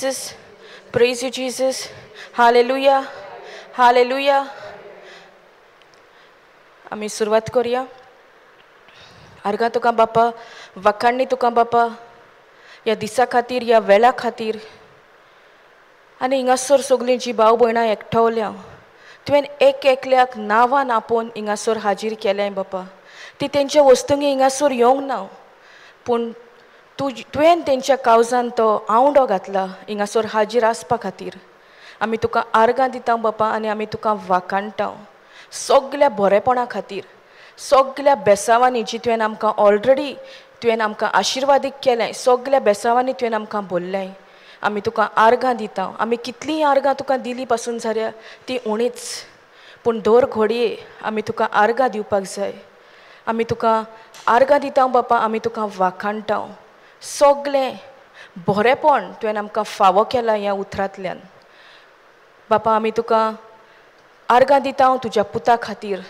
Jesus, praise you, Jesus. Hallelujah, hallelujah. आम्ही सुरुवात करूया. अर्घा तुका बापा, वखाणणी तुका बापा, या दिसा खातीर, या वेळा खातीर. आनी हिंगासर सगळीं जी भाव भयणां एकठावल्या, तुवें एक एकल्याक नांवान आपोवन हिंगासर हाजीर केलें बापा. ती तेंच्या वस्तूंनी हिंगासर येवंक ना, पूण तुवें तेंच्या काळजान तो आवंडो घातला हिंगासर हाजीर आसपा खातीर. आमी तुका आर्गां दिता बापा आनी आमी तुका वाखाणटा सगळ्या बरेपणा खातीर, सगळ्या बेसांवांनी जी तुवें आमकां ऑलरेडी तुवें आमकां आशिर्वादीक केलें, सगळ्या बेसांवांनी तुवें आमकां बोल्लें. आमी तुका आर्गां दिता. आमी कितलीं आर्गां तुका दिली पासून जाल्यार ती उणीच, पूण दर घडये आमी तुका आर्गां दिवपाक जाय. आमी तुका आर्गां दिता बापा, आमी तुका वाखाणटा. सगळें बरेपण तुवें आमकां फावो केलां ह्या उतरांतल्यान. बापा आमी तुका आर्गां दिता तुज्या पुता खातीर.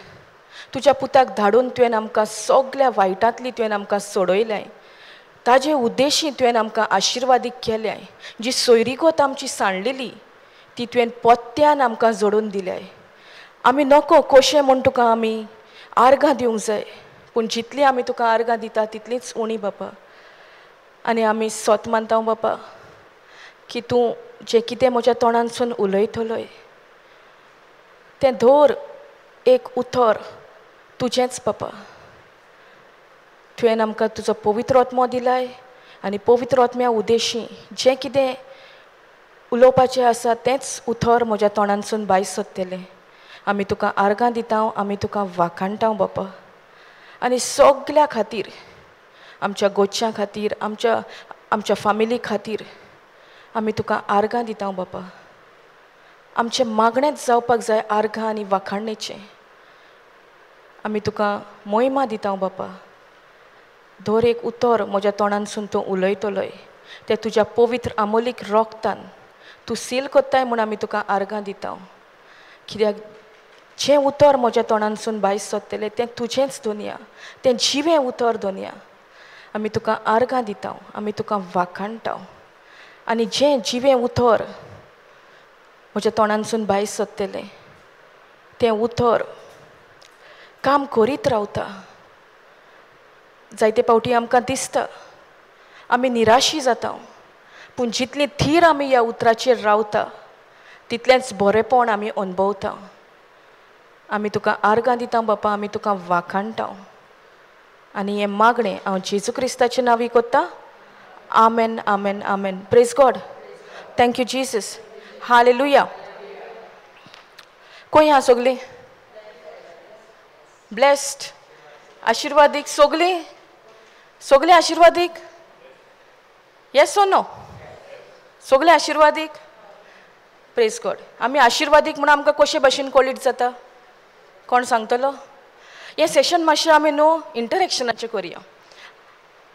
तुज्या पुताक धाडून तुवें आमकां सगळ्या वायटांतली तुवें आमकां सोडयलें. ताजे उद्देशी तुवें आमकां आशिर्वादीक केलें. जी सोयरीगत आमची सांडलेली ती तुवें पोत्त्यान आमकां जोडून दिल्या. आमी नको कशें म्हूण तुका आमी आर्गां दिवंक जाय, पूण जितली आमी तुका आर्गां दिता तितलीच उणी बापा. आनी आमी सोत मानता बापा की तूं जें कितें म्हज्या तोंडानसून उलयतलोय तें दर एक उतर तुजेंच बापा. तुवें आमकां तुजो पवित्र आत्मो दिलाय आनी पवित्र आत्म्या उद्देशी जें कितें उलोवपाचें आसा तेंच उतर म्हज्या तोंडानसून भायर सरतलें. आमी तुका आर्गां दिता, आमी तुका वाखाणटा बापा. आनी सगळ्या खातीर, आमच्या गोंयच्या खातीर, आमच्या फामिली खातीर आमी तुका आर्गां दिता बापा. आमचें मागणेंच जावपाक जाय आर्गां आनी वाखाणणेचें. आमी तुका मोहिमा दिता बापा. दर एक उतर म्हज्या तोंडानसून तूं उलयतलोय तें तुज्या पवित्र आमोलीक रोगतान तूं सील कोत्ताय म्हूण आमी तुका आर्गां दिता. कित्याक जें उतर म्हज्या तोंडानसून भायर सरतलें तें तुजेंच दोनया, तें जिवें उतर दोनया. आमी तुका आर्गां दिता, आमी तुका वाखाणटा. आनी जें जिवें उतर म्हज्या तोंडानसून भायर सरतलें तें उतर काम करीत रावता. जायते फावटी आमकां दिसता आमी निराशी जाता, पूण जितली थीर आमी ह्या उतराचेर रावता तितलेंच बरेंपण आमी अणभवता. आमी तुका आर्गां दिता बापा, आमी तुका वाखाणटा. आनी हें मागणें हांव जेजू क्रिस्ताच्या नांवी कोत्ता. आमेन, आमेन, आमेन. Praise God. Thank you Jesus. Hallelujah. कोण हा सगळीं ब्लेस्ड, आशिर्वादीक, सगळीं आशिर्वादीक. येस और नो? सगळे आशिर्वादीक. Praise God. आमी आशिर्वादीक म्हणून आमकां कशे भाशेन कळीत जाता कोण सांगतलो? हें सेशन मातशें आमी न्हू इंटरेक्शनाचें करया.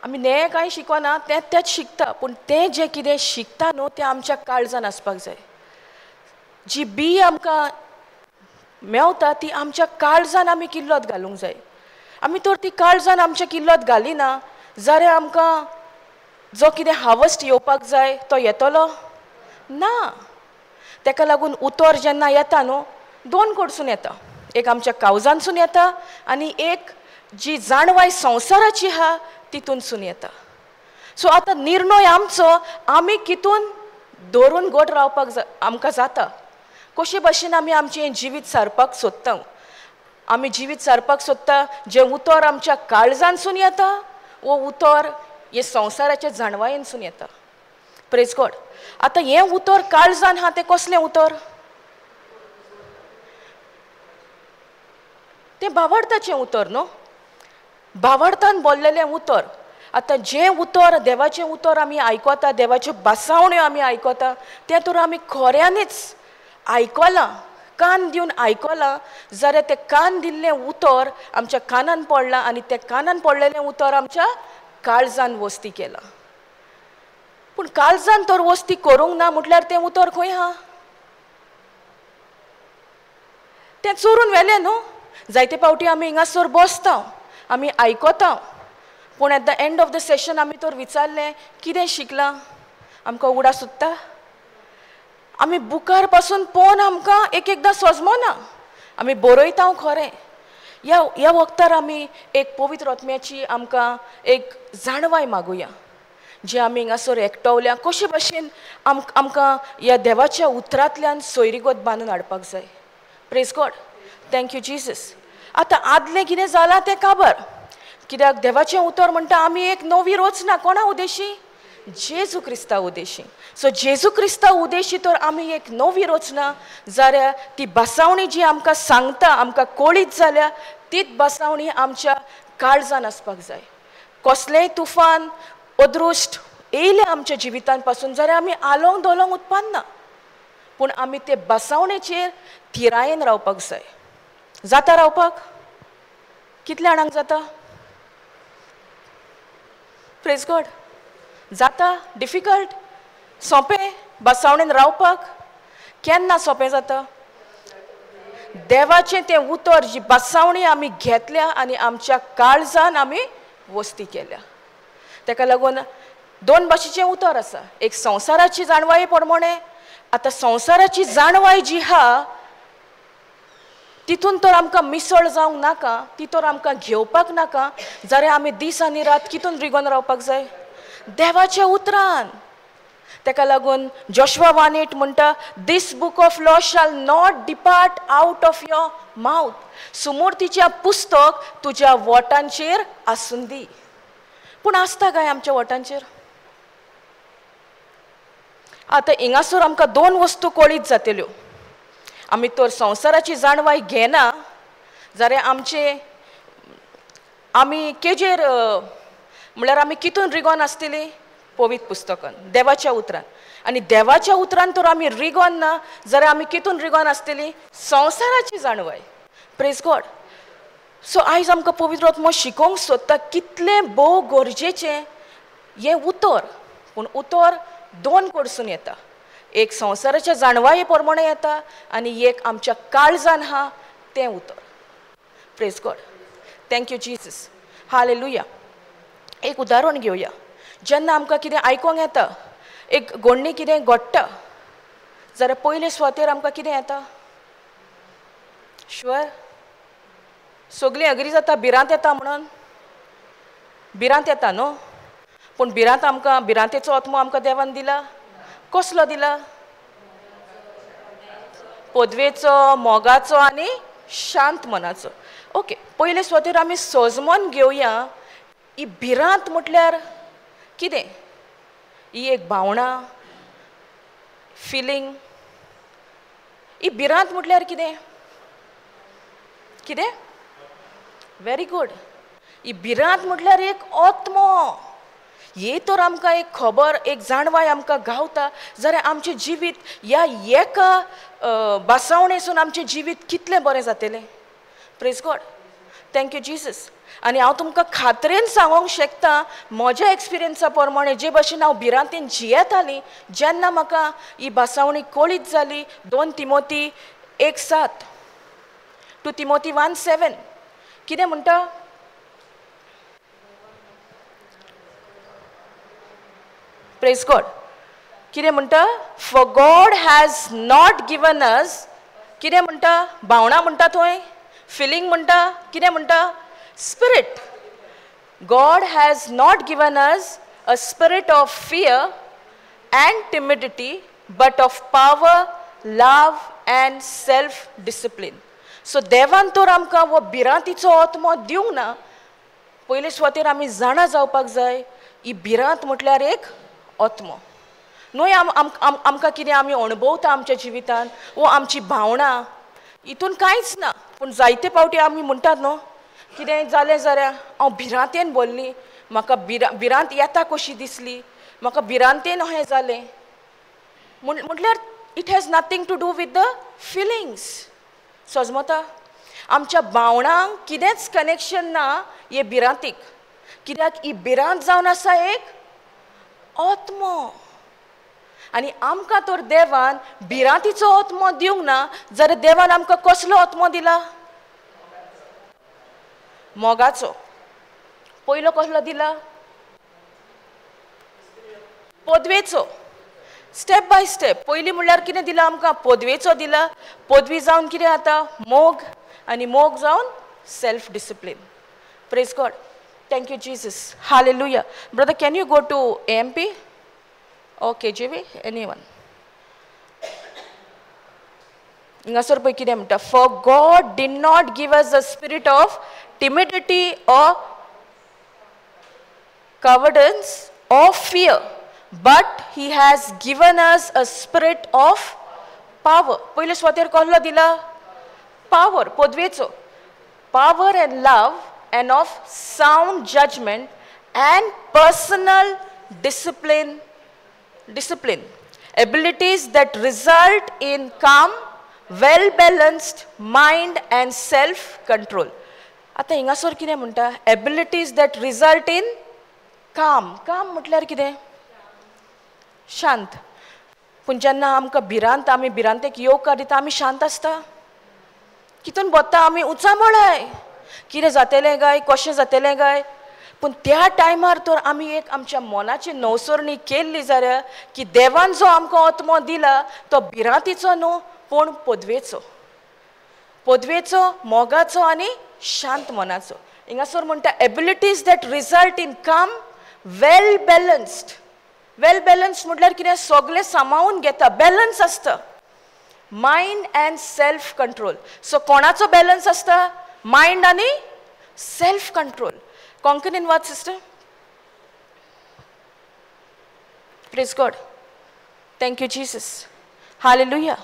आमी हें कांय शिकना, तेंच शिकता, पूण तें जें कितें शिकता न्हू तें आमच्या काळजान आसपाक जाय. जी बी आमकां मेवता ती आमच्या काळजान आमी किल्लोत घालूंक जाय. आमी तर ती काळजान आमच्या किल्लोत घालिना जाल्यार आमकां जो कितें हार्वेस्ट येवपाक जाय तो येतलो ना. तेका लागून उतर जेन्ना येता न्हू दोन कडसून येता. एक आमच्या काळजानसून येता आनी एक जी जाणवाय संवसाराची आहा तितूनसून येता. सो आतां निर्णय आमचो आमी कितून दवरून घट रावपाक आमकां जाता. कशे भाशेन आमी आमचें जिवीत सारपाक सोदता. आमी जिवीत सारपाक सोदता जें उतर आमच्या काळजानसून येता वो उतर हे संवसाराच्या जाणवायेनसून येता. Praise God. आतां हें उतर काळजान आहा तें कसलें उतर? तें भावार्थाचें उतर न्हू. भावार्थान बोल्लेलें उतर. आतां जें उतर देवाचें उतर आमी आयकता, देवाच्यो बासावण्यो आमी आयकता तें तर आमी खऱ्यांनीच आयकलां, कान दिवन आयकलां जाल्यार तें कान दिल्लें उतर आमच्या कानान पडलां आनी तें कानान पडलेलें उतर आमच्या काळजान वस्ती केलां. पूण काळजान तर वस्ती करूंक ना म्हटल्यार तें उतर खंय आहा? तें चोरून व्हेलें न्हू. जायते फावटी आमी हिंगासर बसता, आमी आयकता, पूण at the end of the session आमी तर विचारलें कितें शिकलां? आमकां उगडा सुट्टा? आमी बुकार पासून पोवन आमकां एक एकदां सजमना. आमी बरयता खरें. ह्या वक्तार आमी एक पवित्र आत्म्याची आमकां एक जाणवाय मागुया, जे आमी हिंगासर एकटवल्या कशे भाशेन आमकां ह्या देवाच्या उतरांतल्यान सोयरीगत बांदून हाडपाक जाय. Praise God. Thank you Jesus. आतां आदलें कितें जालां तें काबार, कित्याक देवाचें उतर म्हणटा आमी एक नवी रचना कोणा उद्देशी? जेजू क्रिस्ता उद्देशी. सो जेजू क्रिस्ता उद्देशी तर आमी एक नवी रचना, जाल्यार ती बसावणी जी आमकां सांगता, आमकां कळीत जाल्या तीच बसावणी आमच्या काळजान आसपाक जाय. कसलेंय तुफान अदृश्ट येयले आमच्या जिवितान पासून जाल्यार आमी आलोंक दोलोंक उत्पन्ना, पूण आमी ते बसावणेचेर थिरायेन रावपाक जाय. जाता रावपाक? कितल्या जाणांक जाता? Praise God. जाता? डिफिकल्ट? सोंपें बसावणेन रावपाक? केन्ना सोंपें जाता? देवाचें तें उतर, जी बसावणी आमी घेतल्या आनी आमच्या काळजान आमी वस्ती केल्या. ताका लागून दोन भाशेचें उतर आसा. एक संवसाराची जाणवाये प्रमाणे. आतां संवसाराची जाणवाय जी आहा तितून तर आमकां मिसळ जावंक नाका, ती तर आमकां घेवपाक नाका, जाल्यार आमी दीस आनी रात कितून रिगोन रावपाक जाय? देवाच्या उतरान. ताका लागून जोशुआ 1:8 म्हणटा, this book of law shall not depart out of your mouth. सुमोर्तीच्या पुस्तक तुज्या वोटांचेर आसून दी. पूण आसता काय आमच्या वोटांचेर? आतां हिंगासर आमकां दोन वस्तू कळीत जातल्यो. आमी तर संवसाराची जाणवाय घेना जाल्यार आमी केजेर म्हळ्यार आमी कितून रिगोन आसतली? पवित्र पुस्तकान, देवाच्या उतरान. आनी देवाच्या उतरान तर आमी रिगोन ना जाल्यार आमी कितून रिगोन आसतली? संवसाराची जाणवाय. Praise God. सो आयज आमकां पवित्र आत्मो शिकोवंक सोदता कितलें भोव गरजेचें हें उतर. पूण उतर दोन कडसून येता. एक संवसाराच्या जाणवाये प्रमाणे येता आनी एक आमच्या काळजान आहा तें उतर. Praise God. Thank you Jesus. Hallelujah. एक उदाहरण घेवया. जेन्ना आमकां कितें आयकोंक येता, एक घोडणी कितें घडटा, जाल्यार पयले सुवातेर आमकां कितें येता? शुअर? सगळीं अग्री जाता भिरांत येता म्हणून? भिरांत येता न्हू? पूण भिरांतेचो आत्मो आमकां देवान दिला. कसलो दिला? पदवेचो, मोगाचो आनी शांत मनाचो. ओके. पयले सुवातेर आमी सजमोन घेवया. ही भिरांत म्हटल्यार कितें? ही एक भावना, फिलींग. ही भिरांत म्हटल्यार कितें? कितें? Very good. ही भिरांत म्हटल्यार एक आत्मो. हे तर आमकां एक खबर, एक जाणवाय आमकां गावता जाल्यार आमचें जिवीत ह्या एका बसावणेसून आमचें जिवीत कितलें बरें जातलें. Praise God. Thank you Jesus. आनी हांव तुमकां खात्रेन सांगूंक शकता, म्हज्या एक्सपिरियन्सा प्रमाणे जे भाशेन हांव भिरांतेन जियेतालीं, जेन्ना म्हाका ही बसावणी कळीत जाली, 2 तिमोथी 1:7, 2 तिमोथी 1:7 कितें म्हणटा? Praise God. कितें म्हणटा? For God has not given us. कितें म्हणटा? भावना म्हणटा थंय? फिलींग म्हणटा? कितें म्हणटा? Spirit. God has not given us a spirit of fear and timidity, but of power, love and self-discipline. So देवान तर आमकां वो भिरांतीचो आत्मो दिवंक ना. पयले सुवातेर आमी जाणा जावपाक जाय, ही भिरांत म्हटल्यार एक आत्मो. न्हय आमकां कितें आमी अणभवता आमच्या जिवितान, वो आमची भावना, हितून कांयच ना. पूण जायते फावटी आमी म्हणटात न्हू, कितें जालें जाल्यार हांव भिरांतेन बोल्ली, म्हाका भिरांत येता कशी दिसली, म्हाका भिरांतेन हें जालें म्हटल्यार it has nothing to do with the feelings. समजता? आमच्या भावनांक कितेंच कनेक्शन ना हे भिरांतीक. कित्याक ही भिरांत जावन आसा एक आत्मो. आनी आमकां तर देवान भिरांतीचो आत्मो दिवंक ना जाल्यार देवान आमकां कसलो आत्मो दिला? मोगाचो. पयलो कसलो दिला? पदवेचो. Step by step. पयलीं म्हणल्यार कितें दिलां आमकां? पदवेचो दिला. पदवी जावन कितें जाता? मोग, आनी मोग जावन self discipline. Praise God. Thank you Jesus. Hallelujah. Brother, can you go to AMP or KJV? Anyone? हिंगासर पळय कितें म्हणटा? For God did not give us a spirit of timidity or cowardice or fear, but He has given us a spirit of power. पहिले स्वातेर कसलो दिला? Power, पदवेचो. Power and love and of sound judgment and personal discipline. Abilities that result in calm, well-balanced mind and self-control. आता हिंगासर कितें म्हणटा? Abilities that result in calm. Calm म्हटल्यार कितें? शांत. पूण जेन्ना आमकां भिरांत, आमी भिरांतेक योग काडीता, आमी शांत आसता? कितून बसता आमी? उचामळाय. कितें जातलें काय? कशें जातलें काय? पूण त्या टायमार तर आमी एक आमच्या मनाची नवसरणी केल्ली जाल्यार की देवान जो आमकां आत्मो दिला तो भिरांतीचो न्हू, पूण पदवेचो. पदवेचो, मोगाचो आनी शांत मनाचो. हिंगासर म्हणटा एबिलिटीज दॅट रिजल्ट इन काम, वेल बॅलन्स्ड. वेल बॅलन्स्ड म्हटल्यार कितें? सगळें सांबाळून घेता, बॅलन्स आसता. Mind and self control. So कोणाचो बॅलन्स आसता? मायंड आनी सेल्फ कंट्रोल. कोंकणीन वाच sister. Praise God. Thank you Jesus. Hallelujah.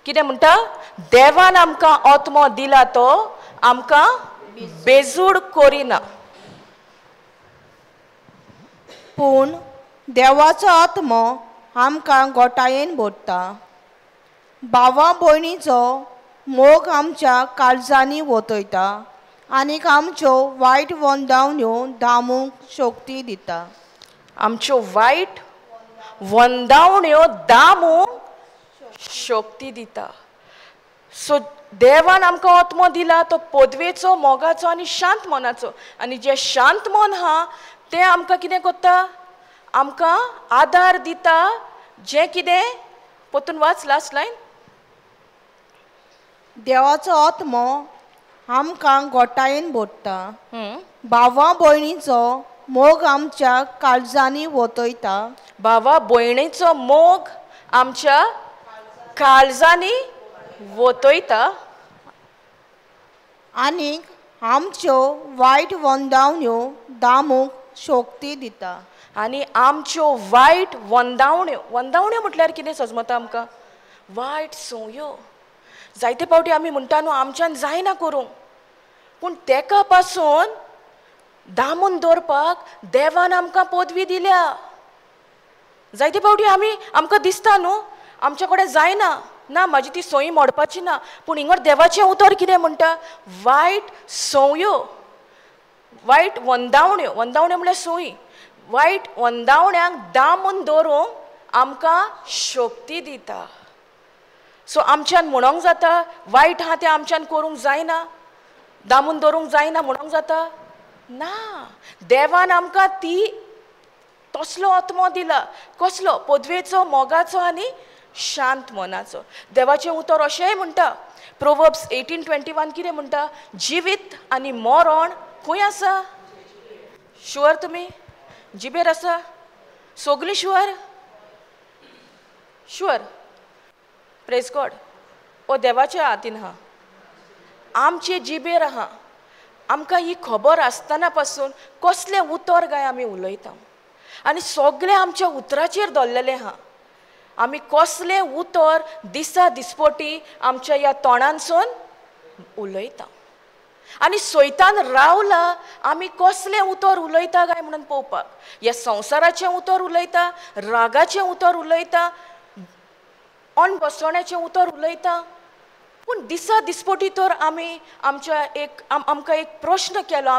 कितें म्हणटा? देवान आमकां आत्मो दिला तो आमकां बेजूड करिना. पूण देवाचो आत्मो आमकां गोठायेन भोडटा. भावा भयणीचो मोग आमच्या काळजांनी वतयता आनीक आमच्यो वायट वंदावण्यो धामूंक शक्ती दिता. आमच्यो वायट वंदावण्यो धामूंक शक्ती दिता. सो देवान आमकां आत्मो दिला तो पदवेचो, मोगाचो आनी शांत मनाचो. आनी जे शांत मन आहा तें आमकां कितें करता? आमकां आदार दिता. जें कितें? पोतून वाच लास्ट लायन. देवाचो आत्मो आमकां गोठायेन भोडटा. भावा भयणीचो मोग आमच्या काळजांनी वतयता. भावा भयणीचो मोग आमच्या काळजांनी वतयता आनीक आमच्यो वायट वंदावण्यो धामूंक शक्ती दिता. आनी आमच्यो वायट वंदावण्यो. वंदावण्यो म्हटल्यार कितें सजमता आमकां? वायट संवयो. जायते फावटी आमी म्हणटा न्हू आमच्यान जायना करूंक, पूण तेका पासून दामून दवरपाक देवान आमकां पदवी दिल्या. जायते फावटी आमकां दिसता न्हू आमचे कडेन जायना, ना म्हाजी ती संवय मोडपाची ना. पूण हिंगर देवाचें उतर कितें म्हणटा? वायट संवयो, वायट वंदावण्यो. वंदावण्यो म्हळ्यार संवय. वायट वंदावण्यांक दामून दवरूंक आमकां शक्ती दिता. सो आमच्यान म्हणोंक जाता वायट आहा तें आमच्यान करूंक जायना, दामून दवरूंक जायना म्हणोंक जाता? ना. देवान आमकां ती तसलो आत्मो दिला. कसलो? पदवेचो, मोगाचो आनी शांत मनाचो. देवाचें उतर अशेंय म्हणटा. प्रोवर्ब्स 18:21 कितें म्हणटा? जिवीत आनी मरण खंय आसा? शुअर तुमी? जिबेर आसा? सगलीं शुअर? शुअर. Praise God. ओ देवाच्या हातीन आहा, आमचे जिबेर आहा. आमकां ही खबर आसतना पासून कसलें उतर काय आमी उलयता, आनी सगळें आमच्या उतराचेर दवरलेलें आहा. आमी कसलें उतर दिसा दिसपटी आमच्या ह्या तोंडांसून उलयता. आनी सैतान रावला आमी कसलें उतर उलयता काय म्हणून पळोवपाक. ह्या संवसाराचें उतर उलयता, रागाचें उतर उलयता, ऑन बसोवण्याचें उतर उलयता. पूण दिसा दिसपटी तर आमी आमकां एक प्रश्न केलो,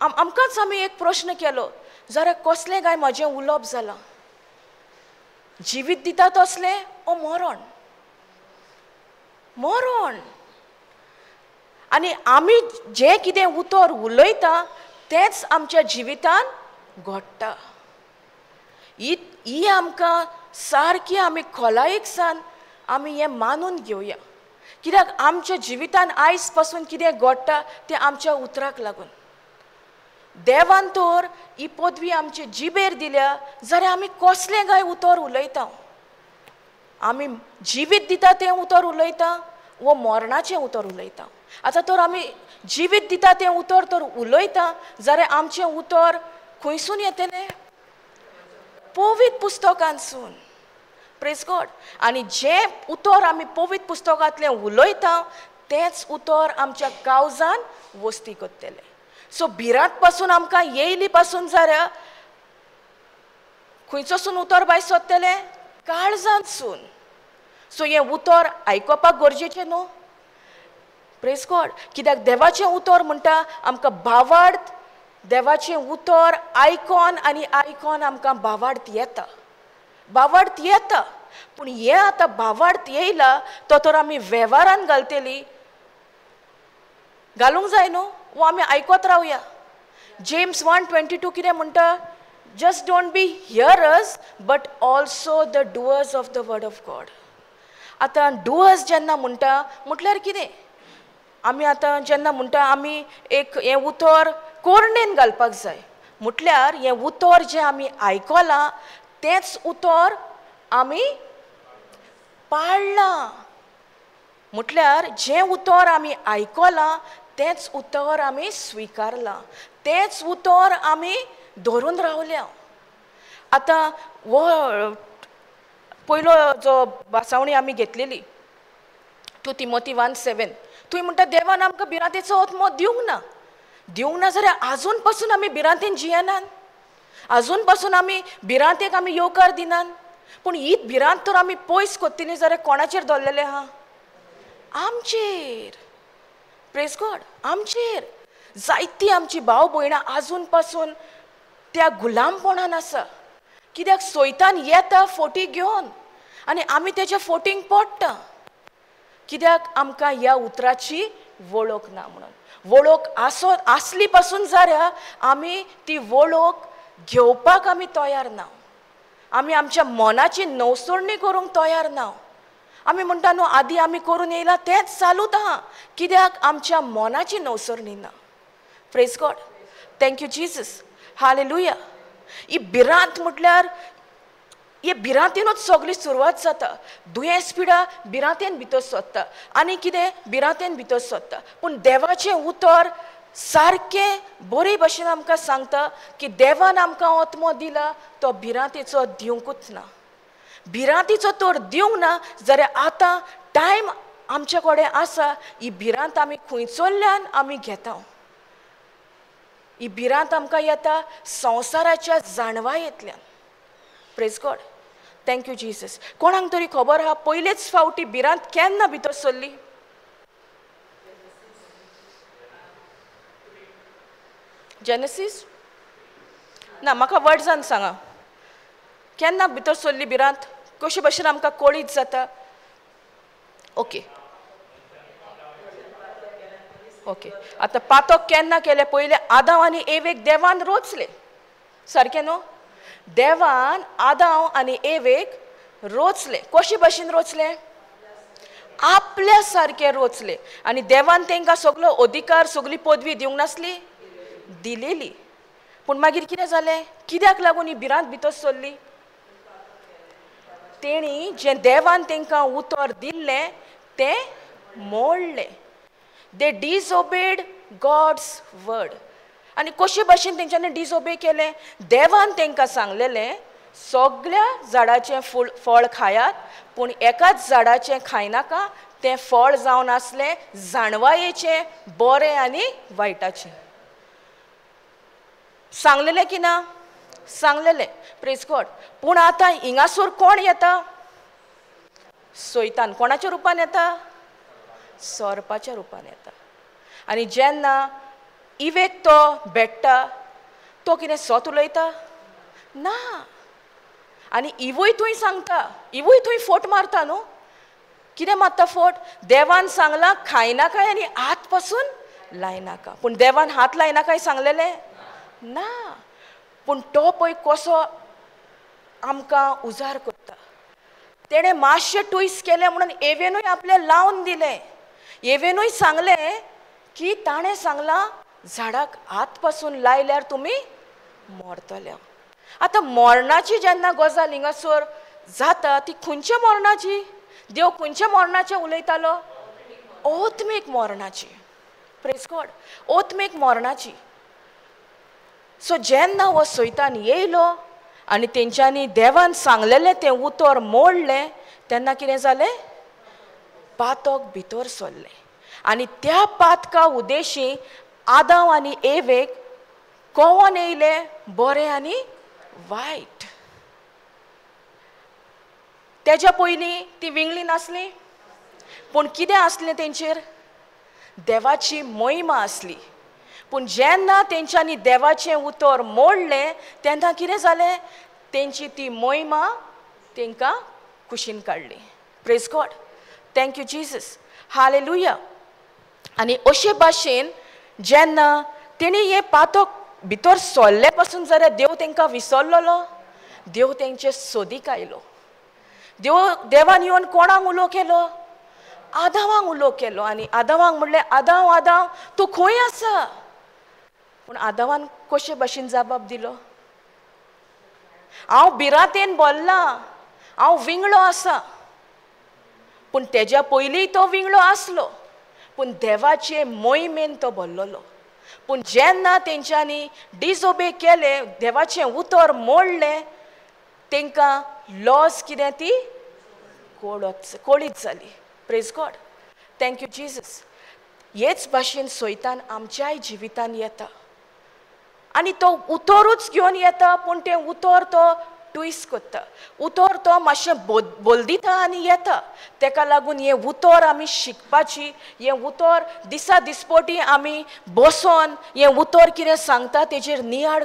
आमकांच आमी एक प्रश्न केलो, जाल्यार कसलें काय म्हजें उलोवप जालां? जिवीत दिता तसलें ओ मरण? मरण. आनी आमी जे कितें उतर उलयता तेंच आमच्या जिवितान घडटा. ही आमकां सारकी आमी खोलायेकसान आमी हें मानून घेवया. कित्याक आमच्या जिवितान आयज पासून कितें घडटा तें आमच्या उतराक लागून. देवान तर ही पदवी आमचे जिबेर दिल्या जाल्यार आमी कसलें काय उतर उलयता. आमी जिवीत दिता तें उतर उलयता वो मरणाचें उतर उलयता. आतां तर आमी जिवीत दिता तें उतर तर उलयता जाल्यार आमचें उतर खंयसून येतलें? पवित्र पुस्तकांसून. Praise God. आनी जें उतर आमी पवित्र पुस्तकांतलें उलयता तेंच उतर आमच्या काळजान वस्ती करतलें. सो भिरांत पासून आमकां येयली पासून जाल्यार खंयचोसून उतर भायर सरतलें? काळजांतसून. सो हें उतर आयकोपाक गरजेचें न्हू. Praise God. कित्याक देवाचें उतर म्हणटा आमकां भावार्थ. देवाचें उतर आयकोन आनी आयकोन आमकां भावार्थ येता. भावार्थ येता. पूण हें आतां भावार्थ येयला तो तर आमी वेव्हारान घालतली घालूंक जाय न्हू. वो आमी आयकोत रावया. जेम्स 1:22 कितें म्हणटा? Just don't be hearers but also the doors of the word of God. आतां डुअर्स जेन्ना म्हणटा म्हटल्यार कितें? आमी आतां जेन्ना म्हणटा आमी एक हें उतर कोरणेन घालपाक जाय. म्हटल्यार हें उतर जें आमी आयकलां तेंच उतर आमी पाळलां. म्हटल्यार जें उतर आमी आयकलां तेंच उतर आमी स्विकारलां. तेंच उतर आमी धरून रावल्या. आतां वो पयलो जो बासावणी आमी घेतलेली 2 तिमोथी 1:7 थंय म्हणटा देवान आमकां भिरांतेचो आत्मो दिवंक ना. दिवंक ना जाल्यार आजून पासून आमी भिरांतेन जियेनात. आजून पासून आमी भिरांतेक आमी येवकार दिनात. पूण ही भिरांत तर आमी पयस कोत्तली जाल्यार कोणाचेर दवरलेलें आहा? आमचेर. Praise God. आमचेर. जायतीं आमची भाव भयणां आजून पासून त्या गुलामपणान आसा. कित्याक सैतान येता फोटी घेवन आनी आमी तेच्या फोटींक पडटा. कित्याक आमकां ह्या उतराची वळख ना म्हणून. वळख आसली पासून जाल्यार आमी ती वळख घेवपाक आमी तयार ना. आमी आमच्या मनाची नवसोडणी करूंक तयार ना. आमी म्हणटा न्हू आदी आमी करून येयला तेंच चालूच आहा. कित्याक आमच्या मनाची नवसोडणी ना. Praise God. Thank you Jesus. Hallelujah. ही भिरांत म्हटल्यार हे भिरांतीनूच सगळी सुरवात जाता. दुयेंस पिडा भिरांतेन भितर सोदता आनी कितें भिरांतेन भितर सोदता. पूण देवाचें उतर सारकें बरे भशेन आमकां सांगता की देवान आमकां आत्मो दिला तो भिरांतेचो दिवंकूच ना. भिरांतीचो तर दिवंक ना जाल्यार आतां टायम आमचे कडेन आसा. ही भिरांत आमी खंयचोल्यान आमी घेता. ही भिरांत आमकां येता संवसाराच्या जाणवायेंतल्यान. Praise God. Thank you Jesus. कोणाक तरी खबर आहा पयलेच फावटी भिरांत केन्ना भितर सरली? जेनेसीस? ना म्हाका वर्ड्सान सांगा. केन्ना भितर सरली भिरांत? कशे भशेन आमकां कळीत जाता? ओके. ओके. आतां पातक केन्ना केलें? पयले आदाम आनी एवेक देवान रोचले. सारकें न्हू? देवान आदाम आनी एवेक रोचले. कशे भशेन रोचले? आपल्या सारके रोचले. आनी देवान तांकां सगळो अधिकार सगळी पदवी दिवंक नासली? दिलेली. पूण मागीर कितें जालें? कित्याक लागून ही भिरांत भितर सरली? तेणी जें देवान तांकां उतर दिल्लें तें मोडलें. दे डिसओबेड गॉड्स वर्ड. आनी कशे भशेन तेंच्यांनी डिसओबे केलें? देवान तांकां सांगलेलें सगळ्या झाडाचें फळ खायात पूण एकाच झाडाचें खायनाका. तें फळ जावन आसलें जाणवायेचें, बरें आनी वायटाचें. सांगलेलें की ना? सांगलेलें. Praise God. पूण आतां हिंगासर कोण येता? सैतान. कोणाच्या रुपान येता? सर्पाच्या रुपान येता. आनी जेन्ना इवेक तो भेट्टा तो कितें सोत उलयता? ना. आनी इवूय थंय सांगता. इवूय थंय फोट मारता न्हू कितें मारता फोट? देवान सांगलां खायनाकाय आनी हात पासून लायनाका. पूण देवान हात लायनाकाय सांगलेलें ना. पूण तो पळय कसो आमकां उजार करता. तेणें मातशें ट्विस्ट केलें म्हणून एवेनूय आपलें लावन दिलें. एवेनूय सांगलें की ताणें सांगलां झाडाक हात पासून लायल्यार तुमी मरतले. आतां मरणाची जेन्ना गजाल हिंगासर जाता ती खंयच्या मरणाची? देव खंयच्या मरणाचें उलयतालो? ओत्मीक मरणाची. Praise God. ओत्मीक मरणाची. सो जेन्ना हो सैतान येयलो आनी तेंच्यांनी देवान सांगलेलें तें उतर मोडलें तेन्ना कितें जालें? पातक भितर सरलें. आनी त्या पातका उद्देशी आदाम आनी एवेक कळोन येयलें बरें आनी वायट. तेज्या पयलीं ती विंगली नासली. पूण कितें आसलें तेंचेर? देवाची महिमा आसली. पूण जेन्ना तेंच्यांनी देवाचें उतर मोडलें तेन्ना कितें जालें? तेंची ती महिमा तेंकां कुशीन काडली. Praise God. Thank you Jesus. Hallelujah. आनी अशे भाशेन जेन्ना तेणी हें पातक भितर सरले पासून जाल्यार देव तेंकां विसरलोलो. देव तेंचे सोदीक आयलो. देवान येवन कोणाक उलो केलो? आदामाक उलो केलो. आनी आदामाक म्हणलें आदाम आदाम तूं खंय आसा? पूण आदामान कशे भाशेन जबाब दिलो? हांव भिरांतेन बोल्लां. हांव विंगडो आसा. पूण तेज्या पयलीं तो विंगडो आसलो. पूण देवाचे मोहिमेन तो बोल्लोलो. पूण जेन्ना तेंच्यांनी डिसओबे केलें देवाचें उतर मोडलें तेंकां लॉस कितें ती कोळीच जाली. Praise God. Thank you Jesus. हेच भाशेन सैतान आमच्याय जिवितान येता आनी तो उतरूच घेवन येता. पूण तें उतर तो ट्विस्ट करता. उतर तो मातशें बोल्दिता आनी येता. तेका लागून हें उतर आमी शिकपाची. हें उतर दिसा दिसपोटी आमी बसोन हें उतर कितें सांगता तेजेर नियाळ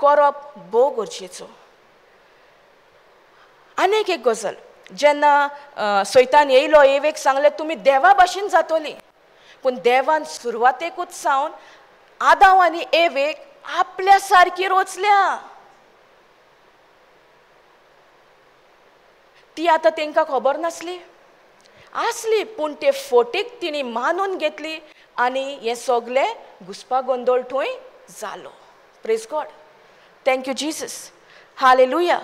करप भोव गरजेचो. आनीक एक गजाल जेन्ना सैतान येयलो एवेक सांगलें तुमी देवा भाशेन जातोली. पूण देवान सुरवातेकूच सावन आदाम आनी एवेक आपल्या सारकी रोचल्या. ती आतां तेंकां खबर नासली? आसली. पूण ते फोटीक तिणी मानून घेतली आनी हें सगलें घुसपा गोंदळ थंय जालो. Praise God. Thank you Jesus. Hallelujah.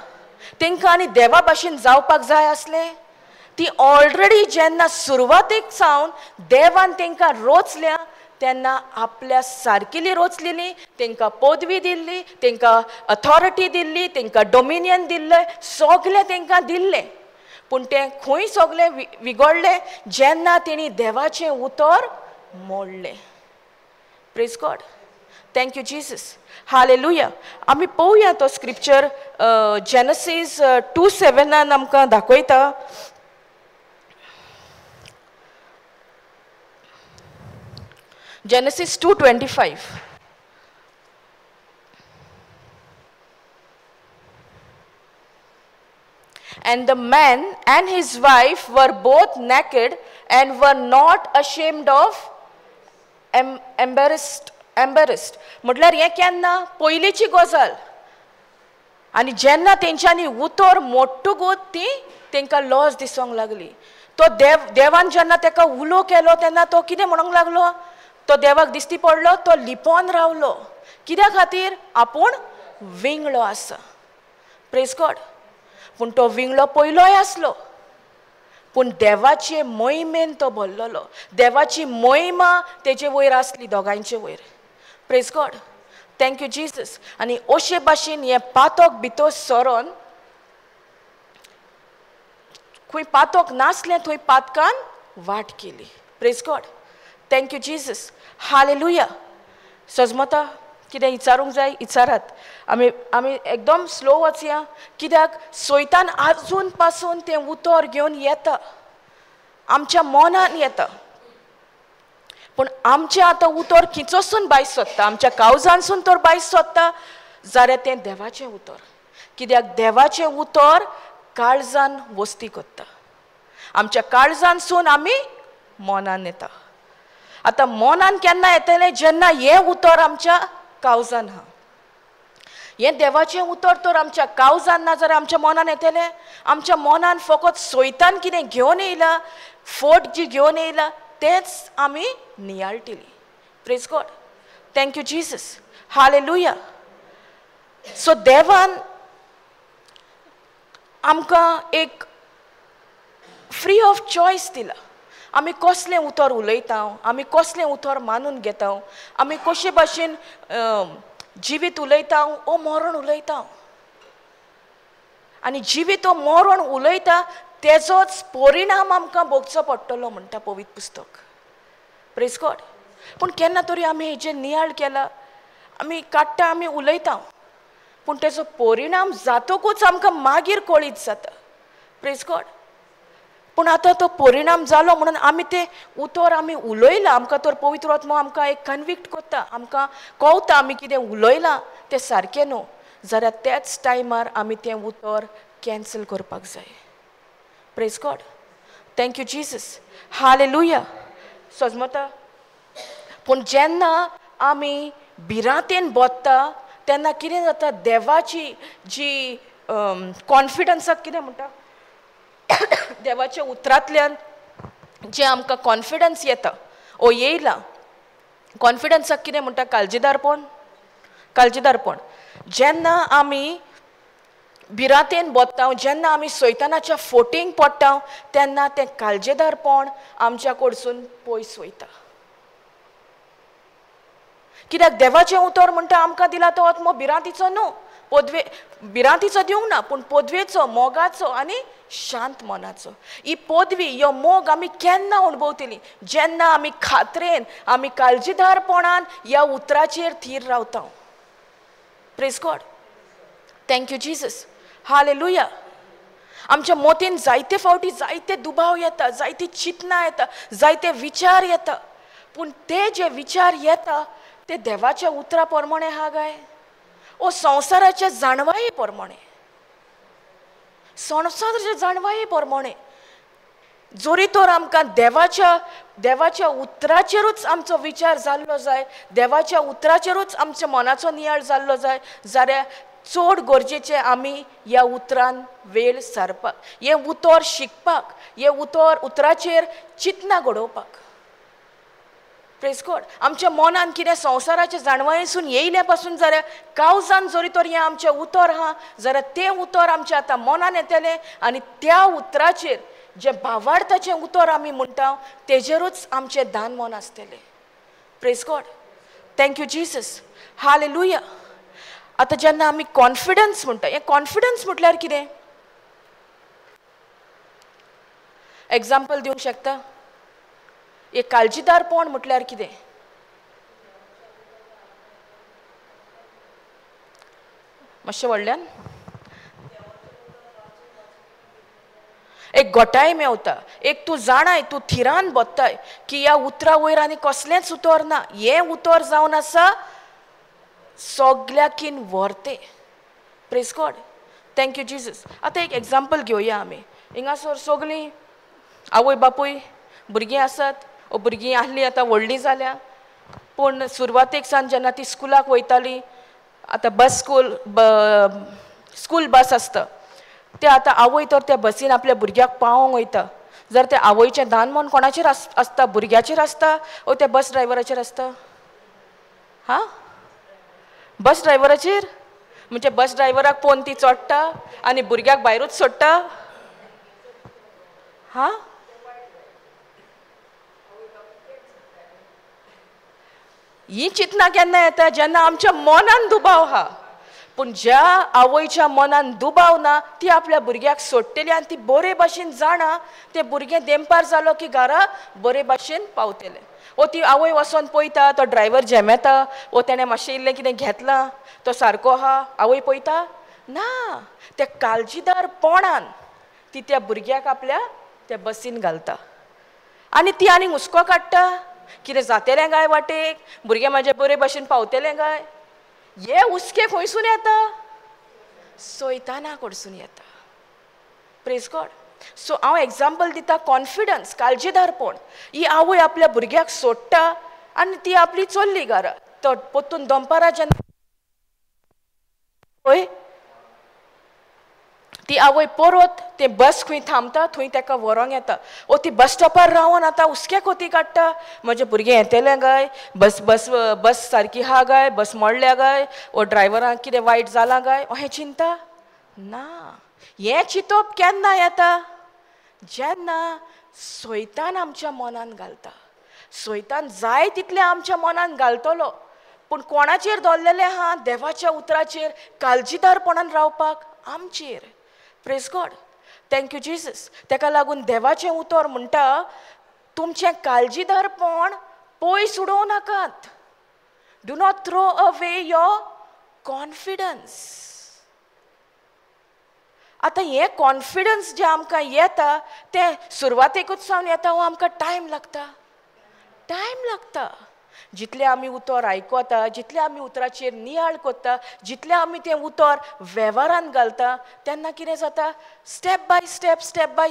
तेंकां आनी देवा भाशेन जावपाक जाय आसलें. ती ऑलरेडी जेन्ना सुरवातेक सावन देवान तेंकां रोचल्या तेन्ना आपल्या सारकिली रोचलेली. तेंकां पदवी दिल्ली. तेंकां अथॉरिटी दिल्ली. तेंकां डोमिनियन दिल्लें. सगलें तेंकां दिल्लें. पूण तें खंय सगलें विगडलें? जेन्ना तेणी देवाचें उतर मोडलें. Praise God. Thank you Jesus. Hallelujah. आमी पळोवया तो स्क्रिप्चर जेनेसीस 2:7 आमकां दाखयता. Genesis 2:25. And the man and his wife were both naked and were not ashamed of embarrassed. म्हटल्यार हें केन्ना? पयलींची गजाल. आनी जेन्ना तेंच्यांनी उतर मोडटकूच ती तेंकां लॉस दिसोंक लागली. तो देवान जेन्ना तेका उलो केलो तेन्ना तो कितें म्हणूंक लागलो? तो देवाक दिश्टी पडलो. तो लिपोन रावलो. कित्या खातीर? आपूण विंगडो आसा. Praise God. पूण तो विंगडो पयलोय आसलो. पूण देवाचे मोहिमेन तो भरलेलो. देवाची मोहिमा तेजे वयर आसली दोगांयचे वयर. Praise God. Thank you Jesus. आनी अशे भाशेन हें पातक भितर सरोन खंय पातक नासलें थंय पातकान वाट केली. Praise God. Thank you Jesus. Hallelujah. सजमता कितें विचारूंक जाय? विचारात. आमी एकदम स्लो वचया. कित्याक सैतान आजून पासून तें उतर घेवन येता. आमच्या मनान येता. पूण आमचें आतां उतर खिचोसून भायर सरता. आमच्या काळजानसून तर भायर सरता जाल्यार तें देवाचें उतर. कित्याक देवाचें उतर काळजान वस्ती करता. आमच्या काळजांसून आमी मोनान येता. आतां मोनान केन्ना येतलें? जेन्ना हें उतर आमच्या काळजान आहा. हें देवाचें उतर तर आमच्या काळजान ना जाल्यार आमच्या मोनान येतलें? आमच्या मोनान फकत सोयतान कितें घेवन येयलां, फोट जी घेवन येयलां तेंच आमी नियाळटलीं. Praise God. Thank you Jesus. Hallelujah. So देवान आमकां एक फ्री ऑफ चॉयस दिला. आमी कसलें उतर उलयता, आमी कसलें उतर मानून घेता, आमी कशे भाशेन जिवीत उलयता ओ मरण उलयता. आनी जिवीत ओ मरण उलयता तेजोच परिणाम आमकां भोगचो पडटलो म्हणटा पवित्र पुस्तक. Praise God. पूण केन्ना तरी आमी हेजें नियाळ केला, आमी काडटा, आमी उलयता, पूण तेजो परिणाम जातकूच आमकां मागीर कळीत जाता. Praise God. पूण आतां तो परिणाम जालो म्हणून आमी तें उतर आमी उलयलां, आमकां तर पवित्र आत्मा आमकां एक कन्विक्ट करता, आमकां कळटा आमी कितें उलयलां तें सारकें न्हू जाल्यार त्याच टायमार आमी तें उतर कॅन्सल करपाक जाय. Praise God. Thank you Jesus. Hallelujah. सोजमता. पूण जेन्ना आमी भिरांतेन बोत्ता तेन्ना कितें जाता? देवाची जी कॉन्फिडन्साक कितें म्हणटा, देवाच्या उतरांतल्यान जे आमकां कॉन्फिडन्स येता ओ येयला, कॉन्फिडन्साक कितें म्हणटा? काळजीदारपण. काळजीदारपण. जेन्ना आमी भिरांतेन बोत्ता, जेन्ना आमी सैतानाच्या फोटींग पडटा तेन्ना तें काळजीदारपण आमच्या कडसून पयस वयता. कित्याक देवाचें उतर म्हणटा आमकां दिला तो आत्मो भिरांतीचो न्हू, भिरांतीचो दिवंक ना, पूण पदवेचो, मोगाचो आनी शांत मनाचो. ही पदवी, ह्यो मोग आमी केन्ना अणभवतलीं? जेन्ना आमी खात्रेन, आमी काळजीदारपणान ह्या उतराचेर थीर रावता. Praise God. Thank you Jesus. Hallelujah. आमच्या मोतीन जायते फावटी जायते दुबाव येता, जायती चिंतनां येता, जायते विचार येता, पूण ते जे विचार येता ते देवाच्या उतरा प्रमाणे आहा काय ओ संवसाराच्या जाणवाये प्रमाणे? संवसाराच्या जाणवाये प्रमाणे. जोरी तर आमकां देवाच्या उतराचेरूच आमचो विचार जाल्लो जाय, देवाच्या उतराचेरूच आमच्या मनाचो नियाळ जाल्लो जाय जाल्यार चड गरजेचें आमी ह्या उतरान वेळ सारपाक, हें उतर शिकपाक, हें उतराचेर चिंतना घडोवपाक. Praise God. आमच्या मनान कितें संवसाराच्या जाणवायेसून येयल्या पासून जाल्यार काळजान जोरी तर हें आमचें उतर आहा जाल्यार तें उतर आमच्या आतां मनान येतलें आनी त्या उतराचेर जें भावार्थाचें उतर आमी म्हणटा तेजेरूच आमचें दान मन आसतलें. Praise God. Thank you Jesus. Hallelujah. आतां जेन्ना आमी कॉन्फिडन्स म्हणटा, हें कॉन्फिडन्स म्हटल्यार कितें? एग्जाम्पल दिवंक शकता? एक काळजीदारपण म्हटल्यार कितें? मातशें व्हडल्यान. एक घोटाय मेवता, एक तूं जाणाय, तूं थिरान बोत्ताय की ह्या उतरा वयर आनी कसलेंच उतर ना, हें उतर जावन आसा सगल्याकीन व्हरतें. Praise God. Thank you Jesus. आतां एक एग्जाम्पल घेवया आमी. हिंगासर सगलीं आवय बापूय भुरगीं आसात, भुरगीं आहलीं आतां व्हडलीं जाल्या, पूण सुरवातेक सावन जेन्ना तीं स्कुलाक वयतालीं, आतां स्कूल बस आसता, ते आतां आवय तर त्या बसीन आपल्या भुरग्याक पावोवंक वयता जाल्यार त्या आवयचें दान मन कोणाचेर आसता? भुरग्याचेर आसता ओ त्या बस ड्रायव्हराचेर आसता? हां, बस ड्रायव्हराचेर. म्हणजे बस ड्रायव्हराक पळोवन ती चडटा आनी भुरग्याक भायरूच सोडटा. हां, ही चिंतना केन्ना येता? जेन्ना आमच्या मनान दुबाव आहा. पूण ज्या आवयच्या मनान दुबाव ना ती आपल्या भुरग्याक सोडटली आनी ती बरे भाशेन जाणा तें भुरगें देंपार जालो की घरा बरे भाशेन पावतलें. ओ ती आवय वचोन पळयता तो ड्रायव्हर झेमेता, ओ तेणें मातशें इल्लें कितें घेतलां, तो सारको आहा, आवय पळयता ना. त्या काळजीदारपणान ती त्या भुरग्याक आपल्या त्या बसीन घालता आनी ती आनीक हुस्को काडटा कितें जातलें काय वाटेक, भुरगें म्हाजें बरे भाशेन पावतलें काय. हे हुस्के खंयसून येता? सैताना कडसून येता. Praise God. सो हांव एग्जाम्पल दिता कॉन्फिडन्स, काळजीदारपण. ही आवय आपल्या भुरग्याक सोडटा आनी ती आपली चल्ली घरा. तो पोत्तून दनपारां जेन्ना पळय ती आवय परत ते बस खंय थांबता थंय ताका व्हरोंक येता. ओ ती बस स्टॉपार रावन आतां हुस्के कोती काडटा, म्हजें भुरगें येतलें काय, बस बस बस सारकी आहा काय, बस मोडल्या काय, ओ ड्रायव्हराक कितें वायट जालां काय, अहें चिंता ना. हें चिंतप केन्ना येता? जेन्ना सैतान आमच्या मनान घालता. सैतान जाय तितलें आमच्या मनान घालतलो, पूण कोणाचेर दवरलेलें आहा? देवाच्या उतराचेर काळजीदारपणान रावपाक आमचेर. Praise God, thank you Jesus. ताका लागून देवाचें उतर म्हणटा, तुमचें काळजीदारपण पयस उडोवं नाकात. Do not throw away your confidence. आतां हें कॉन्फिडन्स जें आमकां येता तें सुरवातेकूच सावन येता वो आमकां टायम लागता. टायम लागता. जितलें आमी उतर आयकता, जितलें आमी उतराचेर नियाळ कोत्ता, जितलें आमी तें उतर वेव्हारान घालता, तेन्ना कितें जाता? स्टेप बाय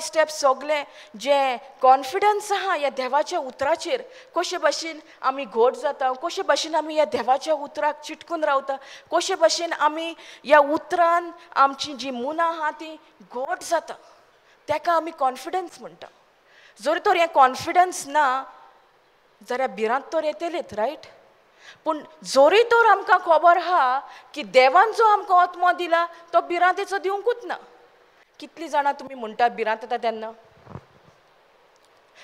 स्टेप सगलें जें कॉन्फिडन्स आहा ह्या देवाच्या उतराचेर, कशे भाशेन आमी घोट जाता, कशे भाशेन आमी ह्या देवाच्या उतराक चिटकून रावता, कशे भाशेन आमी ह्या उतरान आमची जी मुनां आहा ती घोट जाता, ताका आमी कॉन्फिडन्स म्हणटा. जर तर हें कॉन्फिडन्स ना जाल्यार भिरांत तर येतलीच, रायट? पूण जोरी तर आमकां खबर आहा की देवान जो आमकां आत्मो दिला तो भिरांतेचो दिवंकूच ना. कितलीं जाणां तुमी म्हणटा भिरांत येता तेन्ना?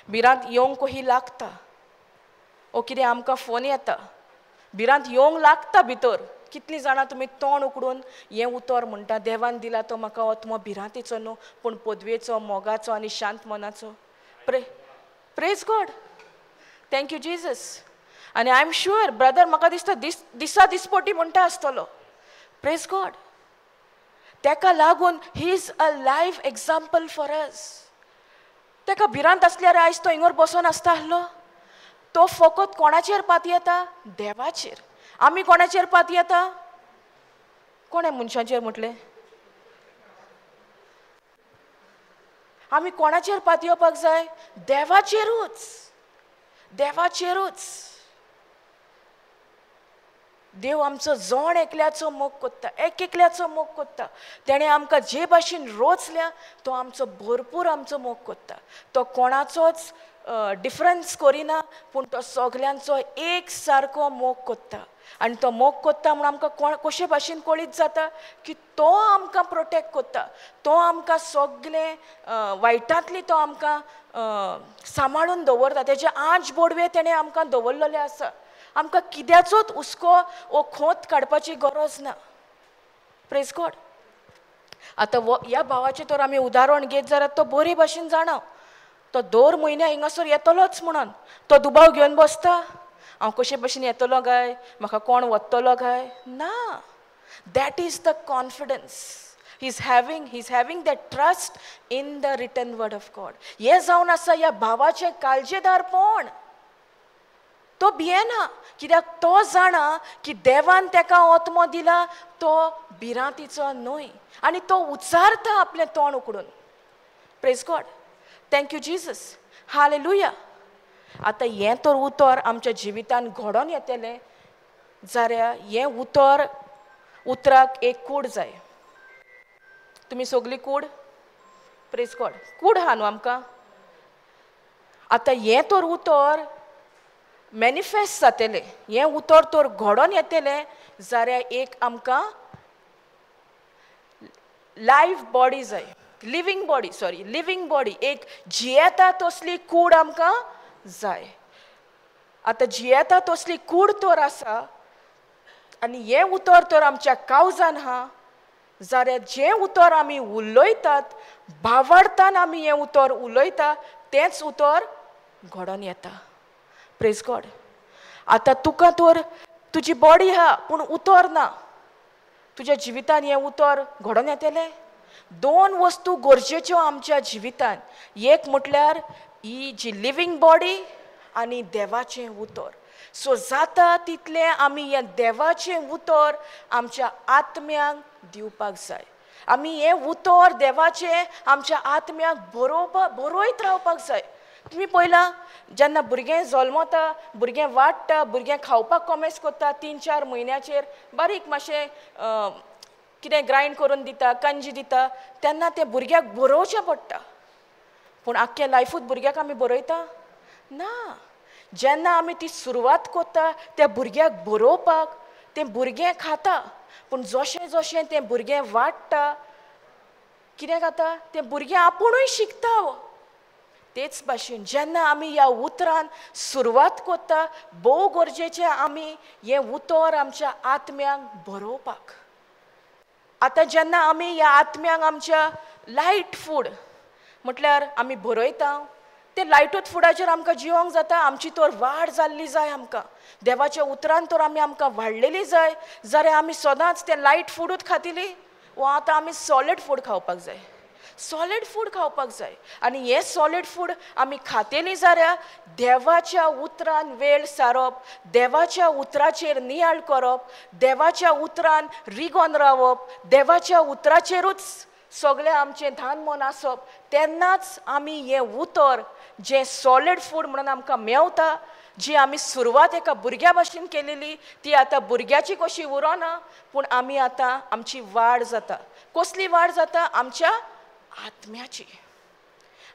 भिरांत येवंक ही लागता. ओ कितें आमकां फोन येता, भिरांत येवंक लागता भितर. कितलीं जाणां तुमी तोंड उकडून हें उतर म्हणटा, देवान दिला तो म्हाका आत्मो भिरांतेचो न्हू, पूण पदवेचो, मोगाचो आनी शांत मनाचो. Praise God, thank you Jesus. आनी आय एम शुअर ब्रदर म्हाका दिसता दिसा दिसपोटी म्हणटा आसतलो. Praise God. ताका लागून ही is a live example for us. ताका भिरांत आसल्यार आयज तो हिंगर बसून आसता आसलो? तो फकत कोणाचेर पात येता? देवाचेर. आमी कोणाचेर पात येता? कोणे मनशांचेर म्हटलें? आमी कोणाचेर पात येवपाक जाय? देवाचेरूच. देवाचेरूच. देव आमचो जोण एकल्याचो मोग कोत्ता, एकल्याचो मोग कोत्ता. तेणें आमकां जे भाशेन रोचल्या तो आमचो भरपूर आमचो मोग कोत्ता. तो कोणाचोच डिफरन्स करिना, पूण तो सगल्यांचो एक सारको मोग कोत्ता. आनी तो मोग कोत्ता म्हूण आमकां कशे भाशेन कळीत जाता की तो आमकां प्रोटेक्ट कोत्ता. तो आमकां सगलें वायटांतली तो आमकां सांबाळून दवरता. तेजे आंच बोडवे तेणें आमकां दवरलेले आसा. आमकां किद्याचोच हुस्को वो खोत काडपाची गरज ना. Praise God. आतां ह्या भावाचें तर आमी उदाहरण घेत जाल्यार तो बरे भाशेन जाणा. तो दर म्हयन्या हिंगासर येतलोच म्हणून तो दुबाव घेवन बसता. हांव कशे भाशेन येतलो काय, म्हाका कोण वत्तलो काय? ना. That is the confidence he's having that trust in the written word of God. हे जावन आसा ह्या भावाचें काळजेदारपण. तो भियेना, कित्याक तो जाणा की देवान ताका आत्मो दिला तो भिरांतीचो न्हय. आनी तो उच्चारता आपलें तोंड उकडून. Praise God, thank you Jesus, hallelujah. आतां हें तर उतर आमच्या जिवितान घडोवन येतलें जाल्यार हें उतराक एक कूड जाय. तुमी सगळीं कूड? Praise God. कूड आहा न्हू आमकां? आतां हें तर उतर मॅनिफेस्ट जातलें, हें उतर तर घडोवन येतलें जाल्यार एक आमकां लायव्ह बॉडी जाय. लिवींग बॉडी, एक जियेता तसली कूड आमकां जाय. आतां जियेता तसली कूड तर आसा आनी हें उतर तर आमच्या काळजान आहा जाल्यार जें उतर आमी उलयतात, भावार्थान आमी हें उतर उलयता, तेंच उतर घडोवन येता. Praise God. आतां तुका तर तुजी बॉडी आहा पूण उतर ना. तुज्या जिवितान हें उतर घडोवन येतलें? दोन वस्तू गरजेच्यो आमच्या जिवितान. एक म्हटल्यार ही जी लिवींग बॉडी आनी देवाचें उतर. सो जाता तितलें आमी हें देवाचें उतर आमच्या आत्म्यांक दिवपाक जाय. आमी हे उतर देवाचे आमच्या आत्म्याक बरोयत रावपाक जाय. तुमी पळयलां जेन्ना भुरगें जल्मता, भुरगें वाडटा, भुरगें खावपाक कॉमेस करता, 3-4 म्हयन्याचेर बारीक मातशें कितें ग्रायंड करून दिता, कंजी दिता, तेन्ना तें भुरग्याक बरोवचें पडटा. पूण आख्खें लायफूच भुरग्याक आमी बरयता ना. जेन्ना आमी ती सुरवात करता त्या भुरग्याक बरोवपाक, तें भुरगें खाता. पूण जशें जशें तें भुरगें वाडटा, कितें जाता, तें भुरगें आपुणूय शिकता. तेच भाशेन जेन्ना आमी ह्या उतरान सुरवात करता, भोव गरजेचें आमी हें उतर आमच्या आत्म्यांक बरोवपाक. आतां जेन्ना आमी ह्या आत्म्यांक आमच्या लायट फूड म्हटल्यार आमी बरयता, ते लायटूच फुडाचेर आमकां जिवंक जाता. आमची तर वाड जाल्ली जाय आमकां. देवाच्या उतरान तर आमकां वाडलेली जाय. जाल्यार आमी सदांच तें लायट फूडूच खातिली, वो आतां आमी सॉलीड फूड खावपाक जाय. सॉलीड फूड खावपाक जाय. आनी हें सॉलीड फूड आमी खातेली जाल्यार देवाच्या उतरान वेळ सारप, देवाच्या उतराचेर नियाळ करप, देवाच्या उतरान रिगोन रावप, देवाच्या उतराचेरूच सगळें आमचें धान मन आसप. तेन्नाच आमी हें उतर जें सॉलीड फूड म्हणून आमकां मेवता, जी आमी सुरवात एका भुरग्या भाशेन केलेली, ती आतां भुरग्याची कशी उरोना, पूण आमी आतां आमची वाड जाता. कसली वाड जाता? आमच्या आत्म्याची.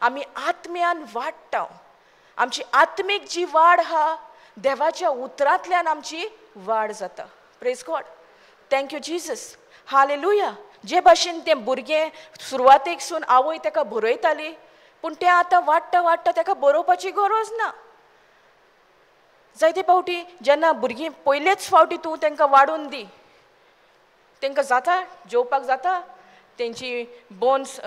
आमी आत्म्यान वाडटा. आमची आत्मीक जी वाड आहा, देवाच्या उतरांतल्यान आमची वाड जाता. Praise God. Thank you Jesus. Hallelujah. जे भाशेन तें भुरगें सुरवातेक सून आवय ताका बरयताली, पूण तें आतां वाडटा वाडटा ताका बरोवपाची गरज ना. जायते फावटी जेन्ना भुरगीं पयलेच फावटी तूं तांकां वाडून दी, तांकां जाता जेवपाक जाता, तेंची बोन्स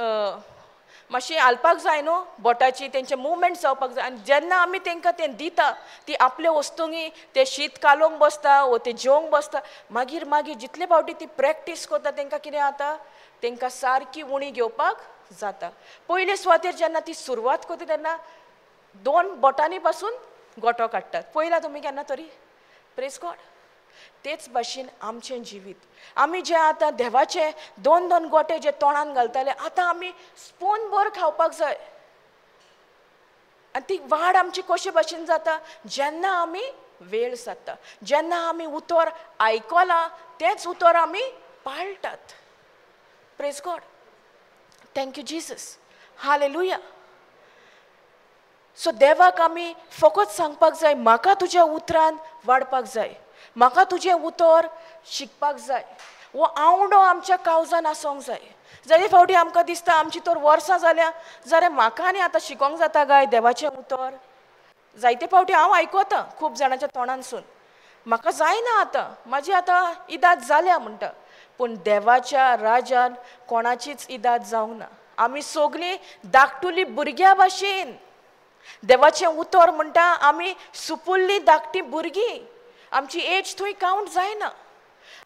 मातशी हालपाक जाय न्हू, बोटाची तेंचे मुवमेंट जावपाक जाय. आनी जेन्ना आमी तांकां तें दिता, ती आपले वस्तूंनी तें शीत कालोवंक बसता वो तें जेवंक बसता, मागीर मागीर जितले फावटी ती प्रॅक्टीस करता तांकां कितें जाता, तांकां सारकी उणी घेवपाक जाता. पयले सुवातेर जेन्ना ती सुरवात करता तेन्ना 2 बोटांनी पासून गोठो काडटात. पळयलां तुमी केन्ना तरी? Praise God. तेच भाशेन आमचें जिवीत. आमी जे आतां देवाचे 2-2 गोटे जे तोंडान घालताले, आतां आमी स्पून भर खावपाक जाय. आनी ती वाड आमची कशे भाशेन जाता? जेन्ना आमी वेळ सादता, जेन्ना आमी उतर आयकलां तेंच उतर आमी पाळटात. Praise God. Thank you Jesus. Hallelujah. So देवाक आमी फकत सांगपाक जाय, म्हाका तुज्या उतरान वाडपाक जाय, म्हाका तुजें उतर शिकपाक जाय. वो आवडो आमच्या काळजान आसूंक जाय. जायते फावटी आमकां दिसता आमची तर वर्सां जाल्या, जाल्यार म्हाका आनी आतां शिकोंक जाता काय देवाचें उतर? जायते फावटी हांव आयकतां खूब जाणांच्या तोंडानसून, म्हाका जायना आतां, म्हाजी आतां इदात जाल्या म्हणटा. पूण देवाच्या राज्यान कोणाचीच इदात जावंक ना. आमी सगळीं धाकटुली भुरग्या भाशेन. देवाचें उतर म्हणटा आमी सुपुल्ली धाकटी भुरगीं. आमची एज थंय कावंट जायना.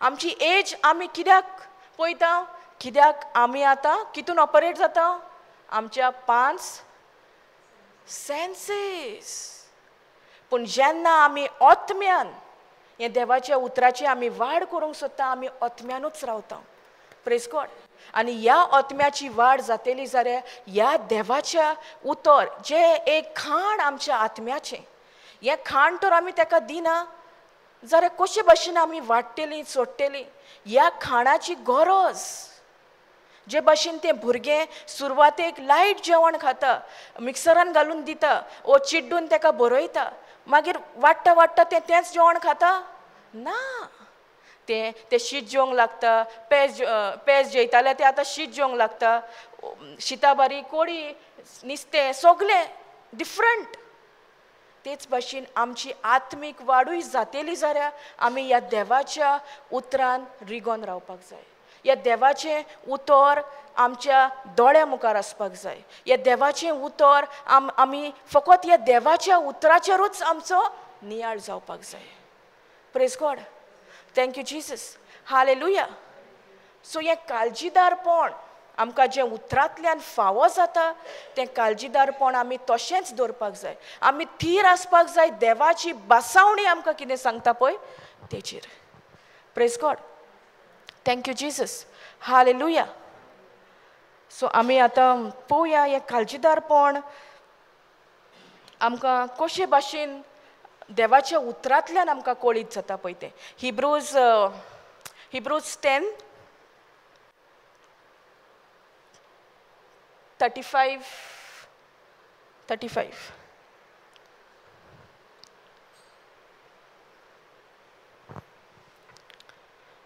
आमची एज आमी कित्याक पळयता? कित्याक आमी आतां कितून ऑपरेट जाता? आमच्या 5 सेन्सीस. पूण जेन्ना आमी आत्म्यान हें देवाच्या उतराची आमी वाड करूंक सोदता, आमी आत्म्यानूच रावता. Praise God. आनी ह्या आत्म्याची वाड जातली जाल्यार ह्या देवाच्या उतर जे एक खाण आमच्या आत्म्याचें, हें खाण तर आमी ताका दिना जाल्यार कशे भाशेन आमी वाडटलीं चडटलीं? ह्या खाणाची गरज. जे भाशेन तें भुरगें सुरवातेक लायट जेवण खाता, मिक्सरान घालून दिता वो चिड्डून ताका बरयता, मागीर वाडटा वाडटा तें तेंच जेवण खाता ना. तें शीत जेवंक लागता. पेज जेयताले तें आतां शीत जेवंक लागता. शीता बारी कोडी नुस्तें सगळें डिफरंट. तेच भाशेन आमची आत्मीक वाडूय जातली जाल्यार आमी ह्या देवाच्या उतरान रिगोन रावपाक जाय. ह्या देवाचें उतर आमच्या दोळ्या मुखार आसपाक जाय. ह्या देवाचें उतर आमी फकत ह्या देवाच्या उतराचेरूच आमचो नियाळ जावपाक जाय. Praise God. Thank you Jesus. Hallelujah. So हें काळजीदारपण आमकां जें उतरांतल्यान फावो जाता, तें काळजीदारपण आमी तशेंच दवरपाक जाय. आमी थीर आसपाक जाय देवाची बासावणी आमकां कितें सांगता पळय तेचेर. Praise God. Thank you Jesus. Hallelujah. So आमी आतां पळोवया हें काळजीदारपण आमकां कशे भाशेन देवाच्या उतरांतल्यान आमकां कळीत जाता पळय तें. Hebrews 10:35.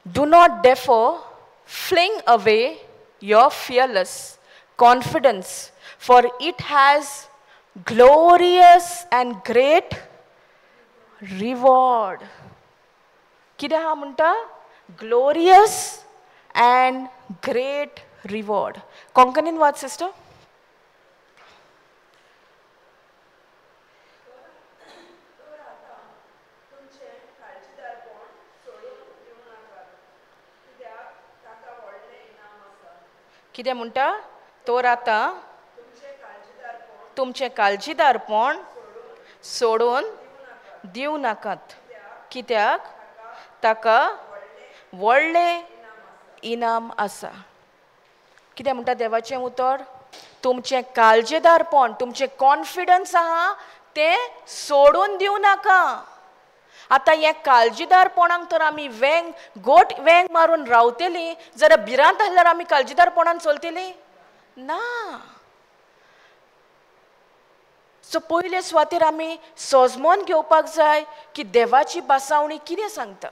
Do not therefore fling away your fearless confidence, for it has glorious and great reward. कितें आहा म्हणटा? Glorious and great reward. कोंकणीन वाच सिस्टर. कितें म्हणटा? तर आतां तुमचें काळजीदारपण सोडून दिवं नाकात, कित्याक ताका व्हडलें इनाम आसा. कितें म्हणटा देवाचें उतर? तुमचें काळजीदारपण, तुमचें कॉन्फिडन्स आहा तें सोडून दिवं नाका. आतां हें काळजीदारपणाक तर आमी वेंग मारून रावतलीं जाल्यार भिरांत आसल्यार आमी काळजीदारपणान चलतलीं ना. सो पयले सुवातेर आमी सोजमोन घेवपाक जाय की देवाची बासावणी कितें सांगता.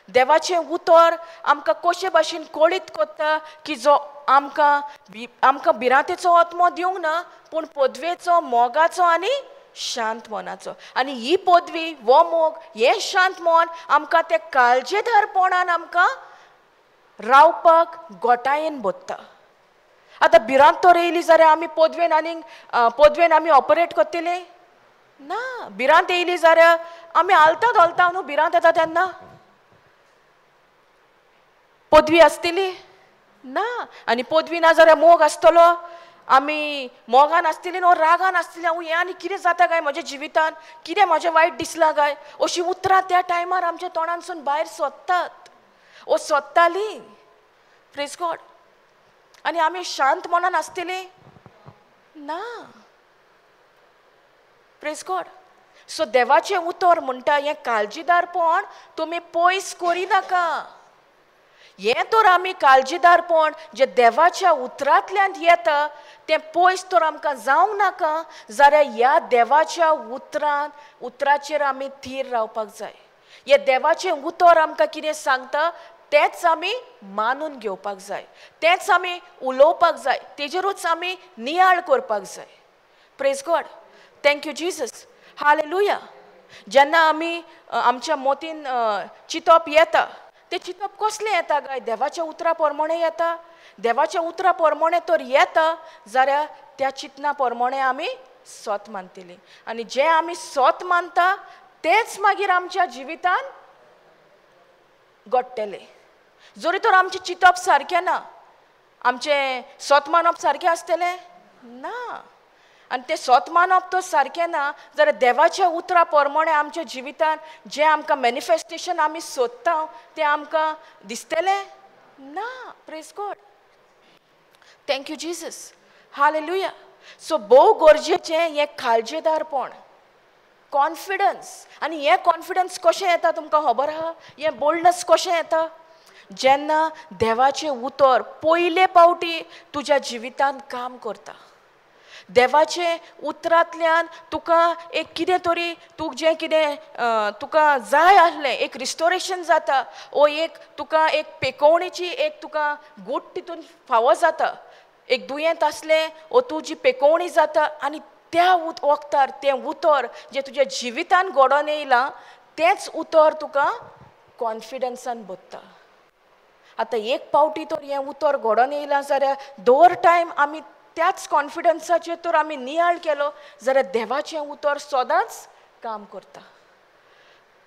देवाचें उतर आमकां कशे भाशेन कळीत कोत्ता की जो आमकां भिरांतेचो आत्मो दिवंक ना, पूण पदवेचो, मोगाचो आनी शांत मनाचो. आनी ही पदवी, वो मोग, हें शांत मन आमकां तें काळजेदारपणान आमकां रावपाक गोठायेन बोत्ता. आतां भिरांत तर येयली जाल्यार आमी पदवेन आमी ऑपरेट कोत्तले ना. भिरांत येयली जाल्यार आमी हालता न्हू भिरांत येता तेन्ना. पदवी आसतली ना. आनी पदवी ना जाल्यार मोग आसतलो. आमी मोगान आसतली न्हू, रागान आसतली. हांव हें आनी कितें जाता काय म्हज्या जिवितान, कितें म्हजें वायट दिसलां काय, अशीं उतरां त्या टायमार आमच्या तोंडांतसून भायर सोदतात. ओ सोदतालीं. Praise God. आनी आमी शांत मनान आसतलीं ना. Praise God. सो देवाचें उतर म्हणटा हें काळजीदारपण तुमी पयस करिनाका. हें तर आमी काळजीदारपण जें देवाच्या उतरांतल्यान येता तें पयस तर आमकां जावंक नाका. जाल्यार ह्या देवाच्या उतराचेर आमी थीर रावपाक जाय. हें देवाचें उतर आमकां कितें सांगता तेंच आमी मानून घेवपाक जाय, तेंच आमी उलोवपाक जाय, तेजेरूच आमी नियाळ करपाक जाय. Praise God. Thank you Jesus. Hallelujah. जेन्ना आमी आमच्या मोतीन चिंतप येता तें चिंतप कसलें येता काय? देवाच्या उतरा प्रमाणे येता. देवाच्या उतरा प्रमाणे तर येता जाल्यार त्या चिंतना प्रमाणे आमी सोत मानतलीं. आनी जें आमी सोत मानता तेंच मागीर आमच्या जिवितान घडटलें. जरी तर आमचें चिंतप सारकें ना, आमचें सोत मानप सारकें आसतलें ना. आनी तें सोत मानप तर सारकें ना जाल्यार देवाच्या उतरा प्रमाणे आमच्या जिवितान जें आमकां मॅनिफेस्टेशन आमी सोदता तें आमकां दिसतलें ना. Praise God. Thank you Jesus. Hallelujah. So भोव गरजेचें हें काळजेदारपण, कॉन्फिडन्स. आनी हें कॉन्फिडन्स कशें येता तुमकां खबर आहा? हें बोल्डनस कशें येता? जेन्ना देवाचें उतर पयले पावटी तुज्या जिवितान काम करता. देवाचे उतरांतल्यान तुका एक कितें तरी जें कितें तुका जाय आसलें एक रिस्टोरेशन जाता. ओ एक तुका एक पेकोवणेची एक तुका गूट तितून फावो जाता. एक दुयेंत आसलें ओ तुजी पेकोवणी जाता आनी त्या वखदार तें उतर जें तुज्या जिवितान घडोवन येयलां तेंच उतर तुका कॉन्फिडन्सान भरता. आतां एक पावटी तर हें उतर घडोवन येयलां जाल्यार दर टायम आमी त्याच कॉन्फिडन्साचेर तर आमी नियाळ केलो जाल्यार देवाचें उतर सदांच काम करता.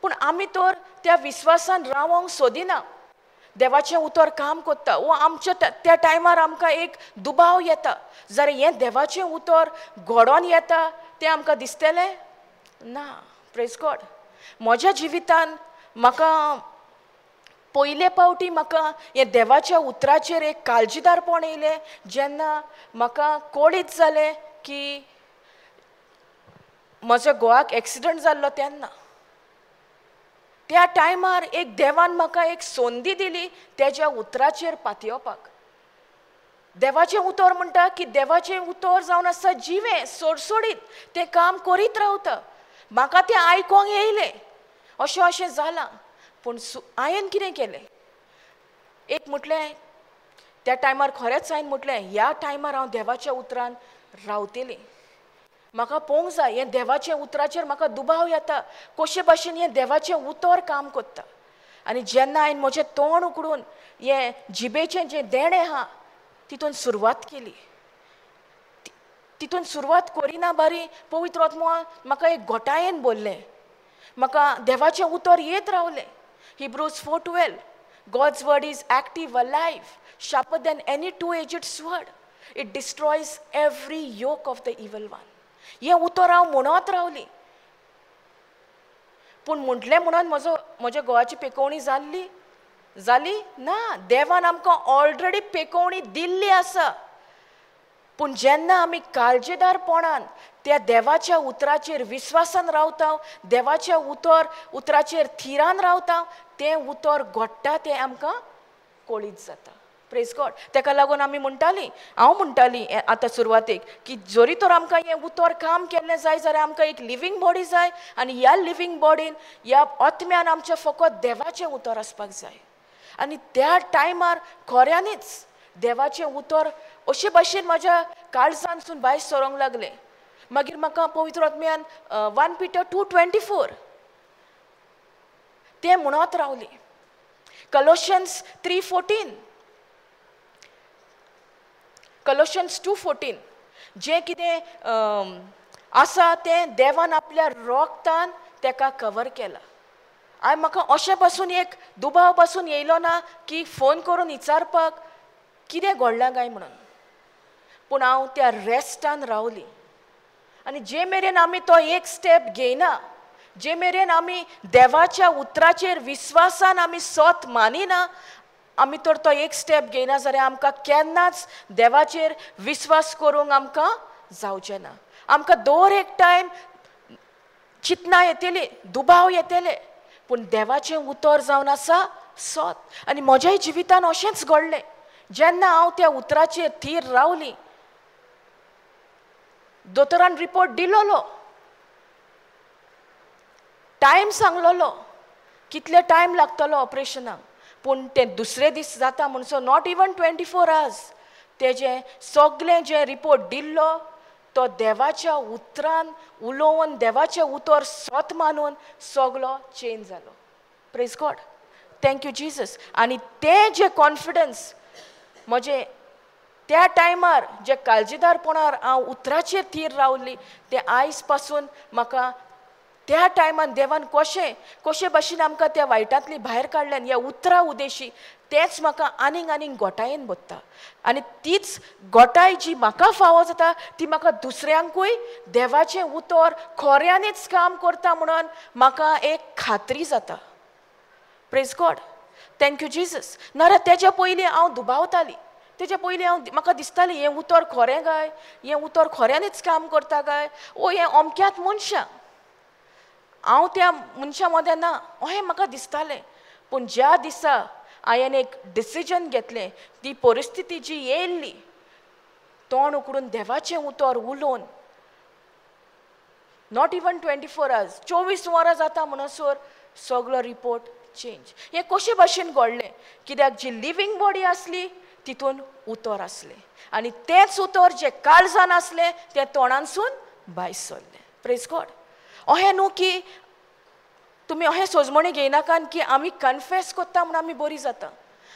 पूण आमी तर त्या विस्वासान रावंक सोदिना. देवाचें उतर काम करता वो आमच्या त्या टायमार आमकां एक दुबाव येता जाल्यार हें देवाचें उतर घडोवन येता तें आमकां दिसतलें ना. Praise God. म्हज्या जिवितान म्हाका पयले पावटी म्हाका हे देवाच्या उतराचेर एक काळजीदारपण येयलें जेन्ना म्हाका कळीत जालें की म्हज्या घोवाक एक्सिडंट जाल्लो तेन्ना त्या टायमार एक देवान म्हाका एक संदी दिली तेज्या उतराचेर पातयेवपाक. देवाचें उतर म्हणटा की देवाचें उतर जावन आसा जिवें सोडसोडीत तें काम करीत रावता. म्हाका तें आयकोंक येयलें अशें जालां. पूण हांवें कितें केलें एक म्हटलें त्या टायमार खरेंच हांवें म्हटलें ह्या टायमार हांव देवाच्या उतरान रावतलें. म्हाका पळोवंक जाय हें देवाचें उतराचेर म्हाका दुबाव येता कशे भाशेन हें देवाचें उतर काम करता. आनी जेन्ना हांवें म्हजें तोंड उकडून हें जिबेचें जें देणें आहा तितून सुरवात केली. तितून सुरवात करिना बारी पवित्र आत्मान म्हाका एक घोटायेन बोल्लें. म्हाका देवाचें उतर येत रावलें. Hebrews 4:12 God's word is active, alive, sharper than any two-edged sword. It destroys every yoke of the evil one. हें उतर हांव म्हणत रावली. पूण म्हटलें म्हणून म्हज्या घोवाची पेकोवणी जाली ना. देवान आमकां ऑलरेडी पेकोवणी दिल्ली आसा. पूण जेन्ना आमी काळजीदारपणान त्या देवाच्या उतराचेर विश्वासान रावता देवाच्या उतराचेर थिरान रावता तें उतर घडटा तें आमकां कळीत जाता. Praise God. ताका लागून आमी हांव म्हणटाली आतां सुरवातेक की जरी तर आमकां हें उतर काम केल्लें जाय जाल्यार आमकां एक लिवींग बॉडी जाय आनी ह्या लिवींग बॉडीन ह्या आत्म्यान आमचें फकत देवाचें उतर आसपाक जाय. आनी त्या टायमार खऱ्यांनीच देवाचें उतर अशे भाशेन म्हाज्या काळजांतसून भायर सरोंक लागलें. मागीर म्हाका पवित्र आत्म्यान 1 Peter 2:24 तें म्हणत रावली. Colossians 3:14 Colossians 2:14 जें कितें आसा तें देवान आपल्या रोगतान तेका कवर केलां. आनी म्हाका अशें पासून एक दुबाव पासून येयलो ना की फोन करून विचारपाक कितें घडलां काय म्हणून. पूण हांव त्या रेस्टान रावली. आनी जे मेरेन आमी तो एक स्टेप घेयना जे मेरेन आमी देवाच्या उतराचेर विश्वासान आमी स्वत मानिना आमी तर तो एक स्टेप घेयना जाल्यार आमकां केन्नाच देवाचेर विश्वास करूंक आमकां जावचें ना. आमकां दर एक टायम चिंतना येतली दुबाव येतले पूण देवाचें उतर जावन आसा सत. आनी म्हज्याय जिवितान अशेंच घडलें. जेन्ना हांव त्या उतराचेर थीर रावली दोतोरान रिपोर्ट दिलोलो टायम सांगलोलो कितले टायम लागतलो ऑपरेशनाक. पूण तें दुसरे दीस जाता म्हणसर नॉट इवन 24 hours तेजें सगळें जें रिपोर्ट दिल्लो तो देवाच्या उतरान उलोवन देवाचें उतर सत मानून सगळो चेंज जालो. Praise God. Thank you Jesus. आनी तें जें कॉन्फिडन्स म्हजें त्या टायमार जे काळजीदारपणान हांव उतराचेर थीर रावली तें आयज पासून म्हाका त्या टायमान देवान कशे भाशेन आमकां त्या वायटांतली भायर काडल्यान ह्या उतरा उदेशी तेंच म्हाका आनीक घोटायेन बसता. आनी तीच घोटाय जी म्हाका फावो जाता ती म्हाका दुसऱ्यांकूय देवाचें उतर खऱ्यांनीच काम करता म्हणून म्हाका एक खात्री जाता. Praise God. Thank you Jesus. नाल्यार तेज्या पयलीं हांव दुबावताली. तेज्या पयलीं म्हाका दिसताली हें उतर खरें काय हें उतर खऱ्यांनीच काम करता काय ओ हें अमक्यात मनशां हांव त्या मनशा मदें ना अशें म्हाका दिसतालें. पूण ज्या दिसा हांवें एक डिसिजन घेतलें ती परिस्थिती जी येयल्ली तोंड उकडून देवाचें उतर उलोवन नॉट इवन 24 hours 24 वरां जाता म्हणसर सगळो रिपोर्ट चेंज. हें कशे भाशेन घडलें कित्याक जी लिवींग बॉडी आसली तितून उतर आसलें आनी तेंच उतर जें काळजान आसलें तें तोंडानसून भायर सरलें. Praise God. अहें न्हू की तुमी अहें सोजमणी घेयनाकात की आमी कन्फेस करता म्हणून आमी बरी जाता.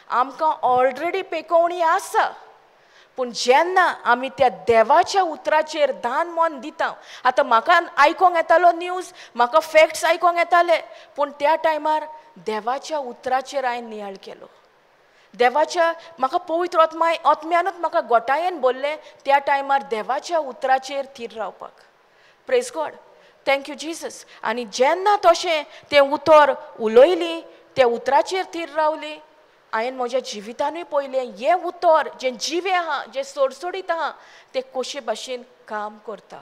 आमकां ऑलरेडी पेकोवणी आसा पूण जेन्ना आमी त्या देवाच्या उतराचेर दान मन दिता. आतां म्हाका आयकोंक येतालो न्यूज म्हाका फॅक्ट्स आयकोंक येताले पूण त्या टायमार देवाच्या उतराचेर हांवें नियाळ केलो. देवाच्या म्हाका पवित्र आत्म्यानूच म्हाका घोटायेन बोल्लें त्या टायमार देवाच्या उतराचेर थीर रावपाक. Praise God. Thank you Jesus. आनी जेन्ना तशें तें उतर उलयली त्या उतराचेर थीर रावली. हांवें म्हज्या जिवितानूय पळयलें हें उतर जें जिवें आहा जें सोडसोडीत आहा तें कशे भाशेन काम करता.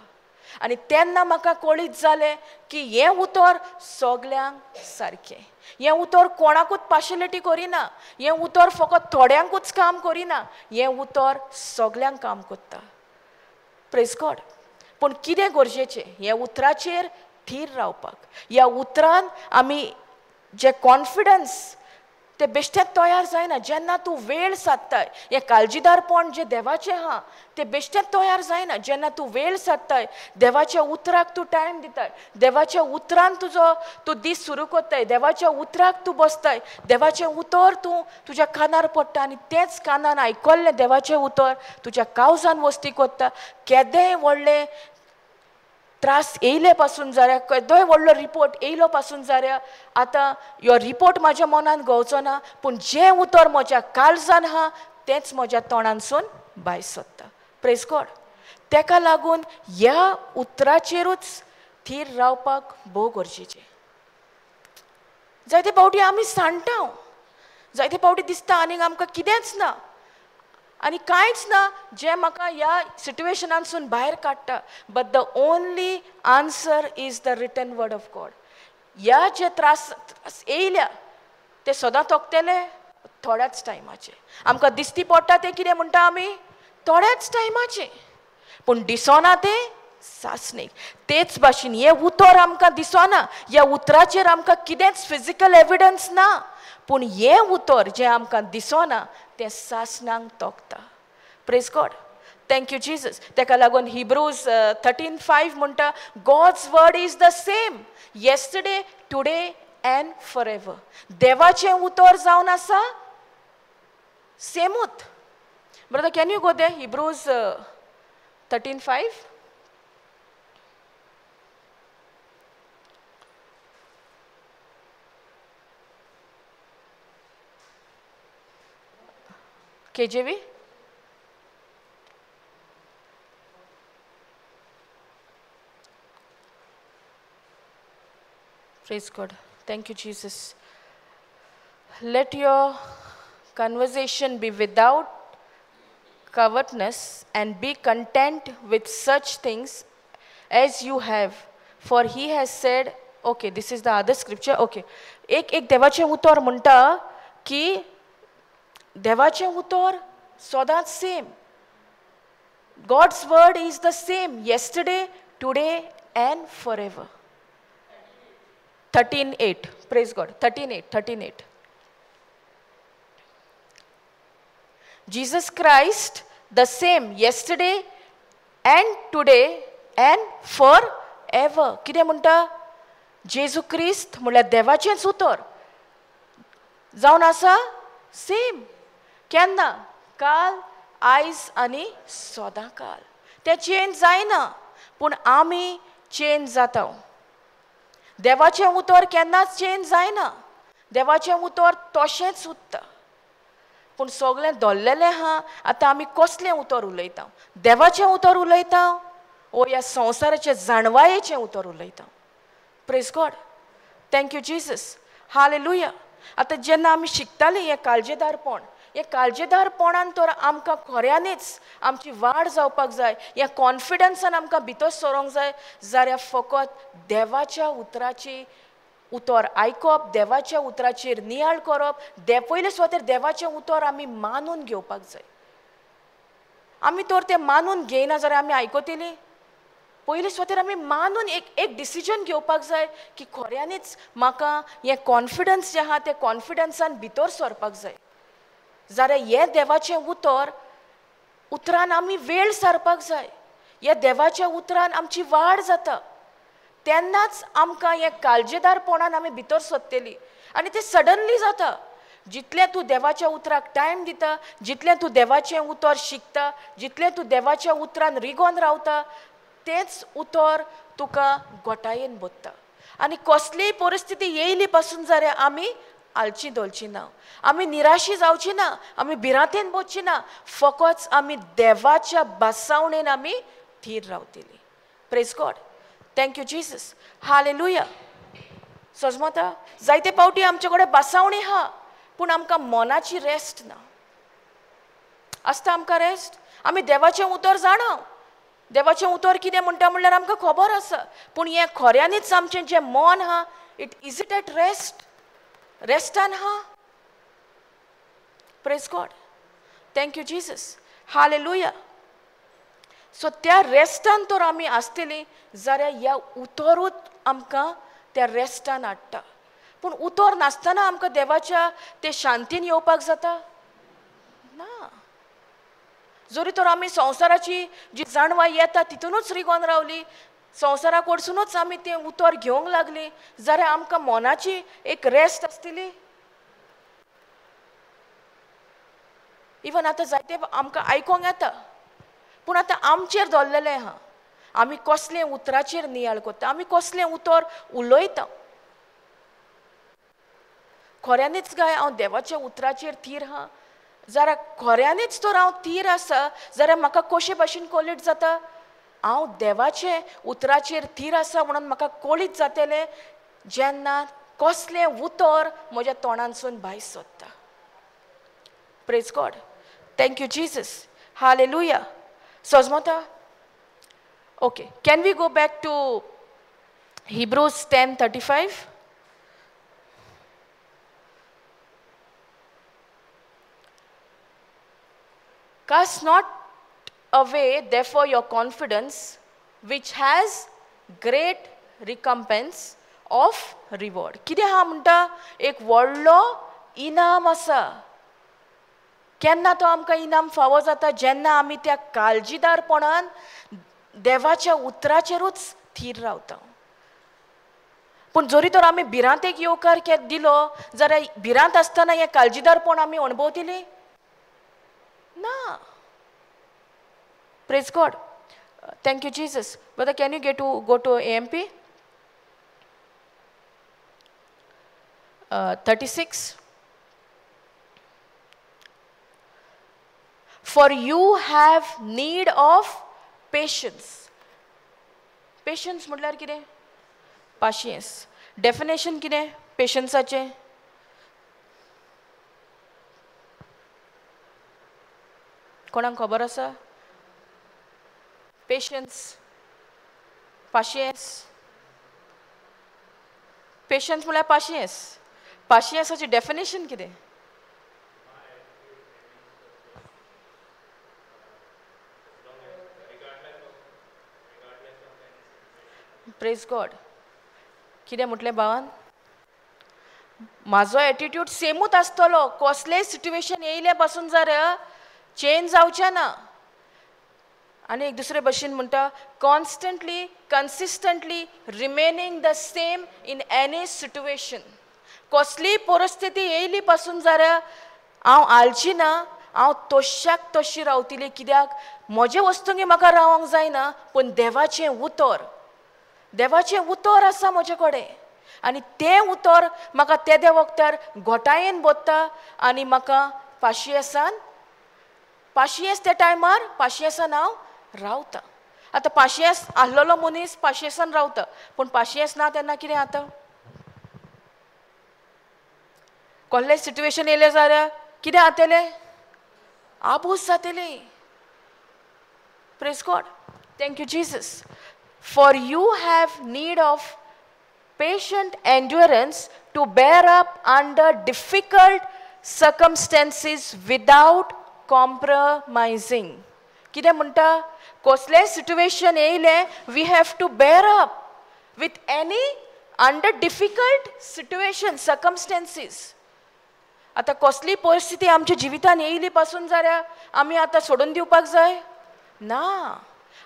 आनी तेन्ना म्हाका कळीत जालें की हें उतर सगल्यांक सारकें. हें उतर कोणाकूच पार्शलिटी करिना. हें उतर फकत थोड्यांकूच काम करिना. हें उतर सगल्यांक काम करता. Praise God. पूण कितें गरजेचें ह्या उतराचेर थीर रावपाक. ह्या उतरान आमी जे कॉन्फिडन्स ते बेश्टेच तयार जायना. जेन्ना तूं वेळ सादताय हें काळजीदारपण जें देवाचें आहा तें बेश्टेच तयार जायना. जेन्ना तूं वेळ सादताय देवाच्या उतराक तूं टायम दिताय, देवाच्या उतरान तूं दीस सुरू करताय, देवाच्या उतराक तूं बसताय, देवाचें उतर तूं तुज्या कानार पडटा आनी तेच कानान आयकल्लें देवाचें उतर तुज्या काळजान वस्ती करता. केदेंय व्हडलें त्रास येयले पासून जाल्यार, केदोय व्हडलो रिपोर्ट येयलो पासून जाल्यार आतां ह्यो रिपोर्ट म्हाज्या मनान घुंवचो ना, पूण जें उतर म्हज्या काळजान आहा तेंच म्हज्या तोंडानसून भायर सरता. Praise God. तेका लागून ह्या उतराचेरूच थीर रावपाक भोव गरजेचें. जायते फावटी आमी सांडटा, जायते फावटी दिसता आनीक आमकां कितेंच ना आनी कांयच ना जें म्हाका ह्या सिट्युएशनानसून भायर काडटा. But the only answer is the written word of God. ह्या जे त्रास येयल्या ते सदां तोखतेले थोड्याच टायमाचे. आमकां दिसती पडटा ते कितें म्हणटा आमी थोड्याच टायमाचे, पूण दिसना ते सासणीक. तेच भाशेन हें उतर आमकां दिसना. ह्या उतराचेर आमकां कितेंच फिजिकल एविडन्स ना, पूण हें उतर जें आमकां दिसना तें सासणांक तोखता. Praise God. Thank you Jesus. तेका लागून हिब्रूज 13:5 म्हणटा God's word is the same yesterday today and forever. देवाचें उतर जावन आसा सेमूत. Brother can you go the Hebrews 13:5. KJV. Praise God. Thank you, Jesus. Let your conversation be without covetousness and be content with such things as you have. For he has said, okay, this is the other scripture. Okay. एक देवाचें उतर म्हणटा की देवाचें उतर सदांच same. God's word is the same yesterday today and forever. 13:8. Praise God. 13:8. Jesus Christ the same yesterday and today and forever. कितें म्हणटा जेजू क्रिस्त म्हणल्यार देवाचेंच उतर जावन आसा सेम. केन्ना काल आयज आनी सदां काल. तें चेंज जायना, पूण आमी चेंज जाता. देवाचें उतर केन्नाच चेंज जायना. देवाचें उतर तशेंच उरता. पूण सगळें धरलेलें आहा. आतां आमी कसलें उतर उलयता? देवाचें उतर उलयता ओ ह्या संवसाराचें जाणवायेचें उतर उलयता? Praise God. Thank you Jesus. Hallelujah. आतां जेन्ना आमी शिकतालीं हें काळजेदारपण, हे काळजेदारपणान तर आमकां खऱ्यांनीच आमची वाड जावपाक जाय, ह्या कॉन्फिडन्सान आमकां भितर सरोंक जाय जाल्यार फकत देवाच्या उतराची उतर आयकप, देवाच्या उतराचेर नियाळ करप. पयले सुवातेर देवाचें उतर आमी मानून घेवपाक जाय. आमी तर तें मानून घेयना जाल्यार आमी आयकतलीं. पयले सुवातेर आमी मानून एक डिसिजन घेवपाक जाय की खऱ्यांनीच म्हाका हें कॉन्फिडन्स जें आहा तें कॉन्फिडन्सान भितर सरपाक जाय. जाल्यार हें देवाचें उतरान आमी वेळ सारपाक जाय. ह्या देवाच्या उतरान आमची वाड जाता. तेन्नाच आमकां हें काळजेदारपणान आमी भितर सरतलीं. आनी तें सडनली जाता. जितलें तूं देवाच्या उतराक टायम दिता, जितलें तूं देवाचें उतर शिकता, जितलें तूं देवाच्या उतरान रिगोन रावता, तेंच उतर तुका घोटायेन बसता. आनी कसलीय परिस्थिती येयली पासून जाल्यार आमी आलची दवरची ना, आमी निराशी जावची ना, आमी भिरांतेन बसची ना. फकत आमी देवाच्या बासावणेन आमी थीर रावतलीं. Praise God. Thank you Jesus. Hallelujah. समजता जायते पावटी आमचे कडेन बासावणी हा पूण आमकां मनाची रेस्ट ना आसता आमकां रेस्ट आमी देवाचें उतर जाणा देवाचें उतर कितें म्हणटा म्हणल्यार आमकां खबर आसा पूण हें खऱ्यांनीच आमचें जें मन हा इज इट एट रेस्टान हा praise God thank you Jesus hallelujah सो त्या रेस्टान तर आमी आसतलीं जाल्यार ह्या उतरूच आमकां त्या रेस्टान हाडटा पूण उतर नासतना आमकां देवाच्या ते शांतीन येवपाक जाता ना जरी तर आमी संवसाराची जी जाणवां येता तितूनच रिगोन रावली संवसाराक वचूनच आमी तें उतर घेवंक लागली जाल्यार आमकां मनाची एक रेस्ट आसतली इवन आतां जायते आमकां आयकोंक येता पूण आतां आमचेर दवरलेलें आहा आमी कसले उतराचेर नियाळ करता आमी कसलें उतर उलयता खऱ्यांनीच काय हांव देवाच्या उतराचेर थीर आहा जाल्यार खऱ्यांनीच तर हांव थीर आसा जाल्यार म्हाका कशे भाशेन कळीत जाता हांव देवाचे उतराचेर थीर आसा म्हणून म्हाका कळीत जातलें जेन्ना कसलें उतर म्हज्या तोंडांतसून भायर सरता praise God thank you Jesus hallelujah समजता okay can we go back to Hebrews 10:35 Cast not away, therefore, your confidence, which has great recompense of reward. कितें हा म्हणटा एक व्हडलो इनाम आसा केन्ना तो आमकां इनाम फावो जाता जेन्ना आमी त्या काळजीदारपणान देवाच्या उतराचेरूच थीर रावता पूण जरी तर आमी भिरांत एक येवकार दिलो जाल्यार भिरांत आसतना हें काळजीदारपण आमी अणभवतलीं ना praise God thank you Jesus brother can you go to AMP 36 For you have need of patience. Patience म्हटल्यार कितें patience. Definition कितें patienceचे कोणाक खबर आसा patience म्हटल्यार patienceचे definition कितें प्रेज गॉड कितें म्हटलें भावान म्हाजो एटिट्यूड सेमूच आसतलो कसलेंय सिट्युएशन येयले पासून जाल्यार चेंज जावचें ना आनी एक दुसरे भशेन म्हणटा constantly consistently remaining the same in any situation कसलीय परिस्थिती येयली पासून जाल्यार हांव आलची ना हांव तश्याक तशी रावतली कित्याक म्हजे वस्तूंगी म्हाका रावंक जायना पूण देवाचें उतर आसा म्हजे कडेन आनी तें उतर म्हाका त्या वखदार घोटायेन बोत्ता आनी म्हाका पाशियेसान त्या टायमार पाशियेसान हांव रावता आतां पाशियेस आसलेलो मनीस पाशियेसान रावता पूण पाशियेस ना तेन्ना कितें जाता कसलेंय सिट्युएशन येयलें जाल्यार कितें जातलें आबूस जातली praise God thank you Jesus For you have need of patient endurance to bear up under difficult circumstances without compromising. कितें म्हणटा कसलेय सिट्युएशन येयले we have to bear up with any under difficult situation circumstances. आतां कसली परिस्थिती आमच्या जिवितान येयली पासून जाल्यार आमी आतां सोडून दिवपाक जाय ना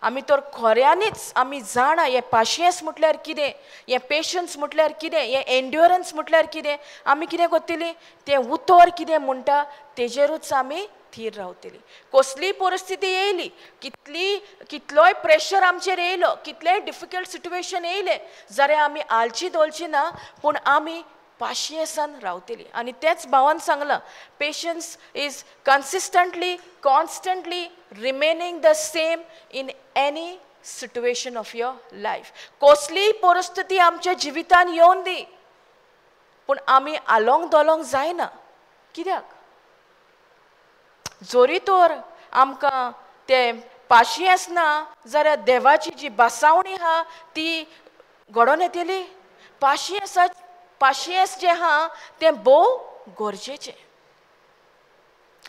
आमी तर खऱ्यांनीच आमी जाणा हें पाशियेंस म्हटल्यार कितें हें पेशन्स म्हटल्यार कितें हें एन्ड्युरन्स म्हटल्यार कितें आमी कितें करतलीं तें उतर कितें म्हणटा तेजेरूच आमी थीर रावतलीं कसलीय परिस्थिती येयली कितलोय प्रेशर आमचेर येयलो कितलेंय डिफिकल्ट सिट्युएशन येयलें जाल्यार आमी आलची दवरची ना पूण आमी पाशियेसान रावतली आनी तेच भावान सांगलां patience is constantly remaining the same in any situation of your life कसलीय परिस्थिती आमच्या जिवितान येवन दी पूण आमी आलोंग दोलोंग जायना. कित्याक? जोरी तर आमकां तें पाशियेंस ना जाल्यार देवाची जी बासावणी आहा ती घडोवन येतली. पाशियेंस जें आहा तें भोव गरजेचें.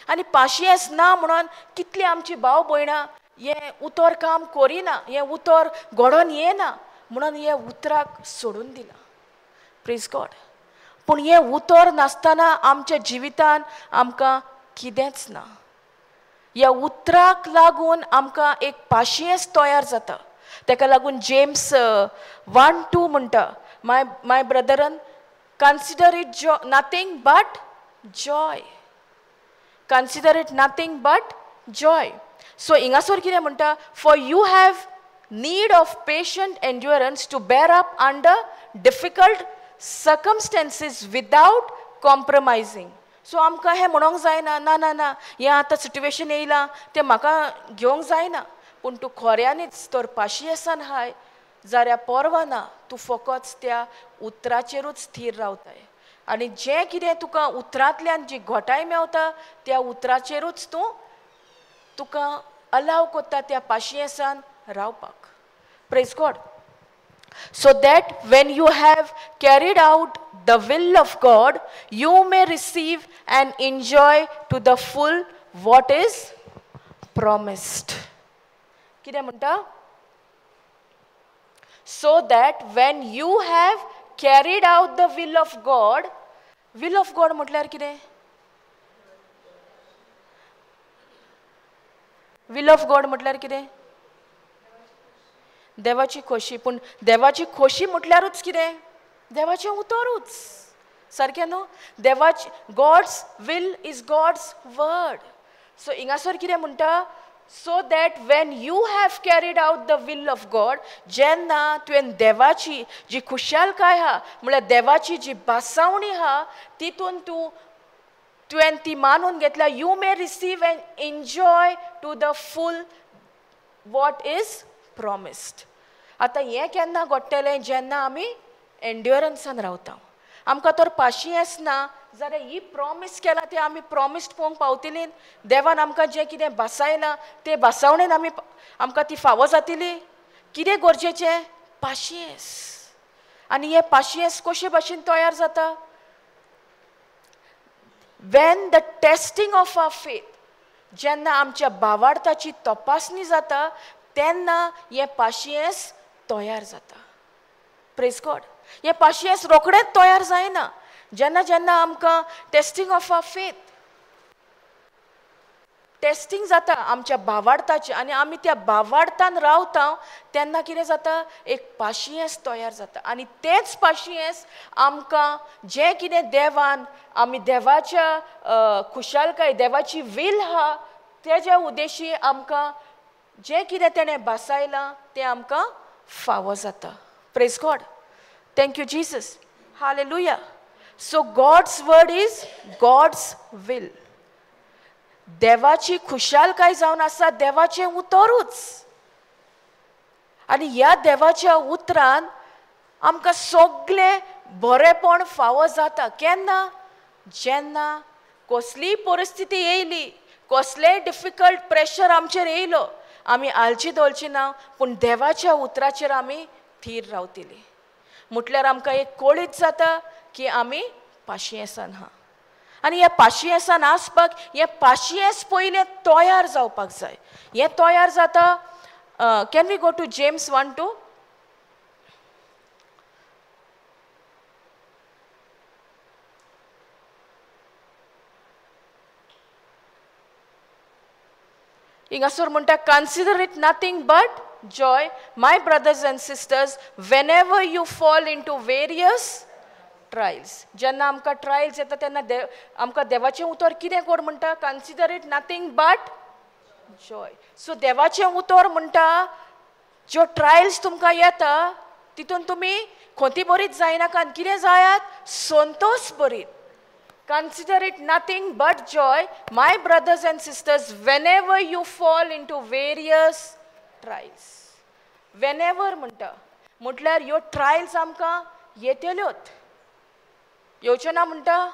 आनी पाशियेंस ना म्हणून कितलीं आमची भाव भयणां हें उतर काम करिना, हें उतर घडोवन येना म्हणून हें उतराक सोडून दिलां. Praise God. पूण हें उतर नासतना आमच्या जिवितान आमकां कितेंच ना. ह्या उतराक लागून आमकां एक पाशियेंस तयार जाता. ताका लागून जेम्स 1:2 म्हणटा, my brethren, consider it nothing but joy. Consider it nothing but joy. So हिंगासर कितें म्हणटा, for you have need of patient endurance to bear up under difficult circumstances without compromising. So आमकां हें म्हणूंक जायना, ना ना ना हें आतां सिट्युएशन येयलां तें म्हाका घेवंक जायना. पूण तूं खऱ्यांनीच तर पाशियेंसान हाय जाल्यार परवा ना, तूं फकत त्या उतराचेरूच स्थिर रावताय. आनी जें कितें तुका उतरांतल्यान जी घोटाय मेवता त्या उतराचेरूच तुका अलाव कोत्ता त्या पाशियेंसान रावपाक. Praise God. So that when you have carried out the will of God, you may receive and enjoy to the full what is promised. कितें म्हणटा? So that when you have carried out the will of God, will of God म्हटल्यार कितें? will of God म्हटल्यार कितें? देवाची खोशी. पूण देवाची खोशी म्हटल्यारूच कितें? देवाचें उतरूच. सारकें न्हू? देवाची God's will is God's word. So हिंगासर कितें म्हणटा, so that when you have carried out the will of God, जेन्ना तुवें देवाची जी खुशालकाय आहा म्हळ्यार देवाची जी बासावणी आहा तितून तुवें ती मानून घेतल्या, you may receive and enjoy to the full what is promised. आतां हें केन्ना घडटलें? जेन्ना आमी एंड्युरन्सान रावता. आमकां तर पाशियेंस ना जाल्यार ही प्रॉमीस केला तें आमी प्रॉमिस्ड पळोवंक पावतलीं. देवान आमकां जें कितें बासायलां तें बासावणेन आमकां ती फावो जातली. कितें गरजेचें? पाशियेंस. आनी हें पाशियेंस कशे भाशेन तयार जाता? When the testing of our faith, जेन्ना आमच्या भावार्थाची तपासणी जाता तेन्ना हें पाशियेंस तयार जाता. Praise God. हें पाशियेंस रोखडेंच तयार जायना. जेन्ना जेन्ना आमकां testing of our faith testing जाता आमच्या भावार्थाचें आनी आमी त्या भावार्थान रावता तेन्ना कितें जाता? एक पाशियेंस तयार जाता. आनी तेंच पाशियेंस आमकां जें कितें देवान आमी देवाच्या खुशालकाय देवाची वील आहा तेज्या उद्देशी आमकां जें कितें तेणें बासायलां तें आमकां फावो जाता. Praise God. Thank you Jesus. Hallelujah. So God's word is God's will. देवाची खुशालकाय जावन आसा देवाचें उतरूच. आनी ह्या देवाच्या उतरान आमकां सगळें बरेपण फावो जाता. केन्ना? जेन्ना कसलीय परिस्थिती येयली, कसलेंय डिफिकल्ट प्रेशर आमचेर येयलो, आमी आलची दोलची ना, पूण देवाच्या उतराचेर आमी थीर रावतलीं. म्हटल्यार आमकां एक कळीत जाता की आमी पाशियेंसान आहा. आनी हे पाशियेंसान आसपाक हें पाशियेंस पयलें तयार जावपाक जाय. हें तयार जाता. Can we go to James 1:2? हिंगासर म्हणटा, consider it nothing but joy my brothers and sisters whenever you fall into various trials. जेन्ना आमकां ट्रायल्स येता तेन्ना आमकां देवाचें उतर कितें कर म्हणटा? Consider it nothing but joy. So देवाचें उतर म्हणटा ज्यो ट्रायल्स तुमकां येता तितून तुमी खोंती बरीत जायनाका आनी कितें जायात? Santosh बरीत. Consider it nothing but joy, my brothers and sisters, whenever you fall into various trials. Whenever म्हणटा म्हटल्यार ह्यो ट्रायल्स आमकां येतल्योत. येवच्यो ना म्हणटा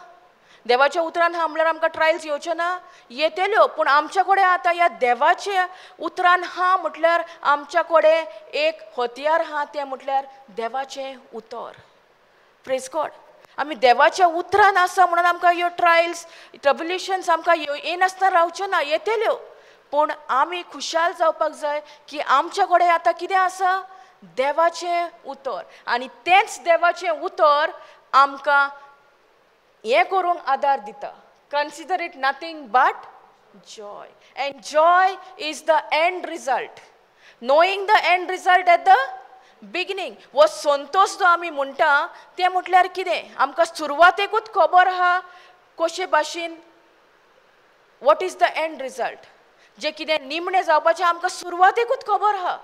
देवाच्या उतरान हा म्हणल्यार आमकां ट्रायल्स येवच्यो ना येतल्यो पूण आमच्या कडेन आतां ह्या देवाच्या उतरान हा म्हटल्यार आमच्या कडेन एक हथियार हा तें म्हटल्यार देवाचें उतर प्रेज गॉड आमी देवाच्या उतरान आसा म्हणून आमकां ह्यो ट्रायल्स ट्रबुलेशन्स आमकां येनासतना रावच्यो ना येतल्यो पूण आमी खुशाल जावपाक जाय की आमच्या कडेन आतां कितें आसा देवाचें उतर आनी तेंच देवाचें उतर आमकां हें करूंक आदार दिता consider it nothing but Joy and Joy is the end result knowing the end result at the beginning वो संतोश जो आमी म्हणटा तें म्हटल्यार कितें आमकां सुरवातेकूच खबर आहा कशे भाशेन what is the end result जे कितें निमणें जावपाचें आमकां सुरवातेकूच खबर आहा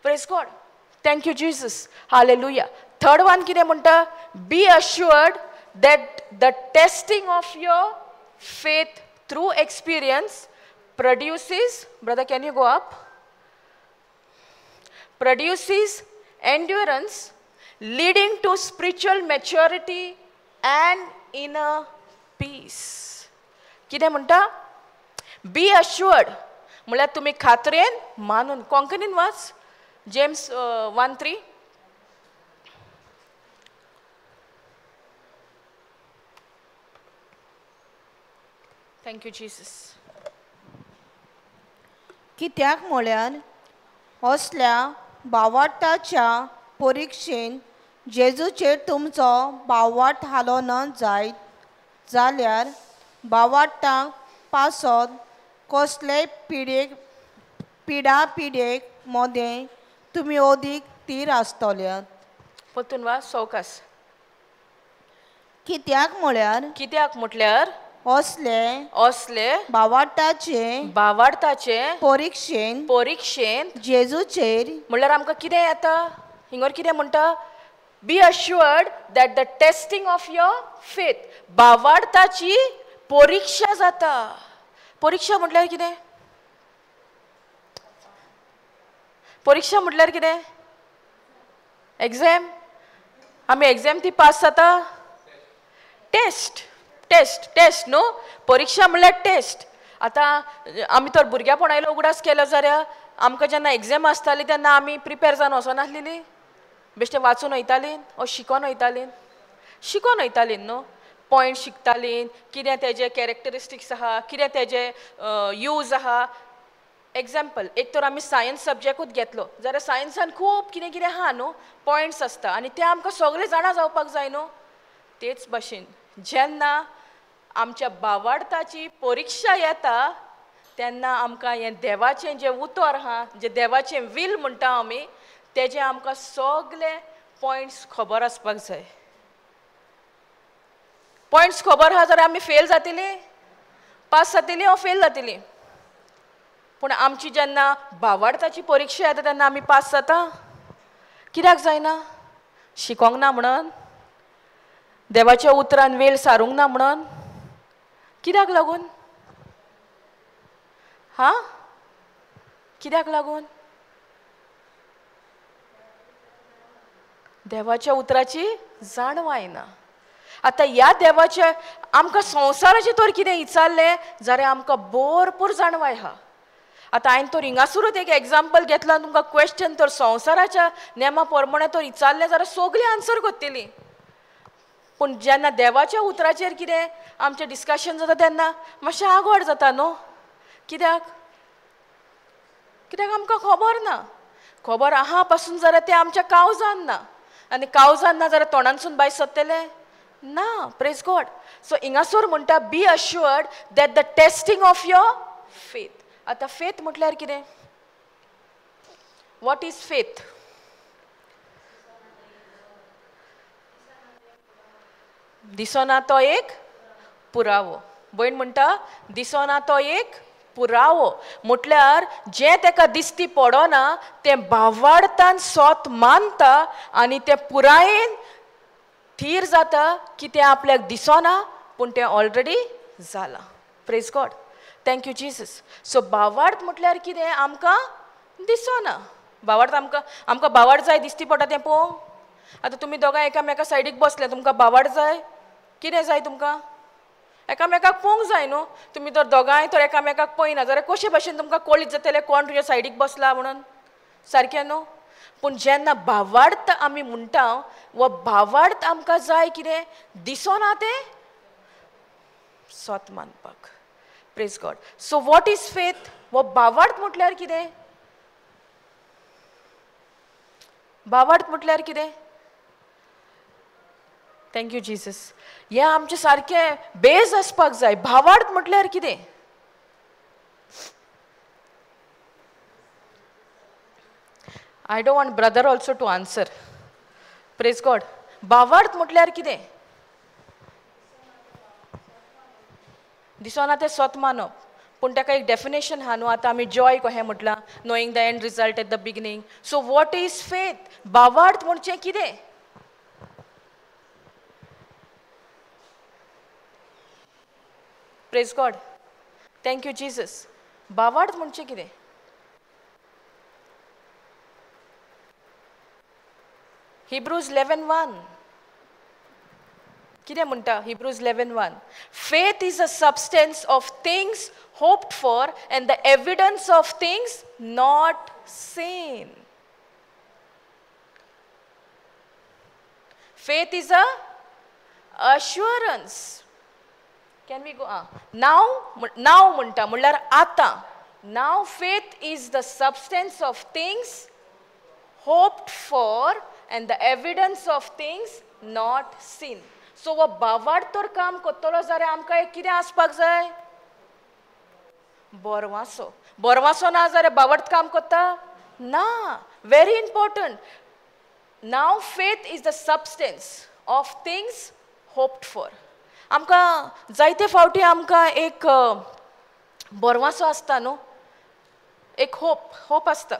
praise God thank you Jesus hallelujah third one कितें म्हणटा be assured that the testing of your faith through experience produces brother can you go up produces endurance leading to spiritual maturity and inner peace कितें म्हणटा be assured म्हळ्यार तुमी खात्रेन मानून कोंकणीन watch James 1:3 Thank you, Jesus. कित्याक म्हळ्यार असल्या भावार्थाच्या परिक्षेन जेजूचेर तुमचो भावार्थ हालो न जायत जाल्यार भावार्थाक पासत कसलेय पिडेक मदें तुमी अदीक तीर आसतल्यात परतून वा सवकास कित्याक म्हटल्यार असले भावार्थाचे परिक्षेन जेजूचेर म्हळ्यार आमकां कितें येता हिंगर कितें म्हणटा be assured that the testing of your faith भावार्थाची परीक्षा जाता परीक्षा म्हटल्यार कितें परीक्षा म्हटल्यार कितें एग्जाम आमी एग्जाम ती पास जाता टेस्ट न्हू परीक्षा म्हणल्यार टेस्ट आतां आमी तर भुरग्यापणायलो उगडास केलो जाल्यार आमकां जेन्ना एग्जाम आसताली तेन्ना आमी प्रिपेर जावन वचनासलेली बेश्टें वाचून वयतालीं ओ शिकोन वयतालीं न्हू पॉयंट शिकतालीं कितें तेजे कॅरेक्टरिस्टिक्स आहा कितें तेजे यूज आहा एग्जाम्पल एक तर आमी सायन्स सब्जेक्टूच घेतलो जाल्यार सायन्सान खूब कितें कितें आहा न्हू पॉयंट्स आसता आनी ते आमकां सगळे जाणा जावपाक जाय न्हू तेच भाशेन जेन्ना आमच्या भावार्थाची परीक्षा येता तेन्ना आमकां हें देवाचें जें उतर आहा जें देवाचें वील म्हणटा आमी तेजे आमकां सगळे पॉयंट्स खबर आसपाक जाय पॉयंट्स खबर आहा जाल्यार आमी फेल जातलीं पास जातलीं ओ फेल जातलीं पूण आमची जेन्ना भावार्थाची परीक्षा येता तेन्ना आमी पास जाता कित्याक जायना शिकोंक ना म्हणून देवाच्या उतरान वेळ सारूंक ना म्हणून कित्याक लागून हा कित्याक लागून देवाच्या उतराची जाणव येना आतां ह्या देवाच्या आमकां संवसाराचें तर कितें विचारलें जाल्यार आमकां भरपूर जाणवाय आहा आतां हांवें तर हिंगासरूच एक एग्जाम्पल घेतला तुमकां क्वेश्चन तर संवसाराच्या नेमा प्रमाणे तर विचारलें जाल्यार सगळीं आन्सर करतलीं पूण जेन्ना देवाच्या उतराचेर कितें आमचें डिस्कशन जाता तेन्ना मातशें आगोड जाता न्हू कित्याक आमकां खबर आहा पासून जाल्यार तें आमच्या काळजान ना आनी काळजान ना जाल्यार तोंडानसून भायर सरतलें ना प्रेज गॉड सो हिंगासर म्हणटा be assured that the testing of your faith आतां फेथ म्हटल्यार कितें वॉट इज फेथ दिसना तो एक पुरावो भयण म्हणटा दिसना तो एक पुरावो म्हटल्यार जें तेका दिसती पडना तें भावार्थान स्वत मानता आनी तें पुरायेन थीर जाता की तें आपल्याक दिसना पूण तें ऑलरेडी जालां praise God thank you Jesus so भावार्थ म्हटल्यार कितें आमकां दिसना भावार्थ आमकां भावार्थ जाय दिसती पडटा तें पळोवंक आतां तुमी दोगांय एकामेका सायडीक बसले, तुमकां भावार्थ जाय? कितें जाय तुमकां? एकामेकाक पळोवंक जाय न्हू. तुमी तर दोगांय तर एकामेकाक पळयना जाल्यार कशे भशेन तुमकां कळीत जातलें कोण तुज्या सायडीक बसला म्हणून? सारकें न्हू? पूण जेन्ना भावार्थ आमी म्हणटा, वो भावार्थ आमकां जाय कितें? दिसना तें स्वत मानपाक. Praise God. So what is faith? वो भावार्थ म्हटल्यार कितें? भावार्थ म्हटल्यार कितें? Thank you Jesus. हें आमचें सारकें बेज आसपाक जाय. भावार्थ म्हटल्यार कितें? I don't want brother also to answer. Praise God. भावार्थ म्हटल्यार कितें? दिसना तें स्वत मानप. पूण ताका एक डेफिनेशन आहा न्हू. आतां आमी जॉय कहें म्हटलां, knowing the end result at the beginning. So what is faith? भावार्थ म्हणचें कितें? Praise God. Thank you Jesus. भावार्थ म्हणचें कितें? Hebrews 11:1. कितें म्हणटा Hebrews 11:1? Faith is a substance of things hoped for and the evidence of things not seen. Faith is a assurance. Can we go? Now म्हणटा म्हणल्यार आतां. Now faith is the substance of things hoped for and the evidence of things not seen. So वो भावार्थ तर काम करतलो जाल्यार आमकां एक कितें आसपाक जाय? बोरवासो. बोरवासो ना जाल्यार भावार्थ काम करता? ना. Very important. Now faith is the substance of things hoped for. आमकां जायते फावटी आमकां एक बोरवासो आसता न्हू. एक होप आसता.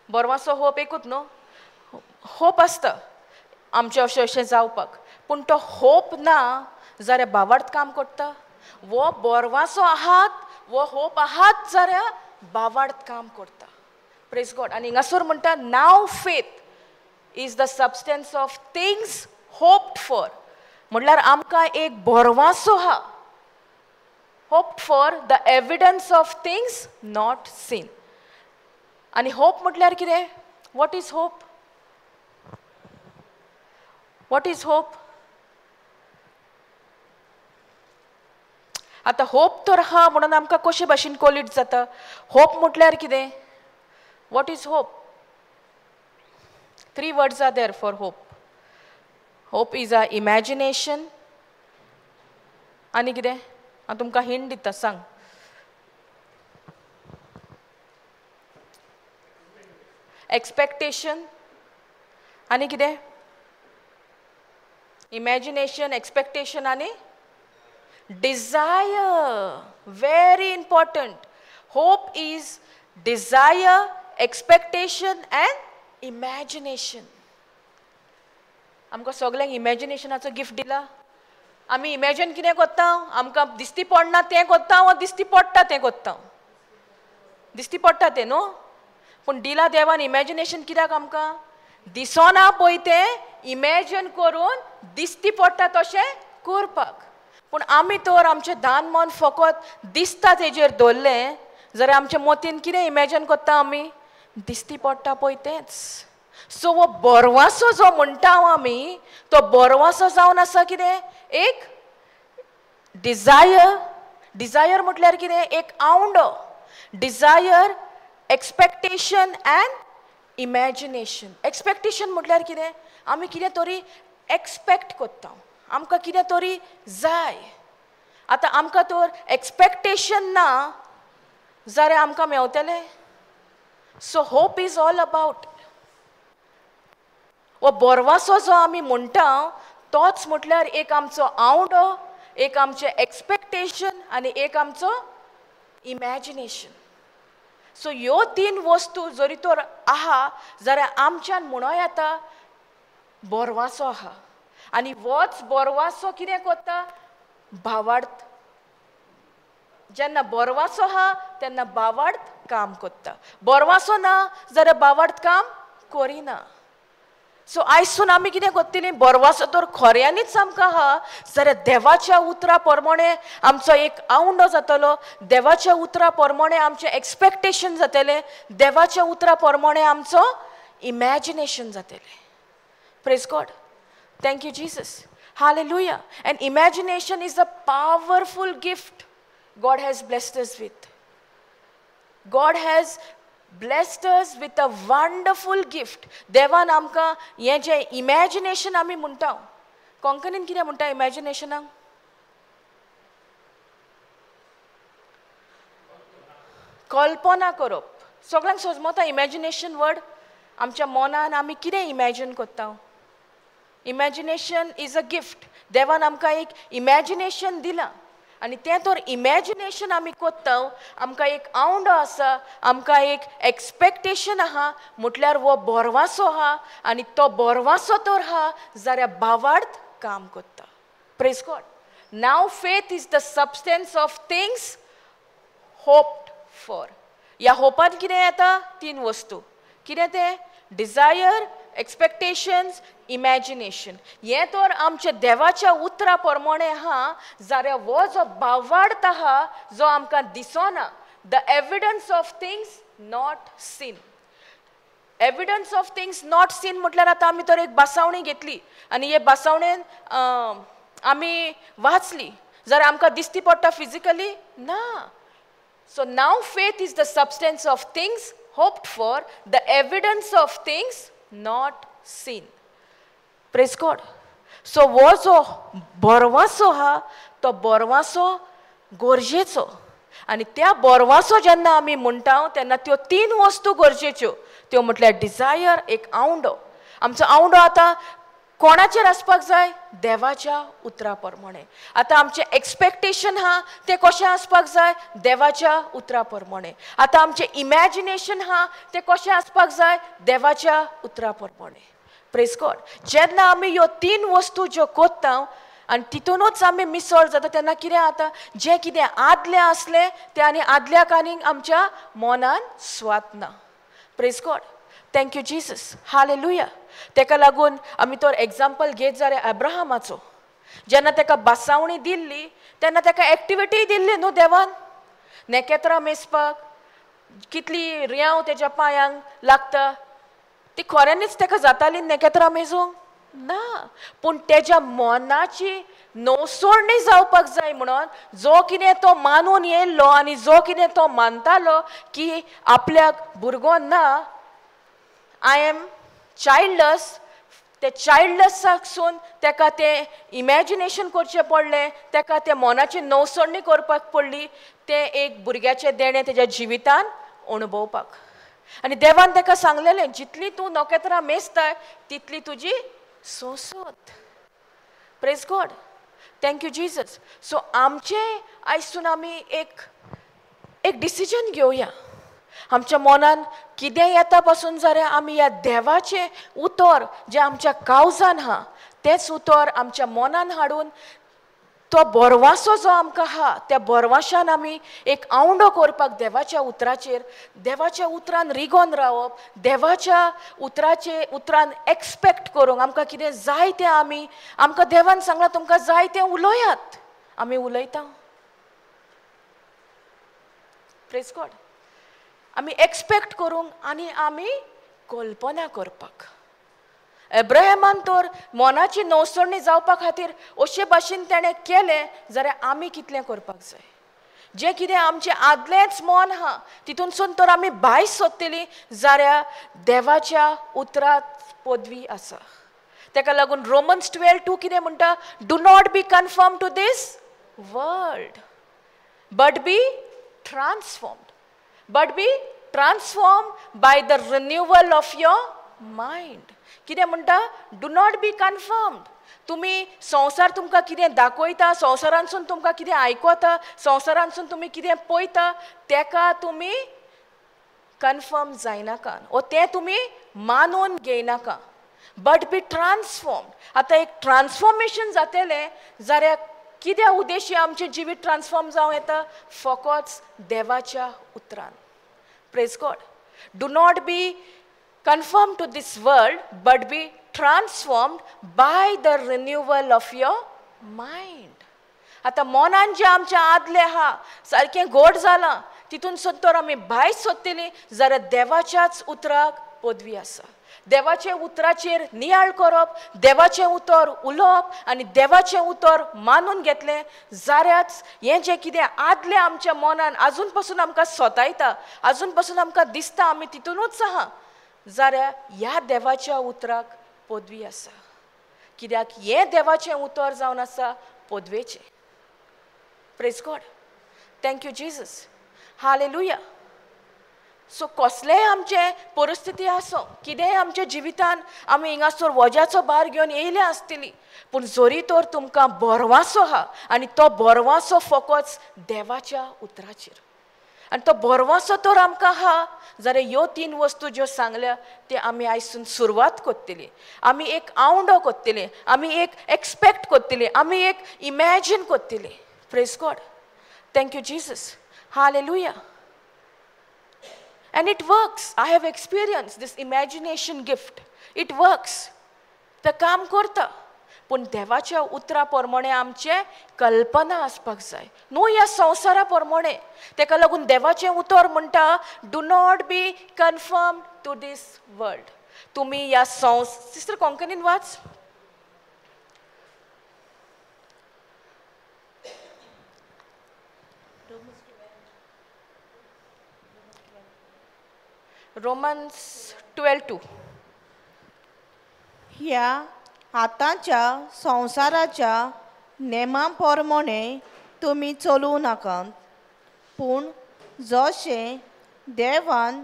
बोरवासो होप एकूच न्हू. होप आसता आमचें अशें जावपाक. पूण तो होप ना जाल्यार भावार्थ काम करता? वो बोरवासो आहात, वो होप आहात जाल्यार भावार्थ काम करता. Praise God. आनी हिंगासोर म्हणटा now faith is the substance of things hoped for. म्हटल्यार आमकां एक बोरवासो आहा. Hoped for the evidence of things not seen. आनी होप म्हटल्यार कितें? What is hope? What is hope? आतां होप तर आहा म्हणून आमकां कशे भाशेन कॉलीट जाता? होप म्हटल्यार कितें? What is hope? 3 words are there for hope. Hope is a imagination. आनी कितें? हांव तुमकां हिंट दिता, सांग. एक्सपेक्टेशन. आनी कितें? इमॅजिनेशन, एक्सपेक्टेशन आनी desire. Very important. Hope is desire, expectation and imagination. आमकां सगळ्यांक इमॅजिनेशनाचो गिफ्ट दिला. आमी इमॅजिन कितें करता? आमकां दिसती पडना तें करता वा दिसती पडटा तें करता? दिसती पडटा तें न्हू. पूण दिला देवान इमॅजिनेशन कित्याक आमकां? दिसना पळय तें इमॅजिन करून दिसती पडटा तशें करपाक. पूण आमी तर आमचें धान मन फकत दिसता तेजेर दवरलें जाल्यार आमच्या मतीन कितें इमॅजिन करता आमी? दिसती पडटा पळय तेंच. सो वो बोरवासो जो म्हणटा आमी, तो बोरवासो जावन आसा कितें? एक डिझायर. डिझायर म्हटल्यार कितें? एक आवंडो. Desire, expectation and imagination. Expectation म्हटल्यार कितें? आमी कितें तरी एक्सपेक्ट करता. आमकां कितें तरी जाय. आतां आमकां तर एक्सपेक्टेशन ना जाल्यार आमकां मेवतलें? So hope is all about. वो बोरवासो जो आमी म्हणटा तोच म्हटल्यार एक आमचो आवंडो, एक आमचें एक्सपेक्टेशन आनी एक आमचो इमॅजिनेशन. सो ह्यो 3 वस्तू जरी तर आहा जाल्यार आमच्यान म्हणो येता बोरवासो आहा. आनी होच बोरवासो कितें करता? भावार्थ. जेन्ना बोरवासो आहा तेन्ना भावार्थ काम करता. बोरवासो ना जाल्यार भावार्थ काम करिना. सो आयसून आमी कितें करतलीं बोरवासो तर खऱ्यांनीच आमकां आहा जाल्यार देवाच्या उतरा प्रमाणे आमचो एक आवंडो जातलो, देवाच्या उतरा प्रमाणे आमचें एक्सपेक्टेशन जातलें, देवाच्या उतरा प्रमाणे आमचो इमॅजिनेशन जातलें. Praise God. Thank you Jesus. Hallelujah. And imagination is a powerful gift God has blessed us with. God has blessed us with a wonderful gift. देवान आमकां हें जें इमॅजिनेशन आमी म्हणटा, कोंकणीन कितें म्हणटा इमॅजिनेशनाक? कल्पना करप. सगळ्यांक समजता इमॅजिनेशन वर्ड? आमच्या मनान आमी कितें इमॅजिन करता? Imagination is a gift. देवान आमकां एक इमॅजिनेशन दिलां आनी तें तर इमॅजिनेशन आमी कोत्ता, आमकां एक आवंडो आसा, आमकां एक एक्सपेक्टेशन आहा, म्हटल्यार वो बोरवासो आहा आनी तो बोरवासो तर आहा जाल्यार भावार्थ काम कोत्ता. Praise God. Now faith is the substance of things hoped for. ह्या होपान कितें येता? 3 वस्तू. कितें तें? Desire, expectations, imagination. हें तर आमच्या देवाच्या उतरा प्रमाणे आहा जाल्यार वो जो भावार्थ आहा जो आमकां दिसना, the evidence of things not scene. Evidence of things not scene म्हटल्यार आतां आमी तर एक बासावणी घेतली आनी हे बासावणेन आमी वाचली जाल्यार आमकां दिसती पडटा फिजिकली? ना. So now faith is the substance of things hoped for, the evidence of things not seen. Praise God. So वो जो बोरवासो हा तो बोरवासो गरजेचो आनी त्या बोरवासो जेन्ना आमी म्हणटा तेन्ना त्यो 3 वस्तू गरजेच्यो. त्यो म्हटल्यार डिझायर, एक आवंडो. आमचो आवंडो आतां कोणाचेर आसपाक जाय? देवाच्या उतरा प्रमाणे. आतां आमचें एक्सपेक्टेशन आहा तें कशें आसपाक जाय? देवाच्या उतरा प्रमाणे. आतां आमचें इमॅजिनेशन आहा तें कशें आसपाक जाय? देवाच्या उतरा प्रमाणे. Praise God. जेन्ना आमी ह्यो 3 वस्तू ज्यो कोत्ता आनी तितूनच आमी मिसळ जाता तेन्ना कितें जाता? जें कितें आदलें आसलें तें आनी आदल्या कानीक आमच्या मनान स्वात ना. Praise God. Thank you Jesus. Hallelujah. तेका लागून आमी तर एग्जाम्पल घेत जाल्यार अब्राहमाचो. जेन्ना तेका बासावणी दिल्ली तेन्ना तेका एक्टिविटी दिल्ली न्हू देवान. नेकेत्रां मेजपाक कितली रियांव तेज्या पांयांक लागता, ती खऱ्यांनीच तेका जाताली नेकेत्रां मेजूंक? ना. पूण तेज्या मनाची नवसोडणी जावपाक जाय म्हणून जो कितें तो मानून येयल्लो आनी जो कितें तो मानतालो की आपल्याक भुरगो ना, आय एम चाइल्डलस, ते चाइल्डलसाकसून तेका तें इमॅजिनेशन करचें पडलें, तेका तें मनाची नवसोडणी करपाक पडली, तें एक भुरग्याचें देणें तेज्या जिवितान अणभवपाक. आनी देवान तेका सांगलेलें जितली तूं नोकेत्रां मेजताय तितली तुजी सोंसत. Praise God. Thank you Jesus. So आमचें आयसून आमी एक डिसिजन घेवया. आमच्या मनान कितें येता पासून जाल्यार आमी ह्या देवाचें उतर जें आमच्या काळजान आहा तेंच उतर आमच्या मनान हाडून तो बोरवासो जो आमकां आहा त्या बोरवाशान आमी एक आवंडो करपाक देवाच्या उतराचेर, देवाच्या उतरान रिगोन रावप, देवाच्या उतरान एक्सपेक्ट करूंक आमकां कितें जाय तें आमकां देवान सांगलां तुमकां जाय तें उलोयात. आमी उलयता. Praise God. आमी एक्सपेक्ट करूंक आनी आमी कल्पना करपाक. अब्राहमान तर मनाची नवसोडणी जावपा खातीर अशे भाशेन ताणें केलें जाल्यार आमी कितलें करपाक जाय? जें कितें आमचें आदलेंच मन आहा तितूनसून तर आमी भायर सोदतलीं जाल्यार देवाच्या उतरांत पदवी आसा. तेका लागून रोमन्स 12:2 कितें म्हणटा? Do not be conform to this world but be transformed. But be transformed by the renewal of your mind. कितें म्हणटा? Do not B confirmed. तुमी संवसार तुमकां कितें दाखयता, संवसारांसून तुमकां कितें आयकता, संवसारांसून तुमी कितें पळयता तेका तुमी कन्फर्म जायनाका ओ तें तुमी मानून घेयनाका. But be transformed. आतां एक ट्रान्सफॉर्मेशन जातलें जाल्यार कित्या उद्देशी आमचें जिवीत ट्रान्सफॉर्म जावं येता? फकत देवाच्या उतरान. Praise God. Do not be conform to this world but be transformed by the renewal of your mind. आतां मनान जें आमच्या आदलें आहा सारकें गोड जालां तितून सोदतर आमी भायर सोदतलीं जाल्यार देवाच्याच उतराक पदवी आसा. देवाचे उतराचेर नियाळ करप, देवाचें उतर उलोवप आनी देवाचें उतर मानून घेतलें जाल्यारच हें जें कितें आदलें आमच्या मनान आजून पासून आमकां सोतायता, आजून पासून आमकां दिसता आमी तितूनूच आहा, जाल्यार ह्या देवाच्या उतराक पदवी आसा. कित्याक हें देवाचें उतर जावन आसा पदवेचें. Praise God. Thank you Jesus. Hallelujah. So कसलेंय आमचें परिस्थिती आसूं, कितेंय आमच्या जिवितान आमी हिंगासर वज्याचो भार घेवन येयल्या आसतलीं, पूण जरी तर तुमकां बोरवासो आहा आनी तो बोरवासो फकत देवाच्या उतराचेर, आनी तो बोरवासो तर आमकां आहा जाल्यार ह्यो 3 वस्तू ज्यो सांगल्या ते आमी आयसून सुरवात करतली. आमी एक आवंडो करतली, आमी एक एक्सपेक्ट करतली, आमी एक इमॅजीन करतली. Praise God. Thank you Jesus. Hallelujah. And it works. I have experienced this imagination gift. It works. तें काम करता. पूण देवाच्या उतरा प्रमाणे आमचे कल्पना आसपाक जाय, न्हू ह्या संवसारा प्रमाणे. तेका लागून देवाचें उतर म्हणटा, do not be conform to this world. तुमी ह्या सिस्टर कोंकणीन वाच. रोमन्स 12:2. ह्या आतांच्या संवसाराच्या नेमांप्रमाणे तुमी चलूं नाकात, पूण जशें देवान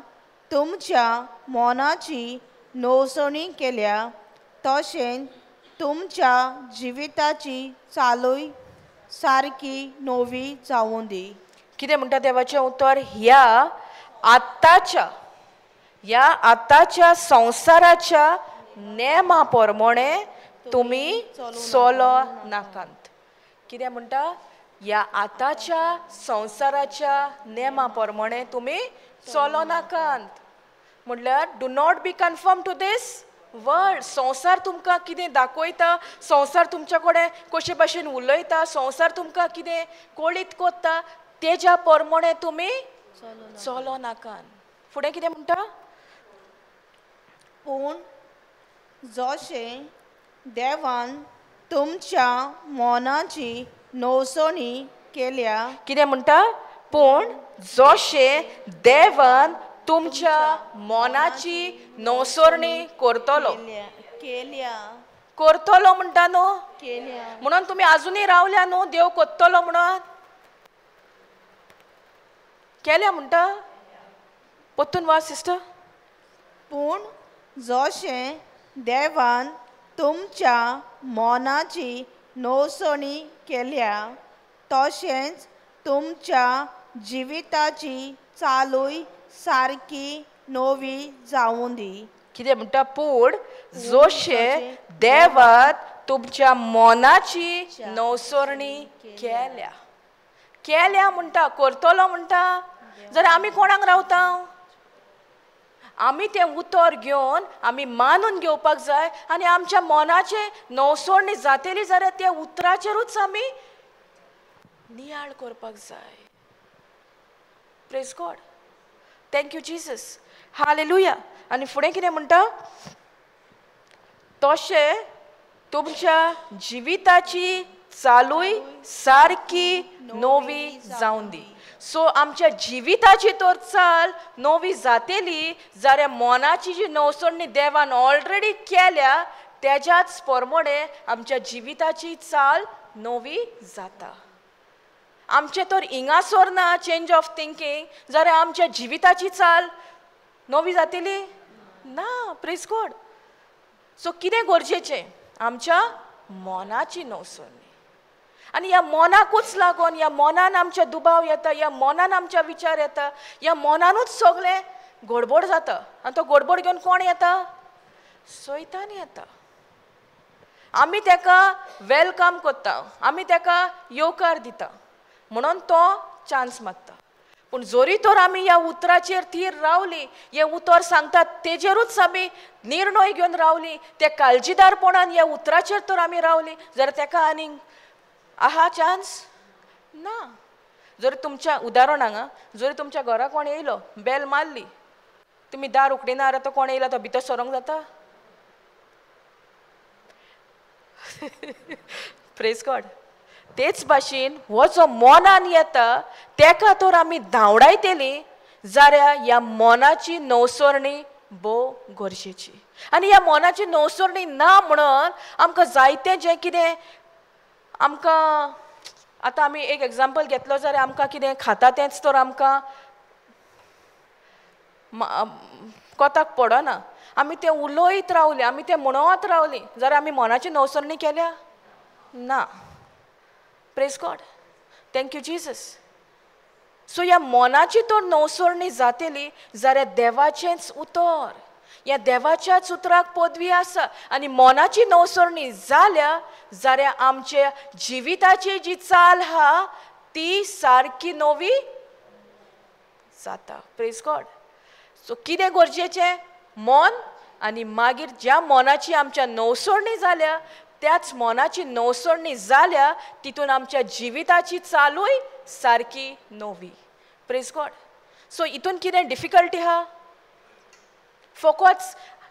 तुमच्या मनाची नवसणी केल्या तशें तुमच्या जिविताची चालूय सारकी नवी जावूं दी. कितें म्हणटा देवाचें उतर? ह्या आताच्या संवसाराच्या नेमा प्रमाणे तुमी चलो नाकात. कितें म्हणटा? ह्या आताच्या संवसाराच्या नेमा प्रमाणे तुमी चलो नाकात. म्हणल्यार do not be conform to this world. संवसार तुमकां कितें दाखयता, संवसार तुमच्या कडेन कशे भाशेन उलयता, संवसार तुमकां कितें कोळीत कोत्ता, तेज्या प्रमाणे तुमी चलो नाकात. फुडें कितें म्हणटा? पूण जशें देवान तुमच्या मनाची नवसणी केल्या. कितें म्हणटा? पूण जशें देवान तुमच्या मनाची नवसरणी करतलो. करतलो म्हणटा न्हू, म्हणून तुमी आजुनूय रावल्या न्हू देव कोत्तलो म्हणून. केल्या म्हणटा. परतून वाच सिस्टर. पूण जशें देवान तुमच्या मनाची नवसणी केल्या तशेंच तुमच्या जिविताची चालूय सारकी नवी जावूं दी. कितें म्हणटा? पूण जशें देवान तुमच्या मनाची नवसरणी केल्या. केल्या म्हणटा, करतलो म्हणटा. जाल्यार आमी कोणाक रावता? आमी तें उतर घेवन आमी मानून घेवपाक जाय आनी आमच्या मनाचे नवसोडणी जातली जाल्यार त्या उतराचेरूच आमी नियाळ करपाक जाय. Praise God. Thank you Jesus. Hallelujah. आनी फुडें कितें म्हणटा? तशें तुमच्या जिविताची चालूय सारकी नवी जावूं दी. सो आमच्या जिविताची तर चाल नवी जातली जाल्यार मनाची जी नवसोडणी देवान ऑलरेडी केल्या तेज्याच प्रमाणे आमच्या जिविताची चाल नवी जाता. आमचे तर हिंगासर ना चेंज ऑफ थिंकींग जाल्यार आमच्या जिविताची चाल नवी जातली ना. Praise God. सो कितें गरजेचें? आमच्या मनाची नवसोडणी. आनी ह्या मनाकूच लागून, ह्या मनान आमचे दुबाव येता, ह्या मनान आमच्या विचार येता, ह्या मनानूच सगळें गडबड जाता. आनी तो गडबड घेवन कोण येता? सैतान येता. आमी तेका वेलकम करता, आमी तेका येवकार दिता, म्हणून तो चान्स मागता. पूण जोरी तर आमी ह्या उतराचेर थीर रावली, हे उतर सांगतात तेजेरूच आमी निर्णय घेवन रावली, ते काळजीदारपणान ह्या उतराचेर तर आमी रावली, जाल्यार तेका आनीक आहा चान्स ना. जर तुमच्या उदाहरण हांगा, जर तुमच्या घरा कोण येयलो, बेल मारली, तुमी दार उगडिना तो कोण येयला तो भितर सरोंक जाता? Praise God. तेच भाशेन हो जो मनान येता तेका तर आमी धांवडायतेली, जाल्यार ह्या मनाची नवसरणी भोव गरजेची. आनी ह्या मनाची नवसरणी ना म्हणून आमकां जायतें जें कितें आमकां, आतां आमी एक एग्जाम्पल घेतलो जाल्यार आमकां कितें खाता तेंच तर आमकां कोताक पडना. आमी तें उलयत रावली, आमी तें म्हणत रावली, जाल्यार आमी मनाची नवसरणी केल्या ना. Praise God. Thank you Jesus. So ह्या मनाची तर नवसरणी जातली जाल्यार देवाचेंच उतर, ह्या देवाच्याच उतराक पदवी आसा. आनी मनाची नवसरणी जाल्यार आमच्या जिविताची जी चाल आहा ती सारकी नवी जाता. Praise God. सो कितें गरजेचें? मन. आनी मागीर ज्या मनाची आमच्या नवसरणी जाल्या त्याच मनाची नवसरणी जाल्या तितून आमच्या जिविताची चालूय सारकी नवी. Praise God. सो हितून कितें डिफिकल्टी आहा? फकत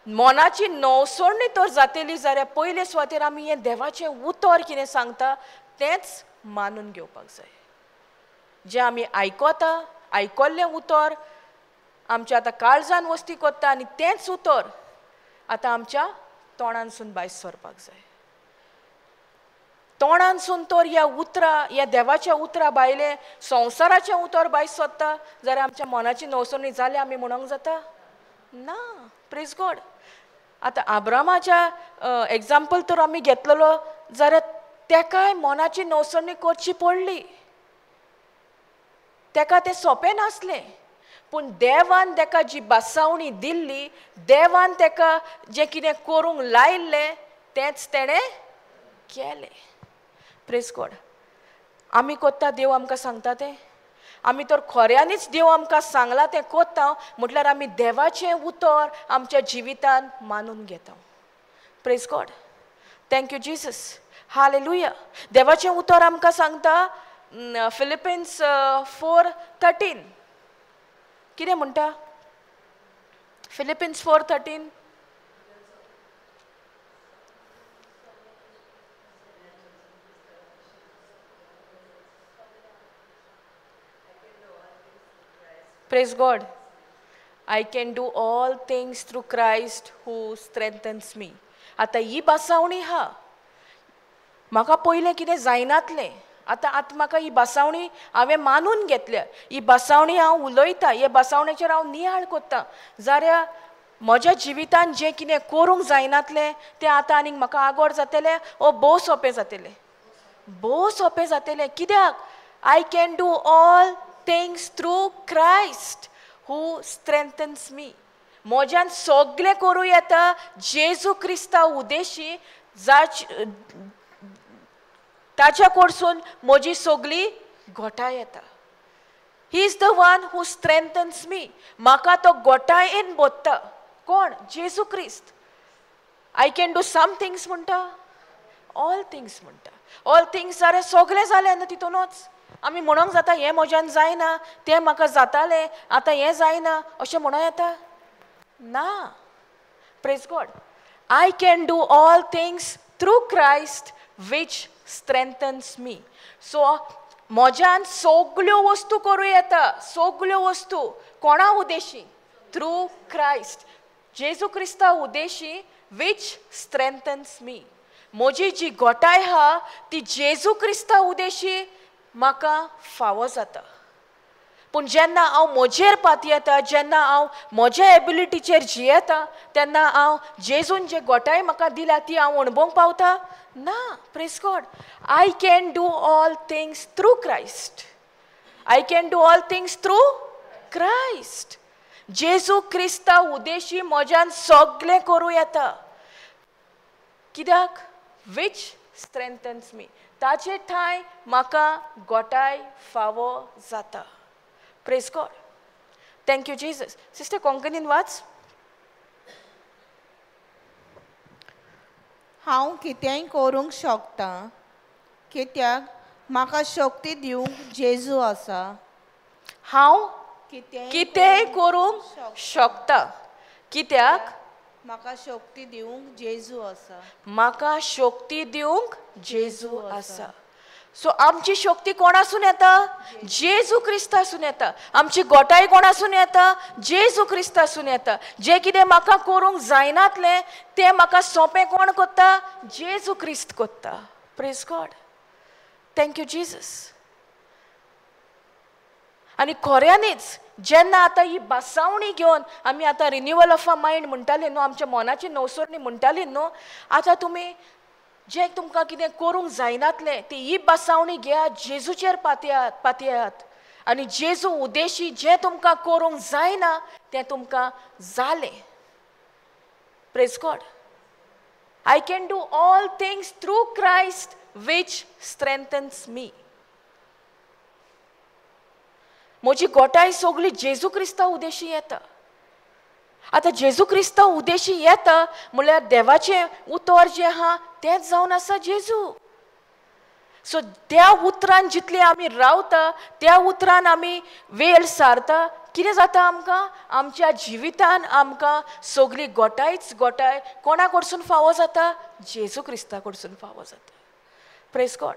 मनाची नवसरणी तर जातली जाल्यार पयले सुवातेर आमी हें देवाचें उतर कितें सांगता तेंच मानून घेवपाक जाय. जें आमी आयकता, आयकल्लें उतर आमच्या आतां काळजान वस्ती कोत्ता, आनी तेंच उतर आतां आमच्या तोंडानसून भायर सरपाक जाय. तोंडानसून तर ह्या देवाच्या उतरा भायलें संवसाराचें उतर भायर सरता जाल्यार आमच्या मनाची नवसरणी जाल्या आमी म्हणूंक जाता ना. Praise God. आतां आब्रामाच्या एग्जाम्पल तर आमी घेतलेलो जाल्यार तेकाय मनाची नवसरणी करची पडली. तेका तें सोंपें नासलें, पूण देवान तेका जी बासावणी दिल्ली, देवान तेका जें कितें करूंक लायिल्लें तेंच तेणें केलें. Praise God. आमी कोत्ता देव आमकां सांगता तें, आमी तर खऱ्यांनीच देव आमकां सांगलां तें कोत्ता म्हटल्यार आमी देवाचें उतर आमच्या जिवितान मानून घेता. Praise God. Thank you Jesus. Hallelujah. देवाचें उतर आमकां सांगता फिलिपिन्स 4:13 कितें म्हणटा? Philippines 4:13. Praise God. I can do all things through Christ who strengthens me. आतां ही बासावणी हा. म्हाका पयलें कितें जायनातलें, आतां म्हाका ही बासावणी हांवें मानून घेतल्या. ही बासावणी हांव उलयतां, हे बासावणेचेर हांव नियाळ कोत्तां जाल्यार म्हज्या जिवितान जें कितें करूंक जायनातलें तें आतां आनीक म्हाका आगोड जातलें ओ भोव सोंपें जातलें. भोव सोंपें जातलें. कित्याक? I can do all things through Christ who strengthens me. मोज्यान सगळें करूं येता जेजू क्रिस्ता उद्देशी ताच्या कडसून म्हजी सगळी घोटाय येता. He is the one who strengthens me. म्हाका तो घोटायेन बोत्ता. कोण? जेजू क्रिस्त. I can do some things म्हणटा, ऑल थिंग्स म्हणटा. ऑल थिंग्स जाल्यार सगळें जालें न्हू तितूनच. आमी म्हणूंक जाता हें म्हज्यान जायना, तें म्हाका जातालें, आतां हें जायना अशें म्हणूं येता ना. Praise God. I can do all things through Christ which strengthens me. So म्हज्यान सगळ्यो वस्तू करूं येता. सगळ्यो वस्तू कोणा उद्देशी? Through Christ. जेजू क्रिस्ता उद्देशी वीच स्ट्रेंथन्स मी. म्हजी जी घोटाय आहा ती जेजू क्रिस्ता उद्देशी म्हाका फावो जाता. पूण जेन्ना हांव म्हजेर पातयेता, जेन्ना हांव म्हज्या एबिलिटीचेर जियेता तेन्ना हांव जेजून जे घोटाय म्हाका दिल्या ती हांव अणभवंक पावता ना. Praise God. I can do all things through Christ. I can do all things through Christ. जेजू क्रिस्ता उद्देशी म्हज्यान सगळें करूं येता. कित्याक? Which strengthens me. ताचे ठांय म्हाका घोटाय फावो जाता. Praise God. Thank you Jesus. Sister कोंकणीन वाच. हांव कितेंय करूंक शकता कित्याक म्हाका शक्ती दिवंक जेजू आसा. हांव कितेंय कितेंय करूंक शकता कित्याक म्हाका शक्ती दिवंक जेजू आसा. म्हाका शक्ती दिवंक जेजू आसा. सो आमची शक्ती कोणासून येता? जेजू क्रिस्तासून येता. आमची गोटाय कोणासून येता? जेजू क्रिस्तासून येता. जे कितें म्हाका करूंक जायनातलें तें म्हाका सोंपें कोण कोत्ता? जेजू क्रिस्त कोत्ता. Praise God. Thank you Jesus. आनी खऱ्यांनीच जेन्ना आतां ही बासावणी घेवन आमी आतां रिन्युअल ऑफ अ मायंड म्हणटाली न्हू, आमच्या मनाची नवसरणी म्हणटाली न्हू, आतां तुमी जे तुमकां कितें करूंक जायनातलें ती ही बासावणी घेयात, जेजूचेर पातयात आनी जेजू उद्देशी जें तुमकां करूंक जायना तें तुमकां जालें. Praise God. I can do all things through Christ which strengthens me. म्हजी गोटाय सगळी जेजू क्रिस्ता उद्देशी येता. आतां जेजू क्रिस्ता उद्देशी येता म्हळ्यार देवाचें उतर जें आहा तेंच जावन आसा जेजू. सो त्या उतरान जितले आमी रावता त्या उतरान आमी वेळ सारता कितें जाता आमकां? आमच्या जिवितान आमकां सगळी गोटायच गोटाय कोणा कडसून फावो जाता? जेजू क्रिस्ता कडसून फावो जाता. Praise God.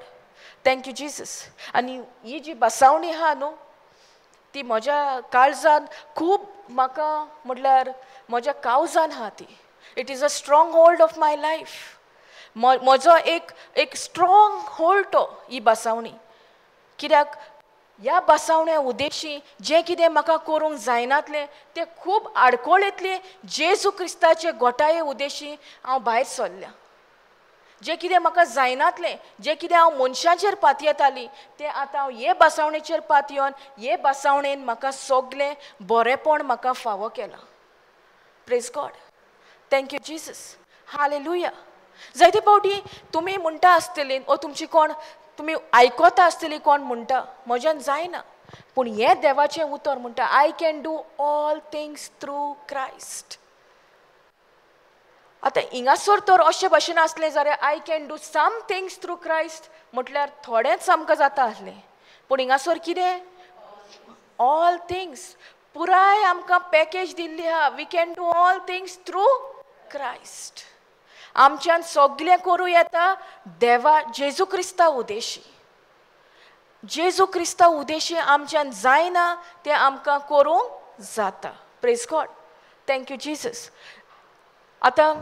Thank you Jesus. आनी ही जी बासावणी आहा न्हू ती म्हज्या काळजान खूब म्हाका म्हटल्यार म्हज्या काळजान आहा ती. It is a strong hold of my life. म्हजो एक स्ट्रॉंग होल्ड तो ही बासावणी. कित्याक ह्या बासावण्या उद्देशी जें कितें म्हाका करूंक जायनातलें तें खूब आडकोळेंतले जेजू क्रिस्ताचे गोटाये उद्देशी हांव भायर सरल्या. जें कितें म्हाका जायनातलें जें कितें हांव मनशांचेर पातयेतालीं तें आतां हांव हे बासावणेचेर पातयोन हे बासावणेन म्हाका सगलें बरेंपण म्हाका फावो केलां. Praise God. Thank you Jesus. Hallelujah. जायते फावटी तुमी म्हणटा आसतलीं ओ तुमची कोण तुमी आयकोता आसतलीं कोण म्हणटा म्हज्यान जायना, पूण हें देवाचें उतर म्हणटा I can do all things through Christ. आतां हिंगासर तर अशे भाशेन आसलें जाल्यार I can do some things through Christ म्हटल्यार थोडेंच आमकां जाता आसलें, पूण हिंगासर कितें? All things. पुराय आमकां पॅकेज दिल्ली आहा. We can do all things through Christ. आमच्यान सगलें करूं येता देवा जेजू क्रिस्ता उद्देशी. जेजू क्रिस्ता उद्देशी आमच्यान जायना तें आमकां करूंक जाता. Praise God. Thank you Jesus. आतां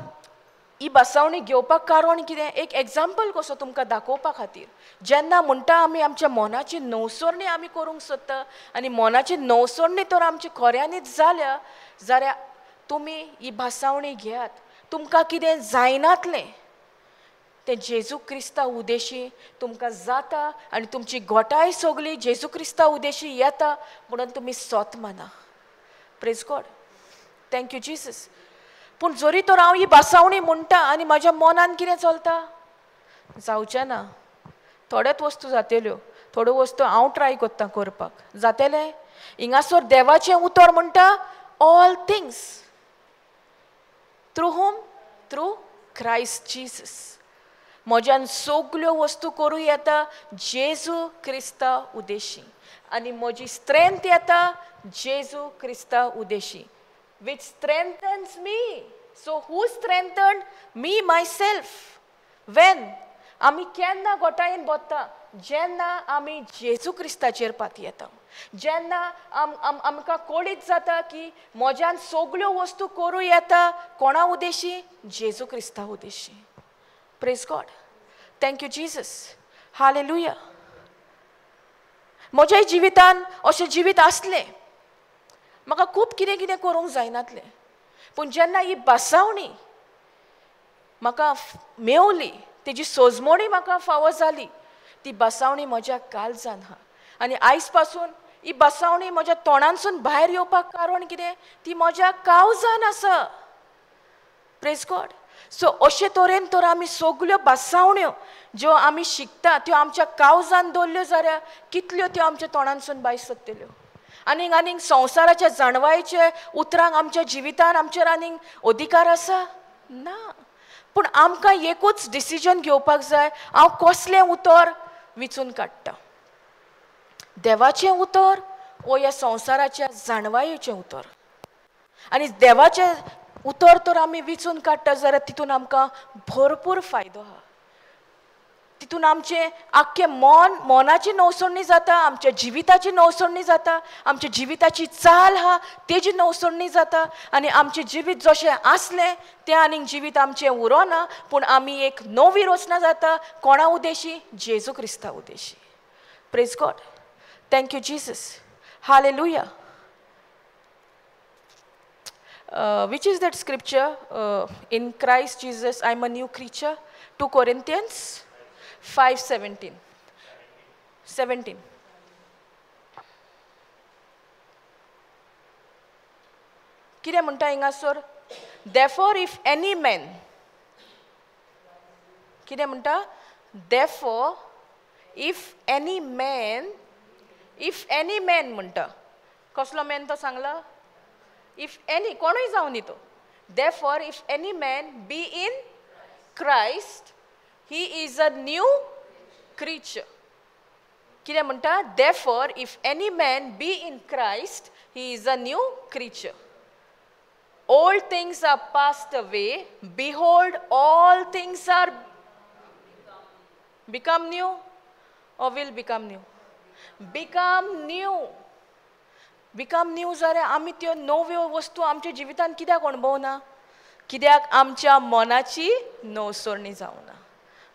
ही बासावणी घेवपाक कारण कितें? एक एग्जाम्पल कसो तुमकां दाखोवपा खातीर. जेन्ना म्हणटा आमी आमच्या मनाची नवसरणी आमी करूंक सोदता आनी मनाची नवसरणी तर आमची खऱ्यांनीच जाल्या जाल्यार तुमी ही बासावणी घेयात. तुमकां कितें जायनातलें तें जेजू क्रिस्ता उद्देशी तुमकां जाता आनी तुमची गोटाय सगळी जेजू क्रिस्ता उद्देशी येता म्हणून तुमी सोत माना. Praise God. Thank you Jesus. पूण जरी तर हांव ही बासावणी म्हणटा आनी म्हाज्या मनान कितें चलता? जावचें ना. थोड्योच वस्तू जातल्यो, थोड्यो वस्तू हांव ट्राय कोत्ता करपाक. जातलें? हिंगासर देवाचें उतर म्हणटा all things through whom? Through Christ Jesus. म्हज्यान सगल्यो वस्तू करूं येता जेजू क्रिस्ता उद्देशी आनी म्हजी स्ट्रेंथ येता जेजू क्रिस्ता उद्देशी. which strengthens me. So who strengthened me? Myself. When? आमी केन्ना गोटायेन बोत्ता? जेन्ना आमी जेजू क्रिस्ताचेर पातयेता. जेन्ना आमकां कळीत जाता की म्हज्यान सगल्यो वस्तू करूं येता कोणा उद्देशी? जेजू क्रिस्ता उद्देशी. Praise God. Thank you Jesus. Hallelujah. म्हज्याय जिवितान अशें जिवीत आसलें. म्हाका खूब कितें कितें करूंक जायनातलें, पूण जेन्ना ही बासावणी म्हाका मेवली तेजी सोजमोणी म्हाका फावो जाली ती बासावणी म्हज्या काळजान आहा. आनी आयज पासून ही बासावणी म्हज्या तोंडांसून भायर येवपाक कारण कितें? ती म्हज्या काळजान आसा. Praise God. सो अशे तरेन तर आमी सगल्यो बासावण्यो ज्यो आमी शिकता त्यो आमच्या काळजान दवरल्यो जाल्यार कितल्यो त्यो आमच्या तोंडांसून भायर सरतल्यो? आनीक संवसाराच्या जाणवायेचे उतरांक आमच्या जिवितान आमचेर आनीक अधिकार आसा ना. पूण आमकां एकूच डिसिजन घेवपाक जाय, हांव कसलें उतर विचून काडटा, देवाचें उतर वो ह्या संवसाराच्या जाणवायेचें उतर. आनी देवाचें उतर तर आमी विचून काडटा जाल्यार तितून आमकां भरपूर फायदो आहा. तितून आमचें आख्खें मोनाची नवसणी जाता, आमच्या जिविताची नवसणी जाता, आमच्या जिविताची चाल आहा तेजी नवसणी जाता. आनी आमचें जिवीत जशें आसलें तें आनीक जिवीत आमचें उरोना, पूण आमी एक नवी रचना जाता. कोणा उद्देशी? जेजू क्रिस्ता उद्देशी. Praise God. Thank you Jesus. Hallelujah. Which is that scripture? In Christ Jesus, I'm a new creature. 2 Corinthians 5:17. 17. कितें म्हणटा हिंगासर? Therefore, if any man, कितें म्हणटा? Therefore, if any man म्हणटा. कसलो मॅन तो सांगला? If any, कोणूय जावन न्ही तो. Therefore, if any man be in Christ, he is a new creature. कितें म्हणटा? Therefore, if any man be in Christ, he is a new creature. Old things are passed away. Behold, all things are become new or will become new? Become new. Become new जाल्यार आमी त्यो नव्यो वस्तू आमच्या जिवितान कित्याक अणभवना? कित्याक आमच्या मनाची नवसणी जावना.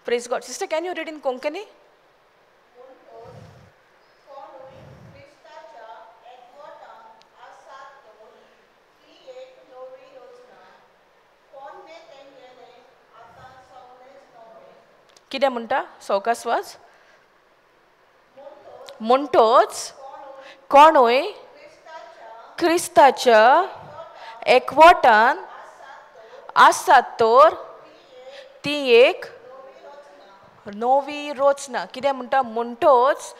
Praise God. Sister, can you read in Konkani? कितें म्हणटा? सवकास वाच. म्हणटोच कोणूय क्रिस्ताच्या एकवटान आसात तर ती एक नवी रचना. कितें म्हणटा? म्हणटोच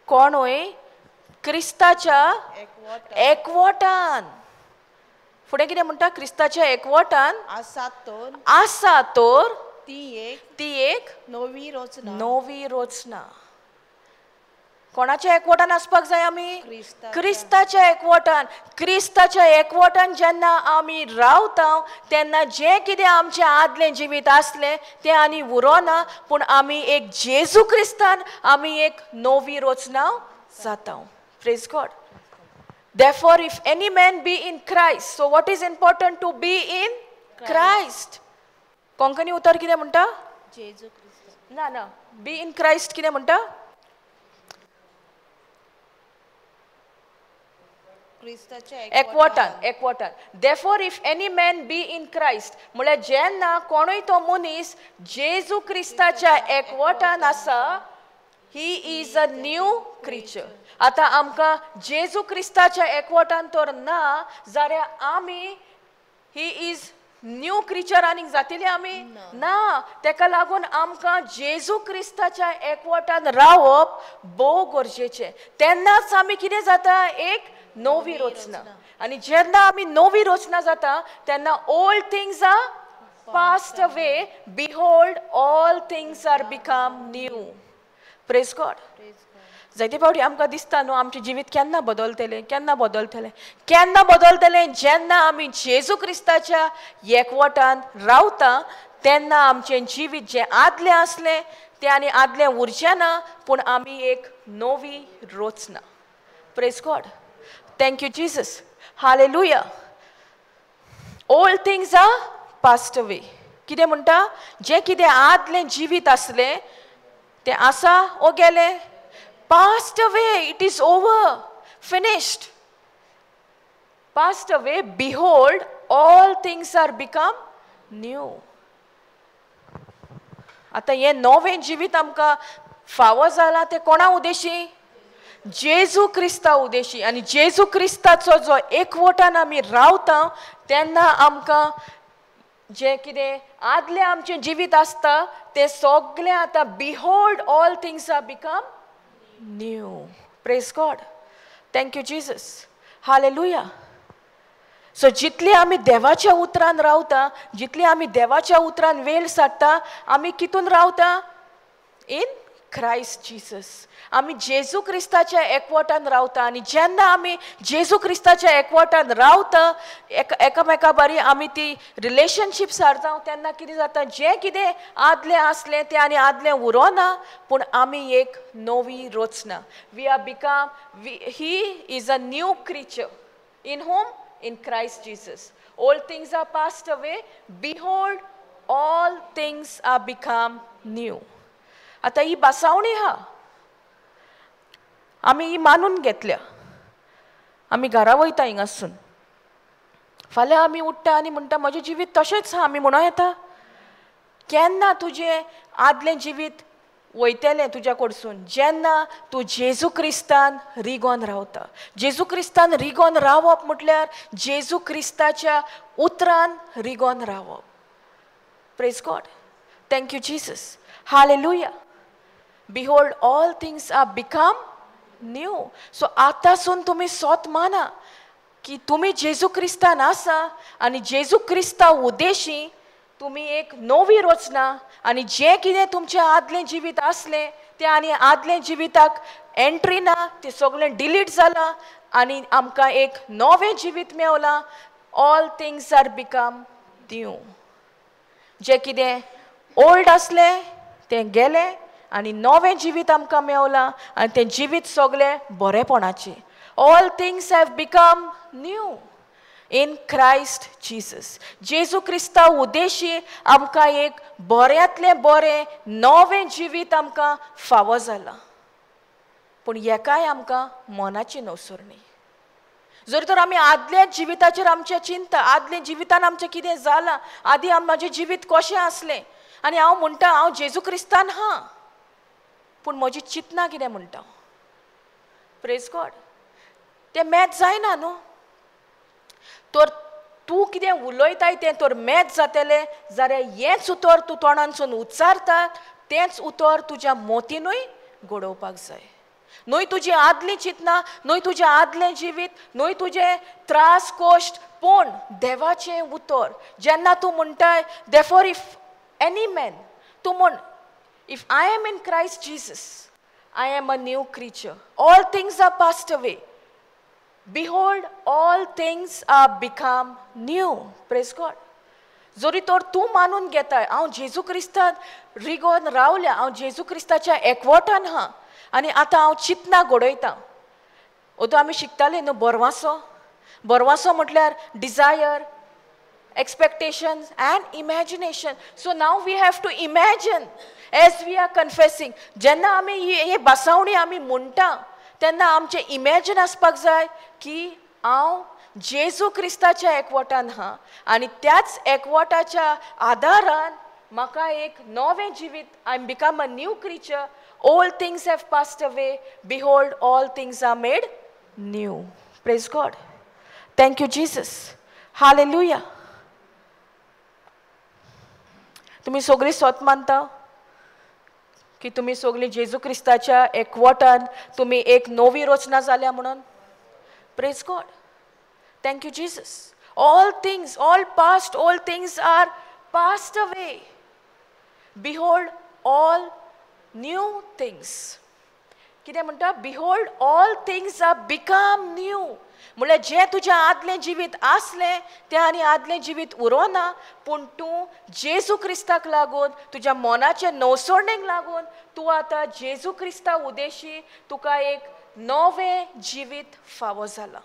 कोणूय क्रिस्ताच्या एकवटान. फुडें कितें म्हणटा? क्रिस्ताच्या एकवटान आसात तर ती एक नवी रचना. कोणाच्या एकवटान आसपाक जाय आमी? क्रिस्ताच्या एकवटान. क्रिस्ताच्या एकवटान जेन्ना आमी रावता तेन्ना जें कितें आमचें आदलें जिवीत आसलें तें आनी उरोना, पूण आमी एक जेजू क्रिस्तान आमी एक नवी रचना जाता. Praise God. Therefore, if any man be in Christ, so what is important to be in Christ? Konkani उतर कितें म्हणटा? जेजू क्रिस्त. ना बी इन क्रायस्ट कितें म्हणटा? एकवटान. Therefore, if any man be in Christ, म्हळ्यार जेन्ना कोणूय तो मनीस जेजू क्रिस्ताच्या एकवटान आसा, he is a new creature. आतां आमकां जेजू क्रिस्ताच्या एकवटान तर ना जाल्यार आमी he is न्यू क्रिचर आनीक जातली आमी ना. तेका लागून आमकां जेजू क्रिस्ताच्या एकवटान रावप भोव गरजेचें. तेन्नाच आमी कितें जाता? एक नवी रचना. आनी जेन्ना आमी नवी रचना जाता तेन्ना old things are passed away, behold all things are become new. Praise God. जायते फावटी आमकां दिसता न्हू आमचें जिवीत केन्ना बदलतलें. जेन्ना आमी जेजू क्रिस्ताच्या एकवटान रावता तेन्ना आमचें जिवीत जें आदलें आसलें तें आनी आदलें उरचें ना, पूण आमी एक नवी रचना. Praise God. Thank you Jesus. Hallelujah. Old things are passed away. कितें म्हणटा? जें कितें आदलें जिवीत आसलें तें आसा ओ गेलें. Passed away, it is over, finished. Passed away, behold, all things are become new. आता हे नवें जिवीत आमकां फावो जाला तें कोणा उद्देशी? जेजू क्रिस्ता उद्देशी. आनी जेजू क्रिस्ताचो जो एकवटान आमी रावता तेन्ना आमकां जें कितें आदलें आमचें जिवीत आसता तें सगळें आतां behold all things are become new. Praise God. Thank you Jesus. Hallelujah. So जितली आमी देवाच्या उतरान रावता, जितली आमी देवाच्या उतरान वेळ साडटा, आमी कितून रावता? इन क्रायस्ट जीसस. आमी जेजू क्रिस्ताच्या एकवटान रावता. आनी जेन्ना आमी जेजू क्रिस्ताच्या एकवटान रावता, एकामेका बारी आमी ती रिलेशनशीप सारता, तेन्ना कितें जाता? जें कितें आदलें आसलें तें आनी आदलें उरोना, पूण आमी एक नवी रचना. We are become, he is a new creature. In whom? In Christ Jesus. All things are passed away. Behold, all things are become new. आता ही बासावणी हा, आमी ही मानून घेतल्या. आमी घरा वयता हिंगासून, फाल्यां आमी उठ्ठा आनी म्हणटा म्हजें जिवीत तशेंच हा आमी म्हणो येता. केन्ना तुजें आदलें जिवीत वयतलें तुज्या कडसून? जेन्ना तूं जेजू क्रिस्तान रिगोन रावता. जेजू क्रिस्तान रिगोन रावप म्हटल्यार जेजू क्रिस्ताच्या उतरान रिगोन रावप. Praise God. Thank you Jesus. Hallelujah. Behold all things are become new. So आतांसून तुमी सोत माना की तुमी जेजू क्रिस्तान आसा आनी जेजू क्रिस्ता उद्देशी तुमी एक नवी रचना. आनी जें कितें तुमचें आदलें जिवीत आसलें तें आनी आदलें जिविताक एंट्री ना, तें सगळें डिलीट जालां आनी आमकां एक नवें जिवीत मेवलां. All things are become new. जें कितें ओल्ड आसलें तें गेलें आनी नवें जिवीत आमकां मेवलां आनी तें जिवीत सगळें बरेपणाचें. All things have become new in Christ Jesus. जेजू क्रिस्ता उद्देशी आमकां एक बऱ्यांतलें बरें नवें जिवीत आमकां फावो जालां. पूण हेकाय आमकां मनाची नवसरणी. जर तर आमी आदल्या जिविताचेर आमचें चिंता, आदल्या जिवितान आमचें कितें जालां, आदी म्हाजें जिवीत कशें आसलें आनी हांव म्हणटा हांव जेजू क्रिस्तान हां, पूण म्हजी चिंतना कितें म्हणटा? Praise God. तें मॅच जायना न्हू. तर तूं कितें उलयताय तें तर मॅच जातलें जाल्यार हेंच उतर तूं तोंडानसून उच्चारता, तेंच उतर तुज्या मोतीनूय घडोवपाक जाय. न्हय तुजी आदली चिंतना, न्हय तुजें आदलें जिवीत, न्हय तुजे त्रास कोश्ट, पूण देवाचें उतर. जेन्ना तूं म्हणटाय देफोर इफ एनी मॅन, तूं म्हण if I am in Christ Jesus I am a new creature. All things are passed away. Behold, all things are become new. Praise God. जरी तर तूं मानून घेताय हांव जेजू क्रिस्तान रिगोन रावल्या, हांव जेजू क्रिस्ताच्या एकवटान हां आनी आतां हांव चिंतना घडयतां. ओदो आमी शिकताले न्हू बोरवासो. बोरवासो म्हटल्यार desire, expectations and imagination. So now we have to imagine as we are confessing. जेन्ना आमी हे बासावणी आमी म्हणटा तेन्ना आमचें इमॅजिन आसपाक जाय की हांव जेजू क्रिस्ताच्या एकवटान हां आनी त्याच एकवटाच्या आदारान म्हाका एक नवें जिवीत. I am become a new creature. All things have passed away. Behold all things are made new. Praise God. Thank you Jesus. Hallelujah. तुमी सगळीं स्वत मानता की तुमी सगळीं जेजू क्रिस्ताच्या एकवटान तुमी एक नवी रचना जाल्या म्हणून? Praise God. Thank you Jesus. All things, all past, all things are passed away. Behold all new things. कितें म्हणटा? Behold all things are become new. म्हळ्यार जें तुजें आदलें जिवीत आसलें तें आनी आदलें जिवीत उरोना, पूण तूं जेजू क्रिस्ताक लागून, तुज्या मोनाचे नवसरणेक लागून तूं आतां जेजू क्रिस्ता उद्देशी तुका एक नवें जिवीत फावो जालां.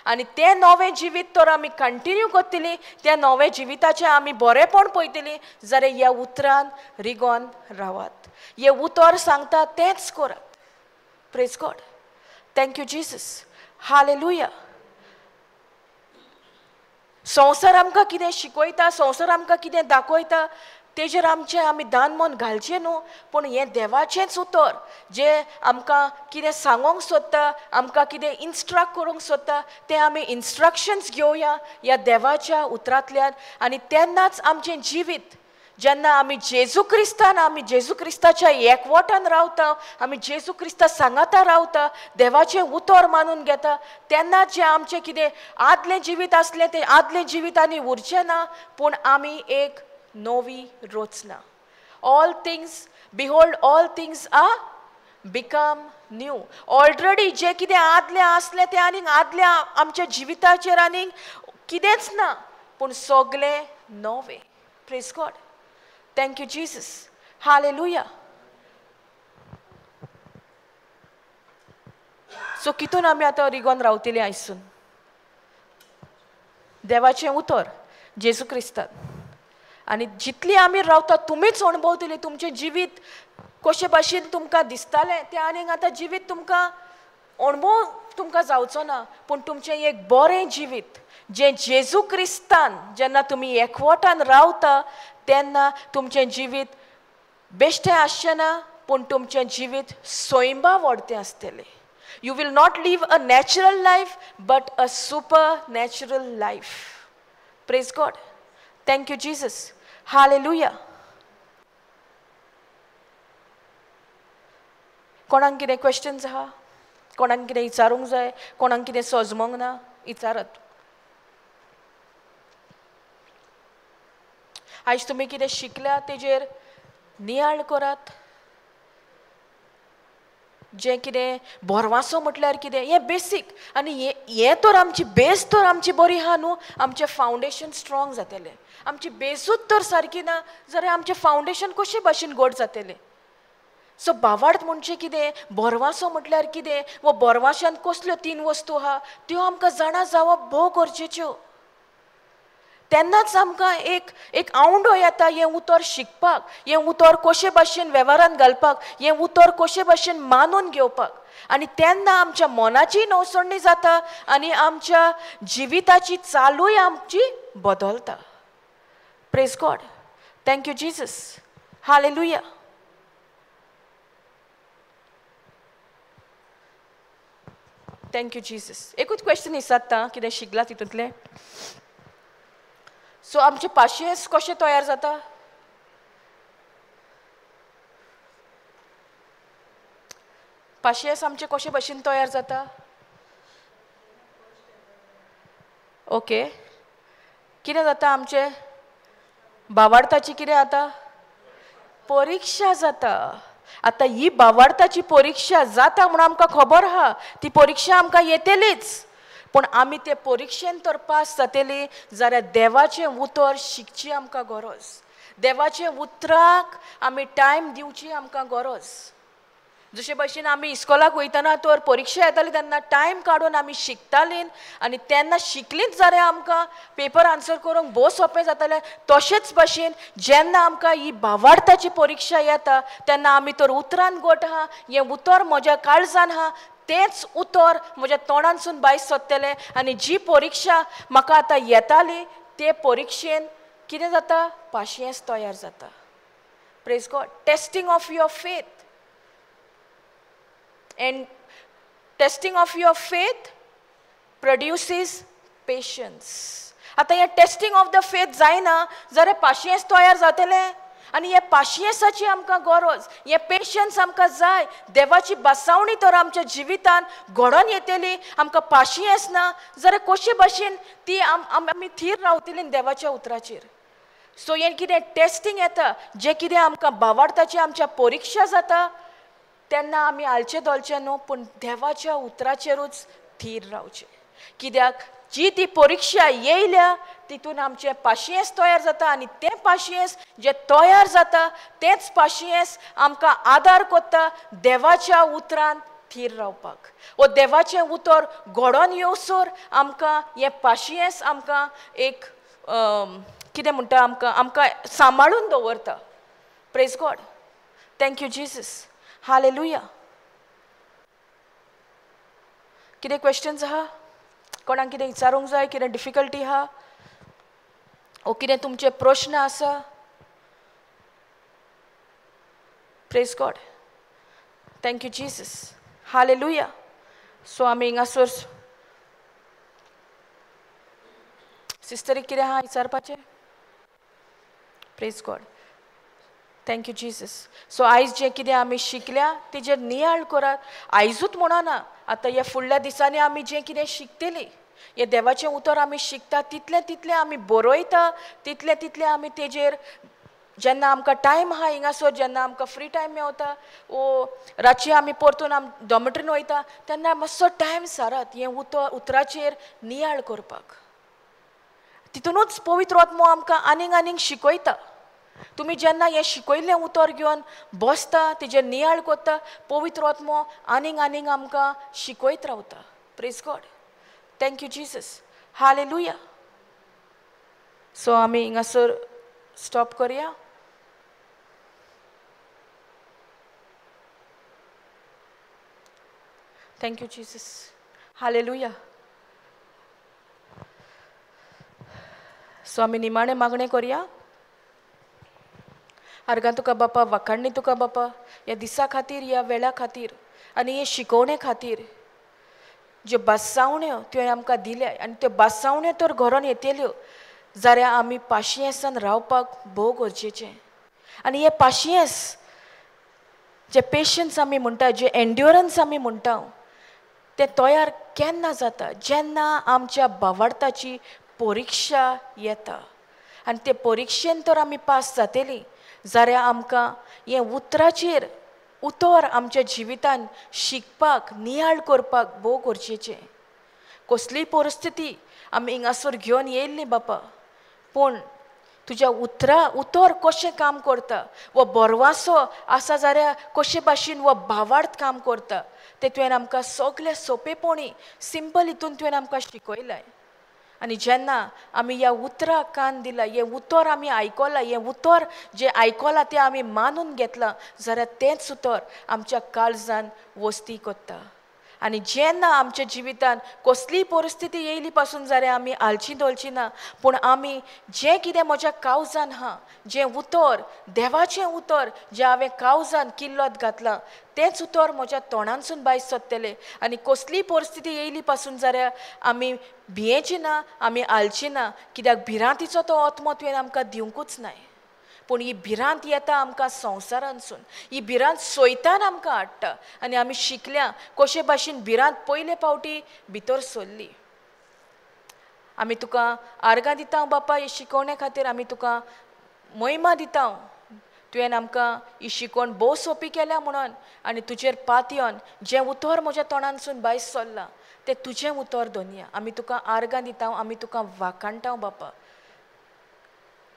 आनी तें नवें जिवीत तर आमी कंटिन्यू करतलीं, त्या नव्या जिविताचें आमी बरेंपण पळयतलीं जाल्यार ह्या उतरान रिगोन रावात. हें उतर सांगता तेंच करात. Praise God. Thank you Jesus. Hallelujah. संवसार आमकां कितें शिकयता, संवसार आमकां कितें दाखयता तेजेर आमचें आमी दान मन घालचें न्हू, पूण हें देवाचेंच उतर जें आमकां कितें सांगोंक सोदता, आमकां कितें इन्स्ट्रक्ट करूंक सोदता तें आमी इन्स्ट्रक्शन्स घेवया ह्या देवाच्या उतरांतल्यान. आनी तेन्नाच आमचें जिवीत जेन्ना आमी जेजू क्रिस्तान आमी जेजू क्रिस्ताच्या एकवटान रावता आमी जेजू क्रिस्ता सांगाता रावता देवाचें उतर मानून घेता तेन्ना जें आमचें कितें आदलें जिवीत आसलें तें आदलें जिवीत आनी उरचें ना पूण आमी एक नवी रचना all things behold all things are become new already जें कितें आदलें आसलें तें आनीक आदल्या आमच्या जिविताचेर आनीक कितेंच ना पूण सगलें नवें praise God thank you Jesus hallelujah so कितून आमी आतां रिगोन रावतलीं आयसून देवाचें उतर जेजू क्रिस्तान आनी जितली आमी रावता तुमीच अणभवतली तुमचें जिवीत कशे भाशेन तुमकां दिसतालें तें आनीक आतां जिवीत तुमकां अणभव तुमकां जावचो ना पूण तुमचें एक बरें जिवीत जें जेजू क्रिस्तान जेन्ना तुमी एकवटान रावता तेन्ना तुमचें जिवीत बेश्टें आसचें ना पूण तुमचें जिवीत स्वयंबा व्हडतें आसतलें you we'll not leave a natural life but a super natural life praise God thank you Jesus hallelujah कोणाक कितें क्वेश्चन्स आहा कोणाक कितें विचारूंक जाय कोणाक कितें सजमोंक ना विचारात आयज तुमी कितें शिकल्या तेजेर नियाळ करात जें कितें बोरवासो म्हटल्यार कितें हें बेसीक आनी हें तर आमची बेस तर आमची बरी आहा न्हू आमचें फावंडेशन स्ट्रॉंग जातलें आमची बेसूच तर सारकी ना जाल्यार आमचें फावंडेशन कशे भाशेन घट जातलें सो बावार्थ म्हणजे कितें बोरवासो म्हटल्यार कितें वो बोरवाश्यान कसल्यो 3 वस्तू आहा त्यो आमकां जाणा जावप भोव गरजेच्यो तेन्नाच आमकां एक आवंडो येता हें उतर शिकपाक हें उतर कशे भाशेन वेव्हारान घालपाक हें उतर कशे भाशेन मानून घेवपाक आनी तेन्ना आमच्या मनाची नवसणणी जाता आनी आमच्या जिविताची चालूय आमची बदलता praise God thank you Jesus hallelujah thank you Jesus एकूच क्वेश्चन विचारता कितें शिकला तितूंतलें सो आमचे पाशियेंस कशें तयार जाता पाशियेंस आमचे कशे भाशेन तयार जाता ओके कितें जाता आमचे भावार्थाची कितें जाता परीक्षा जाता आतां ही भावार्थाची परीक्षा जाता म्हणून आमकां खबर आहा ती परीक्षा आमकां येतलीच पूण आमी ते परीक्षेन तर पास जातली जाल्यार देवाचें उतर शिकची आमकां गरज देवाचें उतराक आमी टायम दिवची आमकां गरज जशे भाशेन आमी इस्कॉलाक वयतना तर परीक्षा येताली तेन्ना टायम काडून आमी शिकतालीं आनी तेन्ना शिकलींच जाल्यार आमकां पेपर आन्सर करूंक भोव सोंपें जातालें तशेंच भाशेन जेन्ना आमकां ही भावार्थाची परीक्षा येता तेन्ना आमी तर उतरान घट आहा हें उतर म्हज्या काळजान आहा तेंच उतर म्हज्या तोंडानसून भायर सरतलें आनी जी परीक्षा म्हाका आतां येताली ते परीक्षेन कितें जाता पाशियेंस तयार जाता praise God testing of your faith and testing of your faith produces patience आता हे टेस्टिंग ऑफ द फेथ जायना जाल्यार पाशियेंस तयार जातलें आनी हे पाशियेंसाची आमकां गरज हे पेशन्स आमकां जाय देवाची बासावणी तर आमच्या जिवितान घडोवन येतली आमकां पाशियेंस ना जाल्यार कशे भाशेन ती आमी थीर रावतलीं देवाच्या उतराचेर सो हें कितें टेस्टींग येता जें कितें आमकां भावार्थाची आमच्या परीक्षा जाता तेन्ना आमी आलचे दोलचे न्हू पूण देवाच्या उतराचेरूच थीर रावचें कित्याक जी ती परीक्षा येयल्या तितून आमचें पाशियेंस तयार जाता आनी तें पाशियेंस जें तयार जाता तेंच पाशियेंस आमकां आदार कोत्ता देवाच्या उतरान थीर रावपाक वो देवाचें उतर घडोवन येवसर आमकां हें पाशियेंस आमकां एक कितें म्हणटा आमकां सांबाळून दवरता praise God thank you Jesus hallelujah कितें क्वेश्चन्स आहा कोणाक कितें विचारूंक जाय कितें डिफिकल्टी आहा ओ कितें तुमचे प्रश्न आसा praise God thank you Jesus hallelujah so आमी हिंगासर सिस्टरीक कितें आहा विचारपाचें प्रेज गॉड थँक्यू जिजस. सो आयज जें कितें आमी शिकल्या तेजेर नियाळ करात. आयजूच म्हणना, आतां ह्या फुडल्या दिसांनी आमी जें कितें शिकतलीं, हे देवाचें उतर आमी शिकता तितलें तितलें आमी बरयता, तितलें तितलें आमी तेजेर जेन्ना आमकां टायम आहा हिंगासर, जेन्ना आमकां फ्री टायम मेवता वो रातची आमी परतून डॉमिटरीन वयता, तेन्ना मातसो टायम सारात हें उतराचेर नियाळ करपाक. तितूनच पवित्र आत्मो आमकां आनीक आनीक शिकयता. तुमी जेन्ना हें शिकयल्लें उतर घेवन बसता, तेजेर नियाळ कोत्ता, पवित्र आत्मो आनीक आनीक आमकां शिकयत रावता. Praise God. Thank you Jesus. Hallelujah. So आमी हिंगासर स्टॉप करुया. Thank you Jesus. हालेलुया. सो आमी निमाणें मागणें करुया. आर्गां तुका बापा, वाखाणणी तुका बापा, ह्या दिसा खातीर, ह्या वेळा खातीर आनी हे शिकोवणे खातीर. ज्यो बासावण्यो तुवें आमकां दिल्या आनी त्यो बासावण्यो तर घरान येतल्यो जाल्यार आमी पाशियेंसान रावपाक भोव गरजेचें. आनी हे पाशियेंस, जे पेशन्स आमी म्हणटा, जे एन्ड्युरन्स आमी म्हणटा, ते तयार केन्ना जाता? जेन्ना आमच्या भावार्थाची परिक्षा येता. आनी ते परिक्षेन तर आमी पास जातलीं जाल्यार आमकां हें उतराचेर उतर आमच्या जिवितान शिकपाक, नियाळ करपाक भोव गरजेचें. कसलीय परिस्थिती आमी हिंगासर घेवन येयल्ली बापा, पूण तुज्या उतर कशें काम करता, वो बरवासो आसा जाल्यार कशे भाशेन वो भावार्थ काम करता, तें तुवें आमकां सगलें सोंपेपणी सिंपल हितून तुवें आमकां शिकयलां. आनी जेन्ना आमी ह्या उतराक कान दिला, हें उतर आमी आयकलां, हें उतर जें आयकलां तें आमी मानून घेतलां, जाल्यार तेंच उतर आमच्या काळजान वस्ती कोत्ता. आनी जेन्ना आमच्या जिवितान कसलीय परिस्थिती येयली पासून जाल्यार आमी हालचीं दवरचीं ना, पूण आमी जें कितें म्हज्या काळजान आहा, जें उतर, देवाचें उतर जें हांवें काळजान किल्लोत घातलां, तेंच उतर म्हज्या तोंडांसून भायर सरतलें. आनी कसलीय परिस्थिती येयली पासून जाल्यार आमी भियेचीं ना, आमी हालचीं ना, कित्याक भिरांतीचो तो आत्मो तुवें आमकां दिवंकूच नाय. पूण ही भिरांत येता आमकां संवसारांतसून, ही भिरांत सैतान आमकां हाडटा. आनी आमी शिकल्या कशे भाशेन भिरांत पयले फावटी भितर सरली. आमी तुका आर्गां दिता बापा हे शिकोवणे खातीर. आमी तुका महिमा दिता. तुवें आमकां ही शिकोवन भोव सोंपी केल्या म्हणून. आनी तुजेर पातयोन जें उतर म्हज्या तोंडांतसून भायर सरलां तें तुजें उतर दोनया. आमी तुका आर्गां दिता, आमी तुका वाखाणटा बापा.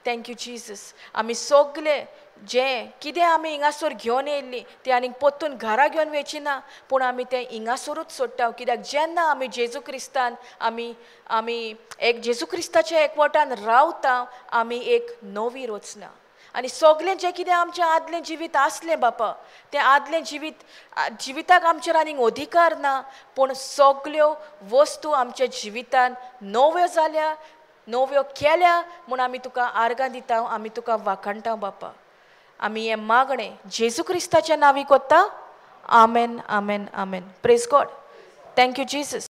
Thank you Jesus. आमी सगले जें कितें आमी हिंगासर घेवन येयल्लीं तें आनीक परतून घरा घेवन वयचीं ना, पूण आमी तें हिंगासरूच सोडटा. कित्याक जेन्ना आमी जेजू क्रिस्तान आमी एक जेजू क्रिस्ताच्या एकवटान रावता, आमी एक नवी रचना. आनी सगलें जें कितें आमचें आदलें जिवीत आसलें बापा, तें आदलें जिविताक आमचेर आनीक अधिकार ना, पूण सगल्यो वस्तू आमच्या जिवितान नव्यो जाल्या, नव्यो केल्या म्हूण आमी तुका आर्गां दिता, आमी तुका वाखाणटा बापा. आमी हें मागणें जेजू क्रिस्ताच्या नांवी कोत्ता. आमेन, आमेन, आमेन. Praise God. Thank you Jesus.